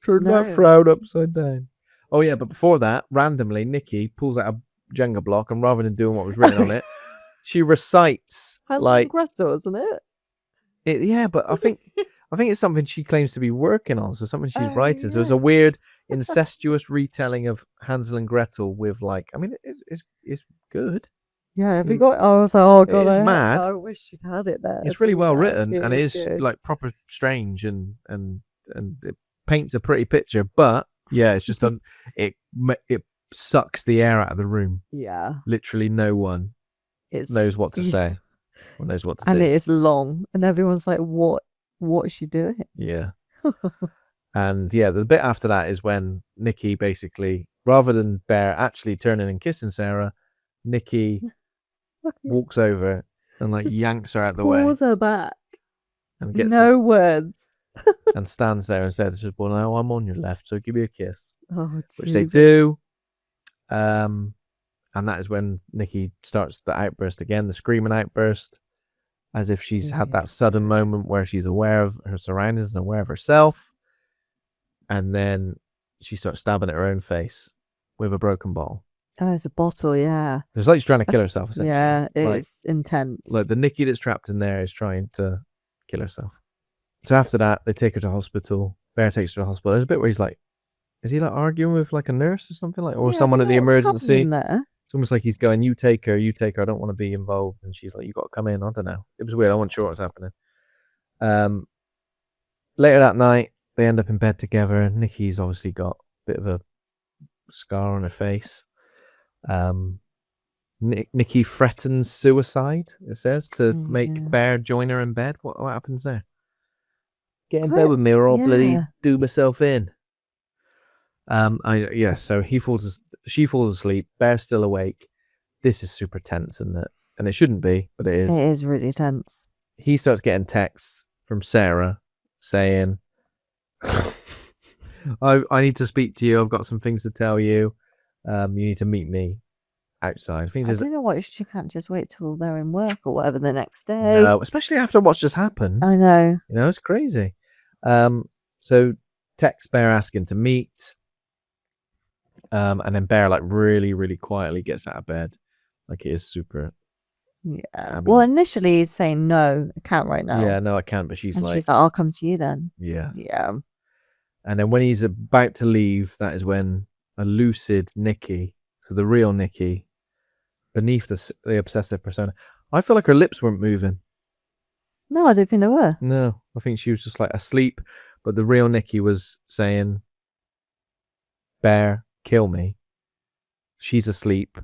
turn that frown upside down. Oh yeah, but before that, randomly, Nikki pulls out a Jenga block, and rather than doing what was written on it, she recites like Gretel, isn't it? Yeah, but I think it's something she claims to be working on, so something she's writing. So it's a weird incestuous retelling of Hansel and Gretel with like, I mean, it's good. Yeah, have you got? I was like, oh god, it's mad. I wish she'd had it there. It's really well written, and it is like proper strange, and it paints a pretty picture. But yeah, it's just it sucks the air out of the room. Yeah, literally, no one knows what to say or knows what to do. And it is long, and everyone's like, what is she doing? Yeah. And yeah, the bit after that is when Nikki basically, rather than Bear actually turning and kissing Sarah, Nikki walks over and like yanks her out the way. Pulls her back. And gets words. and stands there and says, well, now I'm on your left, so give me a kiss. Oh, which they do. And that is when Nikki starts the outburst again, the screaming outburst, as if she's had that sudden moment where she's aware of her surroundings and aware of herself. And then she starts stabbing at her own face with a broken bottle. Oh, it's a bottle, yeah. It's like she's trying to kill herself, essentially. Yeah, it's intense. Like the Nikki that's trapped in there is trying to kill herself. So after that, they take her to hospital. Bear takes her to hospital. There's a bit where he's like, is he like arguing with like a nurse or something, like, or someone at the emergency? It's almost like he's going, you take her, I don't want to be involved. And she's like, you got to come in. I don't know. It was weird. I wasn't sure what was happening. Later that night, they end up in bed together, and Nikki's obviously got a bit of a scar on her face. Nikki threatens suicide, it says, to make Bear join her in bed. What happens there? Get in bed with me, or I'll bloody do myself in. So she falls asleep. Bear's still awake. This is super tense, isn't it? And it shouldn't be, but it is. It is really tense. He starts getting texts from Sarah saying, I need to speak to you. I've got some things to tell you. You need to meet me outside. I don't know what, she can't just wait till they're in work or whatever the next day. No, especially after what's just happened. I know. You know, it's crazy. So text Bear asking to meet. And then Bear like really, really quietly gets out of bed. Like it is super. Yeah. I mean, well, initially he's saying no, I can't right now. Yeah, no, I can't. But she's like, I'll come to you then. Yeah. Yeah. And then when he's about to leave, that is when a lucid Nikki, so the real Nikki, beneath the obsessive persona, I feel like her lips weren't moving. No, I don't think they were. No, I think she was just like asleep. But the real Nikki was saying, Bear, kill me. She's asleep,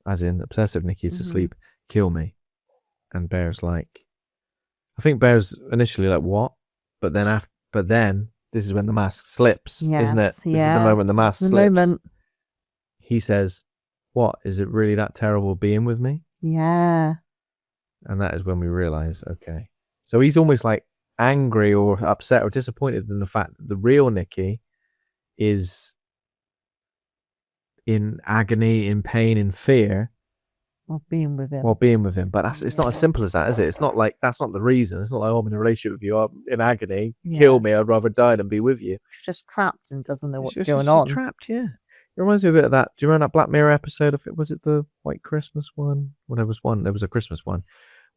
as in obsessive Nikki's asleep. Kill me. And Bear's like, I think Bear's initially like, what? But then this is when the mask slips, isn't it? This is the moment the mask slips. Moment. He says, what? Is it really that terrible being with me? Yeah. And that is when we realize, okay. So he's almost like angry or upset or disappointed in the fact that the real Nikki is in agony, in pain, in fear. While being with him. But it's not as simple as that, is it? It's not like, that's not the reason. It's not like, oh, I'm in a relationship with you, I'm in agony, kill me, I'd rather die than be with you. She's just trapped and doesn't know what's going on. She's trapped, yeah. It reminds me a bit of that. Do you remember that Black Mirror episode of it? Was it the White Christmas one? Well, there was a Christmas one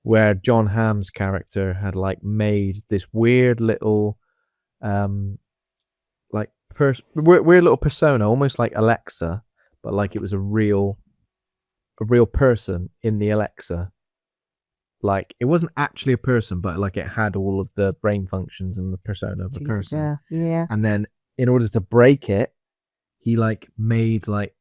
where John Hamm's character had like made this weird little like weird little persona, almost like Alexa, but like it was a real person in the Alexa. Like it wasn't actually a person, but like it had all of the brain functions and the persona of a person. Yeah. And then in order to break it, he like made like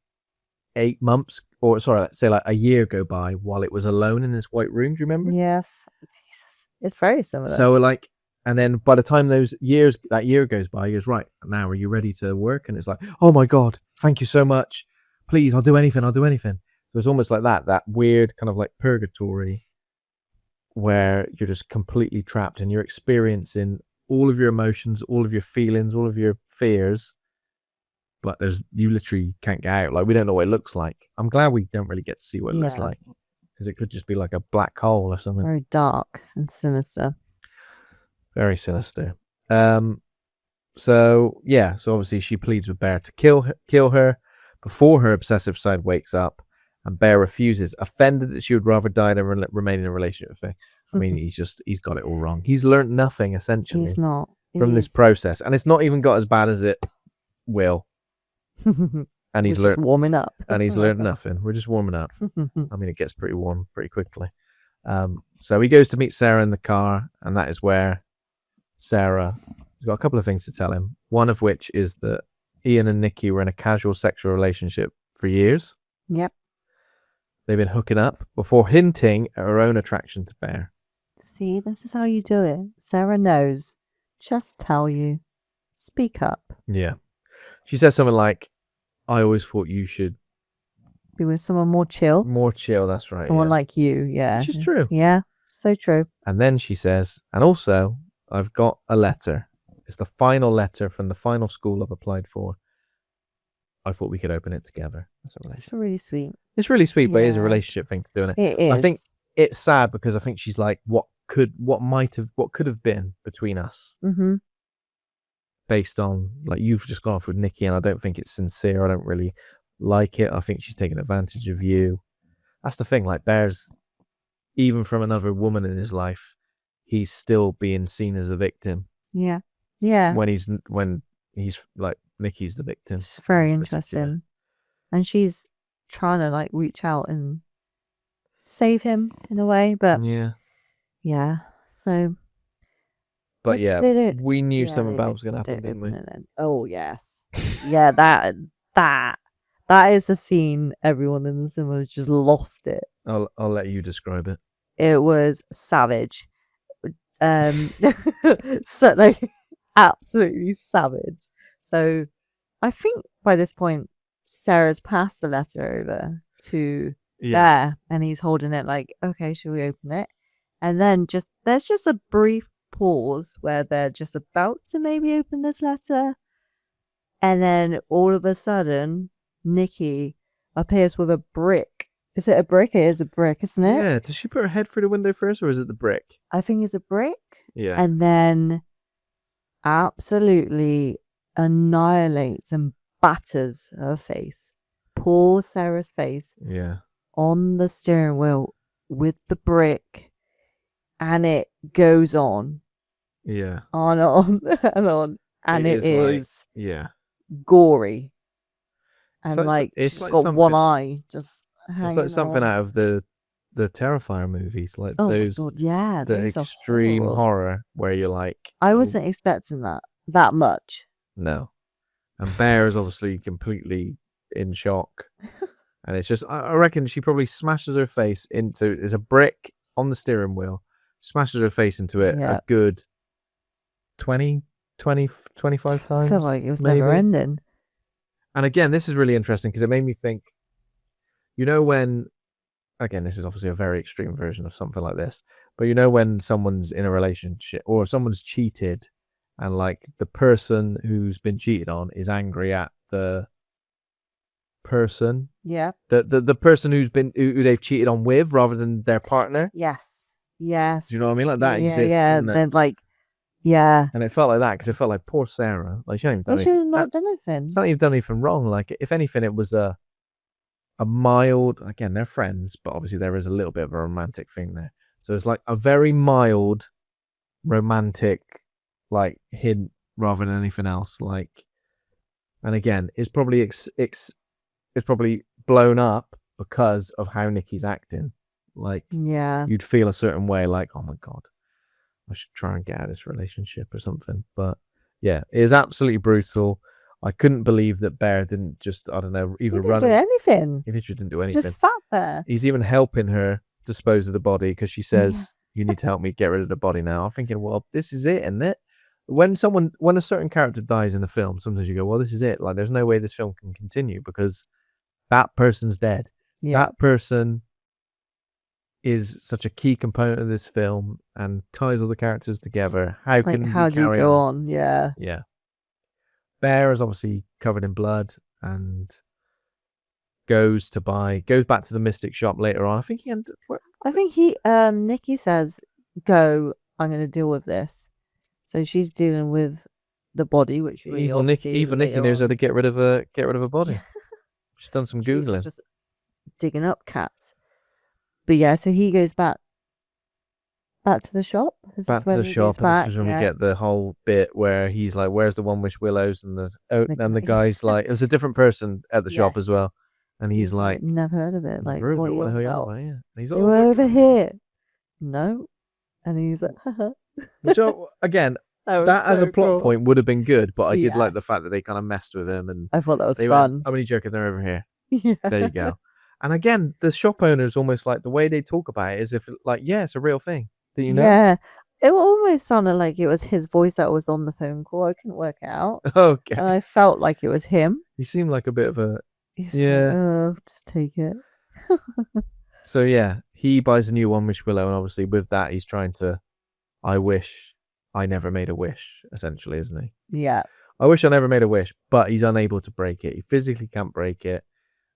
8 months, or sorry, let's say like a year go by while it was alone in this white room. Do you remember? Yes. Jesus. It's very similar. So like, and then by the time that year goes by, he goes, right, now are you ready to work? And it's like, oh my God, thank you so much. Please, I'll do anything. So it's almost like that weird kind of like purgatory where you're just completely trapped and you're experiencing all of your emotions, all of your feelings, all of your fears, but you literally can't get out. Like, we don't know what it looks like. I'm glad we don't really get to see what it looks like, because it could just be like a black hole or something. Very dark and sinister. Very sinister. So obviously she pleads with Bear to kill her before her obsessive side wakes up, and Bear refuses, offended that she would rather die than remain in a relationship with her. I mean, he's got it all wrong. He's learned nothing, essentially. He's not. From this process. And it's not even got as bad as it will. And he's learned warming up. And he's learned nothing. We're just warming up. I mean, it gets pretty warm pretty quickly. So he goes to meet Sarah in the car, and that is where Sarah has got a couple of things to tell him. One of which is that Ian and Nikki were in a casual sexual relationship for years. Yep. They've been hooking up before hinting at her own attraction to Bear. See, this is how you do it. Sarah knows. Just tell you. Speak up. Yeah. She says something like, I always thought you should be with someone more chill. More chill, that's right. Someone like you, yeah. Which is true. Yeah, so true. And then she says, and also, I've got a letter. It's the final letter from the final school I've applied for. I thought we could open it together. It's really sweet. It's really sweet, but it is a relationship thing to do, isn't it? It is. I think it's sad because I think she's like, what could have been between us, based on, like, you've just gone off with Nikki, and I don't think it's sincere. I don't really like it. I think she's taking advantage of you. That's the thing. Like, Bear's, even from another woman in his life, he's still being seen as a victim. Yeah. When he's like, Nikki's the victim. It's very interesting. And she's trying to like reach out and save him in a way, but yeah. So, but we knew something bad was going to happen, didn't we? Oh yes, yeah. That is a scene everyone in the cinema has just lost it. I'll let you describe it. It was savage. So like absolutely savage. So I think by this point Sarah's passed the letter over to Bear, and he's holding it like, okay, should we open it? And then there's just a brief pause where they're just about to maybe open this letter, and then all of a sudden Nikki appears with a brick. Is it a brick? It is a brick, isn't it? Yeah. Does she put her head through the window first, or is it the brick? I think it's a brick. Yeah. And then absolutely annihilates and batters her face. Poor Sarah's face. Yeah. On the steering wheel with the brick. And it goes on. Yeah. On and on. And it is like, gory. And so like it's she's got one eye just hanging. It's like something out of the Terrifier movies, like those. God, yeah, the extreme horror where you're like, I wasn't expecting that much. No. And Bear is obviously completely in shock. And it's just, I reckon she probably smashes her face into, there's a brick on the steering wheel, smashes her face into it a good 20, 25 times. I feel like it was never ending. And again, this is really interesting because it made me think, you know, when, again, this is obviously a very extreme version of something like this, but you know, when someone's in a relationship or someone's cheated and like the person who's been cheated on is angry at the person. Yeah. The person who they've cheated on with rather than their partner. Yes. Yes. Do you know what I mean? Like that exists. Yeah. Then like, yeah. And it felt like that because it felt like poor Sarah. Like she hadn't done anything. Not done anything. It's not even done anything wrong. Like if anything, it was a mild. Again, they're friends, but obviously there is a little bit of a romantic thing there. So it's like a very mild, romantic, like hint rather than anything else. Like, and again, it's probably it's probably blown up because of how Nikki's acting. Like, you'd feel a certain way, like, oh my god, I should try and get out of this relationship or something. But yeah, it is absolutely brutal. I couldn't believe that Bear didn't just, I don't know, even run. He didn't do anything. He literally didn't do anything. Just sat there. He's even helping her dispose of the body because she says, you need to help me get rid of the body now. I'm thinking, well, this is it, isn't it? When a certain character dies in a film, sometimes you go, well, this is it. Like, there's no way this film can continue because that person's dead. Yeah. That person is such a key component of this film and ties all the characters together. How do you go on? Yeah. Yeah. Bear is obviously covered in blood and goes back to the mystic shop later on. I think Nikki says, go, I'm going to deal with this. So she's dealing with the body, which even Nikki knows how to get rid of a body. She's done some Googling. Just digging up cats. But yeah, so he goes back to the shop. Back to the shop, and this is when we get the whole bit where he's like, "Where's the One Wish Willows?" And the guy's like, it was a different person at the shop as well, and he's like, "Never heard of it." Like, what the hell you on about? Yeah, and he's like, "They were over here." No, and he's like, "Haha." Which again, that as a plot point would have been good, but I did like the fact that they kind of messed with him, and I thought that was fun. I'm only joking. They're over here. Yeah. There you go. And again, the shop owners almost like the way they talk about it is if like, yeah, it's a real thing. Do you know? Yeah. It almost sounded like it was his voice that was on the phone call. I couldn't work it out. Okay. And I felt like it was him. He seemed like a bit of a... He's like, just take it. So yeah, he buys a new One Wish Willow, and obviously with that he's trying to... I wish I never made a wish, essentially, isn't he? Yeah. I wish I never made a wish, but he's unable to break it. He physically can't break it.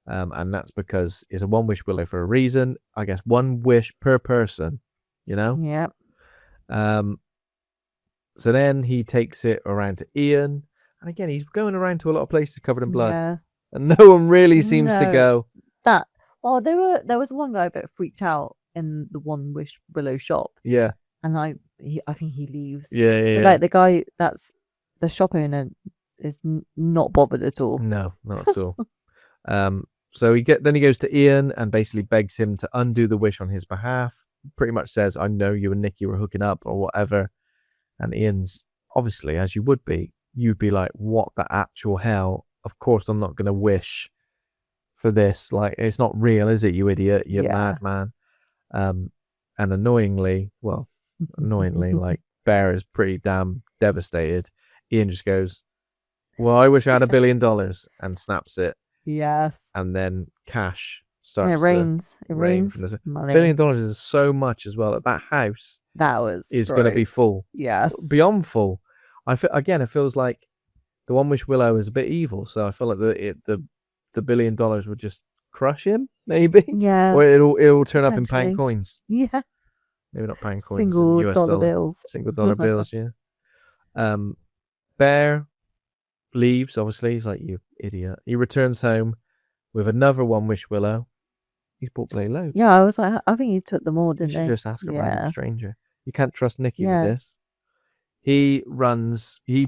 And that's because it's a One Wish Willow for a reason. I guess one wish per person, you know? Yeah. So then he takes it around to Ian. And again, he's going around to a lot of places covered in blood. Yeah. And no one really seems to go. There was one guy a bit freaked out in the One Wish Willow shop. Yeah. And I think he leaves. Yeah. Like the guy that's the shop owner is not bothered at all. No, not at all. So he goes to Ian and basically begs him to undo the wish on his behalf. Pretty much says, I know you and Nikki were hooking up or whatever. And Ian's obviously, as you would be, you'd be like, what the actual hell? Of course I'm not going to wish for this. Like, it's not real, is it, you idiot? You madman. And annoyingly, like, Bear is pretty damn devastated. Ian just goes, well, I wish I had $1 billion, and snaps it. Yes. And then cash starts it rains. It rains money. $1 billion is so much as well. That house is going to be full. Yes. Beyond full. It feels like the One Wish Willow is a bit evil. So I feel like the $1 billion would just crush him, maybe. Yeah. Or it'll turn up in pound coins. Yeah. Maybe not pound coins. Single US dollar bills. Single dollar bills, yeah. Bear leaves, obviously. He's like, you idiot. He returns home with another One Wish Willow. He's bought bloody loads. Yeah, I was like, I think he took them all, didn't he? You should just ask a random stranger. You can't trust Nikki with this. He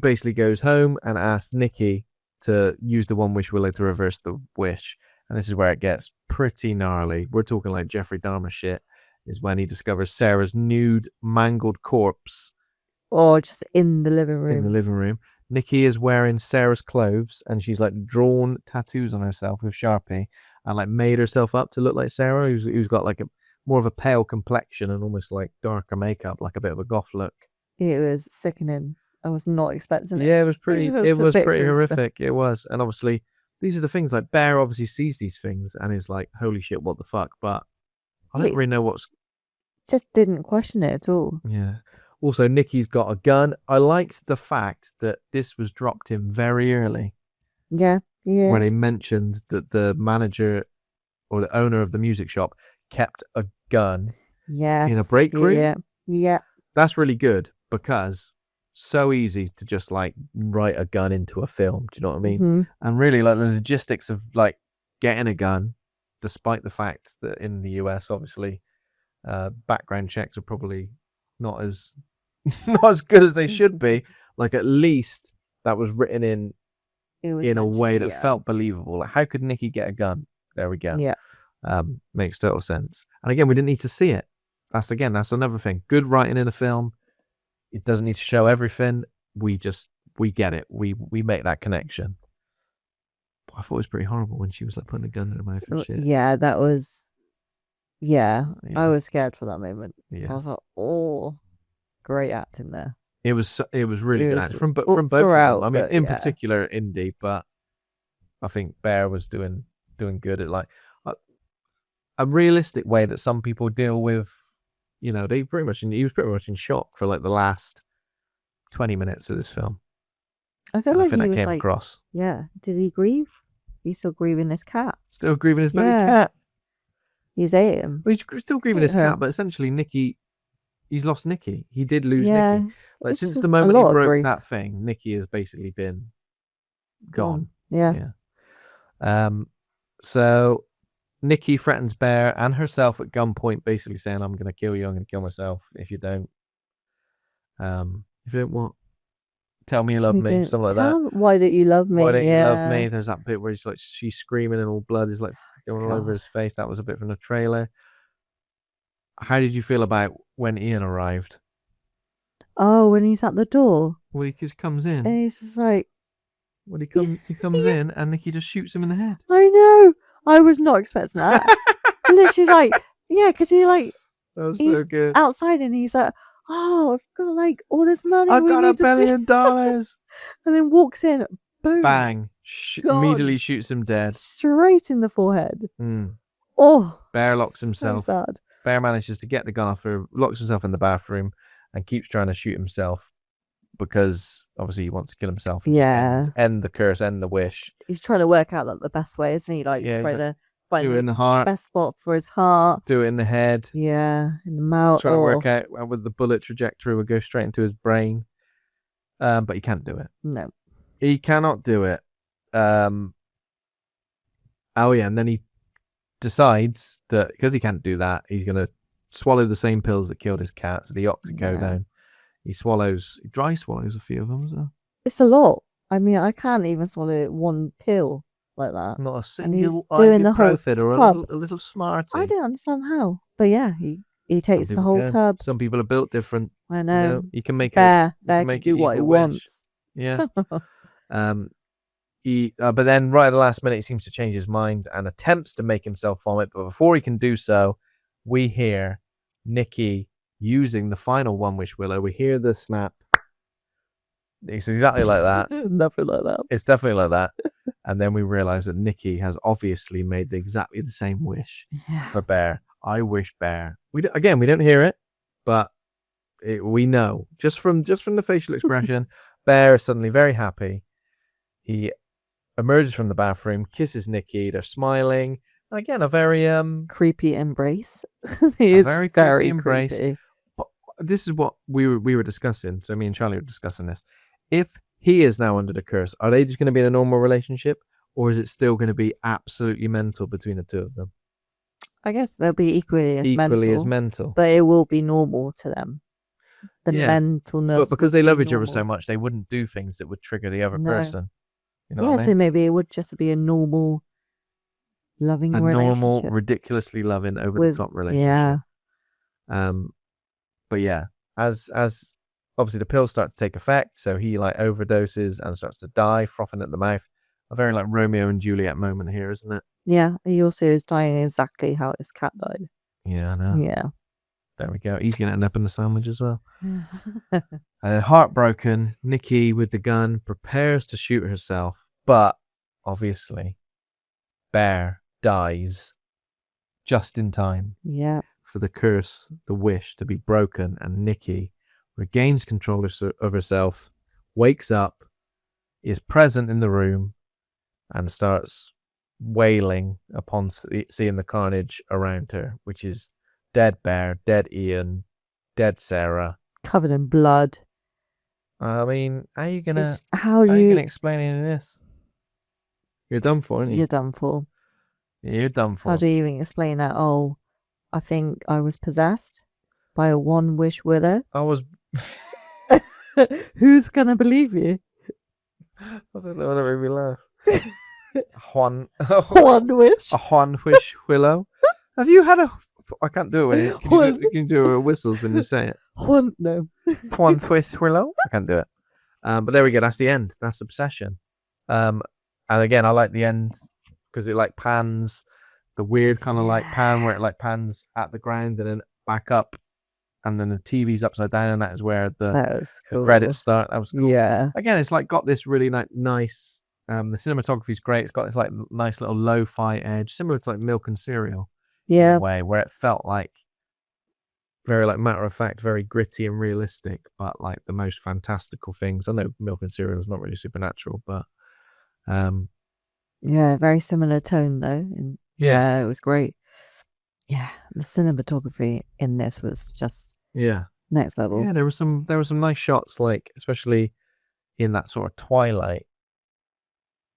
basically goes home and asks Nikki to use the One Wish Willow to reverse the wish. And this is where it gets pretty gnarly. We're talking like Jeffrey Dahmer shit, is when he discovers Sarah's nude, mangled corpse. Or just in the living room. Nikki is wearing Sarah's clothes, and she's like drawn tattoos on herself with Sharpie and like made herself up to look like Sarah, who's got like more of a pale complexion and almost like darker makeup, like a bit of a goth look. It was sickening. I was not expecting it. Yeah, it was pretty horrific. It was. And obviously these are the things, like Bear obviously sees these things and is like, holy shit, what the fuck? But I don't really know just didn't question it at all. Yeah. Also, Nikki's got a gun. I liked the fact that this was dropped in very early. Yeah. Where they mentioned that the manager or the owner of the music shop kept a gun in a break room. Yeah. That's really good because so easy to just like write a gun into a film. Do you know what I mean? Mm-hmm. And really like the logistics of like getting a gun, despite the fact that in the US, obviously, Background checks are probably not as not as good as they should be. Like, at least that was written in a way that felt believable. Like, how could Nikki get a gun? There we go. Yeah. Makes total sense. And again, we didn't need to see it. That's another thing. Good writing in a film. It doesn't need to show everything. We get it. We make that connection. I thought it was pretty horrible when she was like putting a gun in her mouth and shit. Yeah, that was. Yeah, I was scared for that moment. Yeah. I was like, oh, great acting there. It was really good acting from both throughout, of them. I mean, in particular, Inde, but I think Bear was doing good at like a realistic way that some people deal with. You know, he was pretty much in shock for like the last 20 minutes of this film. I feel like he was came across. Yeah. Did he grieve? He's still grieving his cat. Still grieving his baby cat. He's ate him. Well, he's still grieving his cat, but essentially he's lost Nikki. He did lose Nikki. Like, since the moment he broke that thing, Nikki has basically been gone. Yeah. So Nikki threatens Bear and herself at gunpoint, basically saying, "I'm going to kill you. I'm going to kill myself if you don't. If you don't what? Tell me you love me." Something like that. Why don't you love me? Why don't you love me? There's that bit where she's screaming and all blood is like going all over his face. That was a bit from the trailer. How did you feel about when Ian arrived? Oh, when he's at the door. Well, he just comes in. And he's just like... Well, he comes in and Nikki just shoots him in the head. I know. I was not expecting that. Literally, like... Yeah, because he like... That was so good. Outside and he's like, oh, I've got like all this money. I've got $1 billion. And then walks in, boom. Bang. Immediately shoots him dead. Straight in the forehead. Mm. Oh. Bear locks himself. So sad. Bear manages to get the gun off her, locks himself in the bathroom, and keeps trying to shoot himself because obviously he wants to kill himself. And end the curse, end the wish. He's trying to work out like the best way, isn't he? Like trying to find do it in the heart. Best spot for his heart. Do it in the head. Yeah, in the mouth. Trying to work out with the bullet trajectory would go straight into his brain. But he can't do it. No. He cannot do it. And then he decides that because he can't do that, he's going to swallow the same pills that killed his cat, so the oxycodone. He dry swallows a few of them as well. It's a lot. I mean, I can't even swallow one pill like that. Not a single doing the whole tub. Or a little Smartie. I don't understand how. But yeah, he takes the whole tub. Some people are built different. I know. You know, he can make Bear can do what he wants. Yeah. But then right at the last minute, he seems to change his mind and attempts to make himself vomit. But before he can do so, we hear Nikki using the final One Wish Willow. We hear the snap. It's exactly like that. Nothing like that. It's definitely like that. And then we realize that Nikki has obviously made exactly the same wish for Bear. I wish Bear. We don't hear it, but we know just from the facial expression. Bear is suddenly very happy. He emerges from the bathroom, kisses Nikki. They're smiling. Again, a very creepy embrace. It's very creepy embrace. Creepy. But this is what we were discussing. So me and Charlie were discussing this. If he is now under the curse, are they just going to be in a normal relationship, or is it still going to be absolutely mental between the two of them? I guess they'll be equally as mental, but it will be normal to them. The mentalness. But because they love each other so much, they wouldn't do things that would trigger the other person. You know what I mean? So maybe it would just be a normal, loving relationship. A normal, ridiculously loving, over-the-top relationship. Yeah. But yeah, as obviously the pills start to take effect, so he like overdoses and starts to die, frothing at the mouth. A very like Romeo and Juliet moment here, isn't it? Yeah, he also is dying exactly how his cat died. Yeah, I know. Yeah. There we go. He's going to end up in the sandwich as well. Heartbroken, Nikki with the gun prepares to shoot herself, but obviously Bear dies just in time for the curse, the wish to be broken, and Nikki regains control of herself, wakes up, is present in the room, and starts wailing upon seeing the carnage around her, which is dead Bear, dead Ian, dead Sarah, covered in blood. I mean, how are you gonna explain any of this? You're done for, aren't you? You're done for. Yeah, you're done for. How do you even explain that? Oh, I think I was possessed by a one-wish willow. I was. Who's gonna believe you? I don't know, that made me laugh. One wish. A one wish willow. Have you had a? I can't do it. Can you do whistles when you say it? One wish willow. I can't do it. But there we go. That's the end. That's Obsession. And again, I like the end because it like pans, the weird kind of like pan where it like pans at the ground and then back up, and then the TV's upside down, and that is where the credits start. That was cool. Yeah. Again, it's like got this really nice. The cinematography is great. It's got this like nice little lo-fi edge, similar to like Milk and Cereal. Yeah. In a way where it felt like very like matter of fact, very gritty and realistic, but like the most fantastical things. I know Milk and Cereal is not really supernatural, but very similar tone though. And it was great. Yeah, the cinematography in this was just next level. Yeah, there were some nice shots, like especially in that sort of twilight,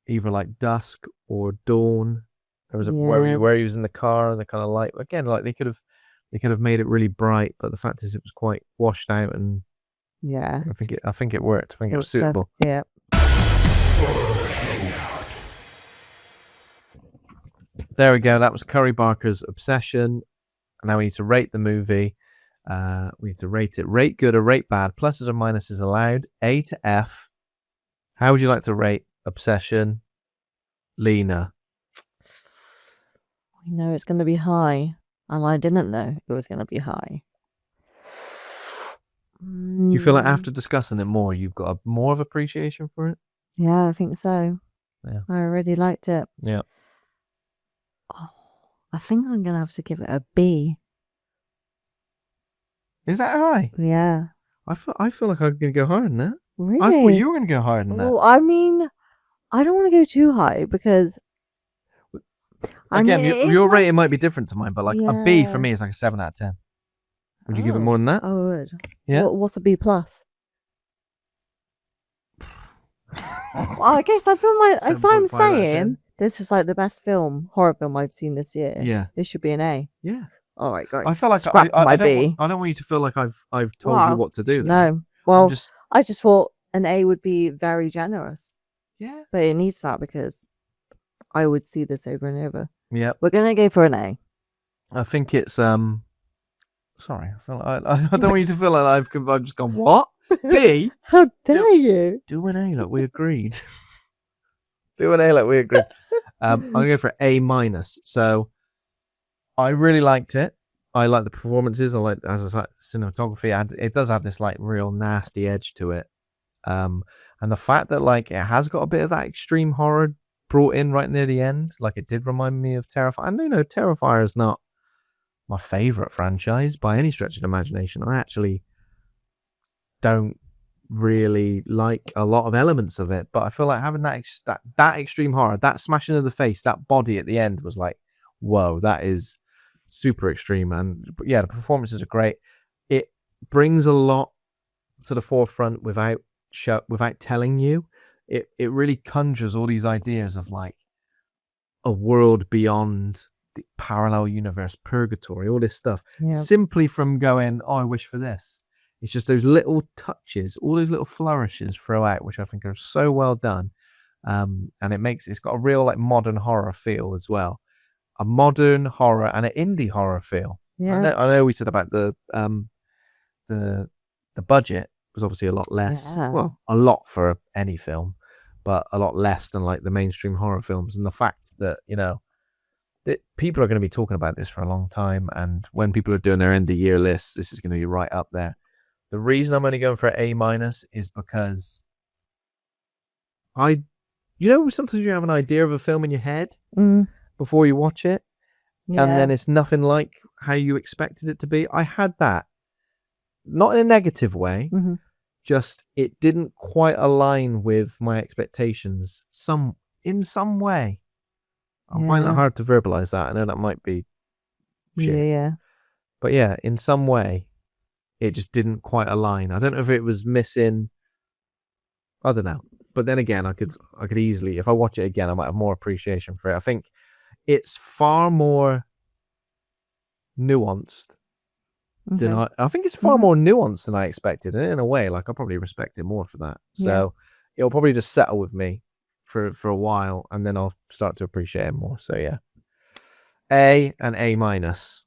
either like dusk or dawn. There was where he was in the car and the kind of light. Again, like they could have made it really bright, but the fact is it was quite washed out, and I think it worked. I think it was suitable. Yeah. There we go. That was Curry Barker's Obsession. And now we need to rate the movie. We need to rate it. Rate good or rate bad. Pluses or minuses allowed. A to F. How would you like to rate Obsession? Leena. I know it's going to be high. And I didn't know it was going to be high. You feel like after discussing it more, you've got more of appreciation for it? Yeah, I think so. Yeah. I already liked it. Yeah. Oh, I think I'm going to have to give it a B. Is that high? Yeah. I feel like I'm going to go higher than that. Really? I thought you were going to go higher than that. Well, I mean, I don't want to go too high because... Again, your rating might be different to mine, but like a B for me is like a 7 out of 10. Would you give it more than that? I would. Yeah. What's a B plus? Well, I guess if I'm saying this is like the best horror film I've seen this year, this should be an A. Yeah. All right, guys. I feel like I don't want you to feel like I've told you what to do. No. Well, I just thought an A would be very generous. Yeah. But it needs that because I would see this over and over. Yeah. We're gonna go for an A. I think it's Sorry, I feel like I don't want you to feel like I've just gone what? B? How dare you? Do an A like we agreed. Do an A like we agreed. I'm gonna go for A minus. So I really liked it. I like the performances. I like, as I said, cinematography. It does have this like real nasty edge to it. And the fact that like it has got a bit of that extreme horror brought in right near the end, like it did remind me of Terrifier. And Terrifier is not my favorite franchise by any stretch of the imagination. I actually don't really like a lot of elements of it, but I feel like having that extreme horror, that smashing of the face, that body at the end was like, whoa, that is super extreme. And yeah, the performances are great. It brings a lot to the forefront without telling you. It really conjures all these ideas of like a world beyond the parallel universe, purgatory, all this stuff, simply from going, oh, I wish for this. It's just those little touches, all those little flourishes throughout, which I think are so well done. And it's got a real like modern horror feel as well. A modern horror and an indie horror feel. Yeah. I know we said about the budget was obviously a lot less. Yeah. Well, a lot for any film, but a lot less than like the mainstream horror films. And the fact that, that people are going to be talking about this for a long time. And when people are doing their end of year lists, this is going to be right up there. The reason I'm only going for A minus is because sometimes you have an idea of a film in your head before you watch it. Yeah. And then it's nothing like how you expected it to be. I had that. Not in a negative way, just it didn't quite align with my expectations in some way. I find it hard to verbalize that. I know that might be shit. Yeah. But yeah, in some way, it just didn't quite align. I don't know if it was missing. I don't know. But then again, I could easily, if I watch it again, I might have more appreciation for it. I think it's far more nuanced than Okay. I think it's far more nuanced than I expected. And in a way, like, I'll probably respect it more for that. So it'll probably just settle with me for a while, and then I'll start to appreciate it more. So yeah. A and A minus.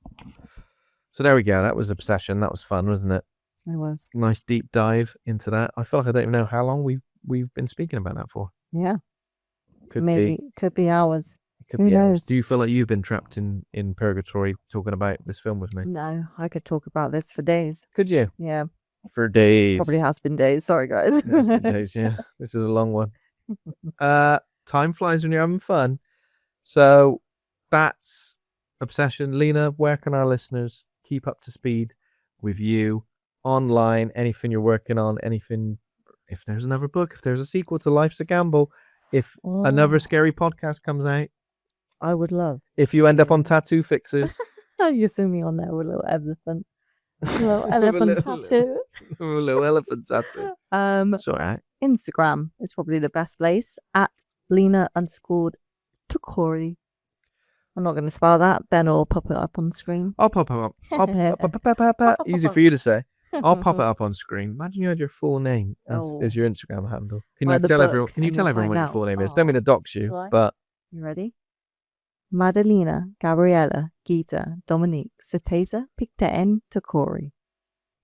So there we go. That was Obsession. That was fun, wasn't it? It was. Nice deep dive into that. I feel like I don't even know how long we've been speaking about that for. Yeah. Could be hours. Who knows? Do you feel like you've been trapped in purgatory talking about this film with me? No, I could talk about this for days. Could you? Yeah. For days. Probably has been days. Sorry, guys. It has been days, yeah. This is a long one. Time flies when you're having fun. So that's Obsession. Leena, where can our listeners keep up to speed with you online? Anything you're working on? Anything? If there's another book, if there's a sequel to Life's a Gamble, if another scary podcast comes out, I would love. If you end up on Tattoo Fixers. You see me on there with a little elephant. A little elephant tattoo. A little elephant tattoo. It's all right. Instagram is probably the best place. At Leena_Takooree. I'm not going to spell that. Ben will pop it up on screen. I'll pop it up. Easy for you to say. I'll pop it up on screen. Imagine you had your full name as your Instagram handle. Can you tell everyone? Can you tell everyone what your full name is? Don't mean to dox you, but you ready? Madalena, Gabriella, Gita, Dominique, Setesa, Picten, Takooree.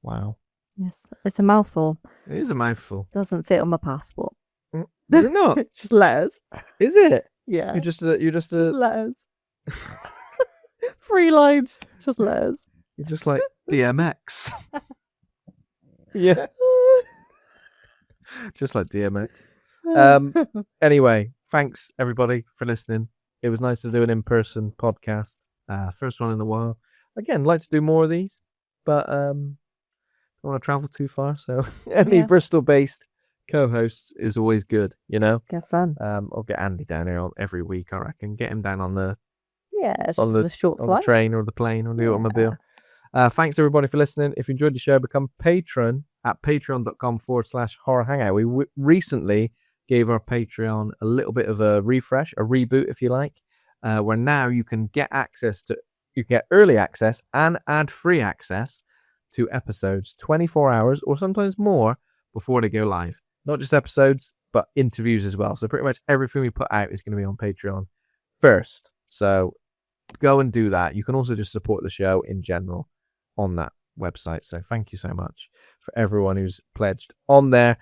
Wow. Yes, it's a mouthful. It is a mouthful. Doesn't fit on my passport. Is it not? Just letters. Is it? Yeah. You're just letters. 3 lines. Just letters. You're just like DMX. Yeah. Just like DMX. Anyway, thanks everybody for listening. It was nice to do an in-person podcast. First one in a while. Again, like to do more of these, but don't want to travel too far. So any Bristol-based co-host is always good, you know? Get fun. I'll get Andy down here every week, I reckon. Get him down on the it's just a short flight. On the train or the plane or the automobile. Thanks everybody for listening. If you enjoyed the show, become patron at patreon.com/horror hangout. We recently gave our Patreon a little bit of a refresh, a reboot, if you like, where now you can get early access and ad-free access to episodes 24 hours or sometimes more before they go live. Not just episodes, but interviews as well. So pretty much everything we put out is going to be on Patreon first. So go and do that. You can also just support the show in general on that website. So thank you so much for everyone who's pledged on there.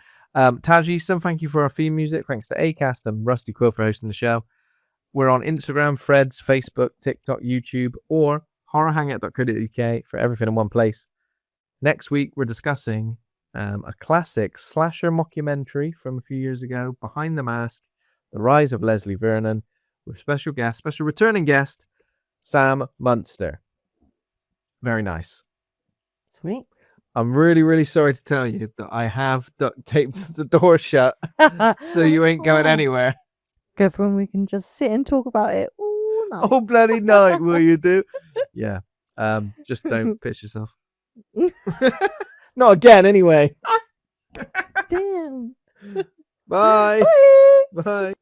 Taj Easton, thank you for our theme music. Thanks to Acast and Rusty Quill for hosting the show. We're on Instagram, Threads, Facebook, TikTok, YouTube, or horrorhangout.co.uk for everything in one place. Next week, we're discussing a classic slasher mockumentary from a few years ago, Behind the Mask, The Rise of Leslie Vernon, with special returning guest, Sam Munster. Very nice. Sweet. I'm really, really sorry to tell you that I have duct taped the door shut so you ain't going anywhere. Good for when we can just sit and talk about it all night. Oh, bloody night, will you do? Yeah. Just don't piss yourself. Not again, anyway. Damn. Bye. Bye.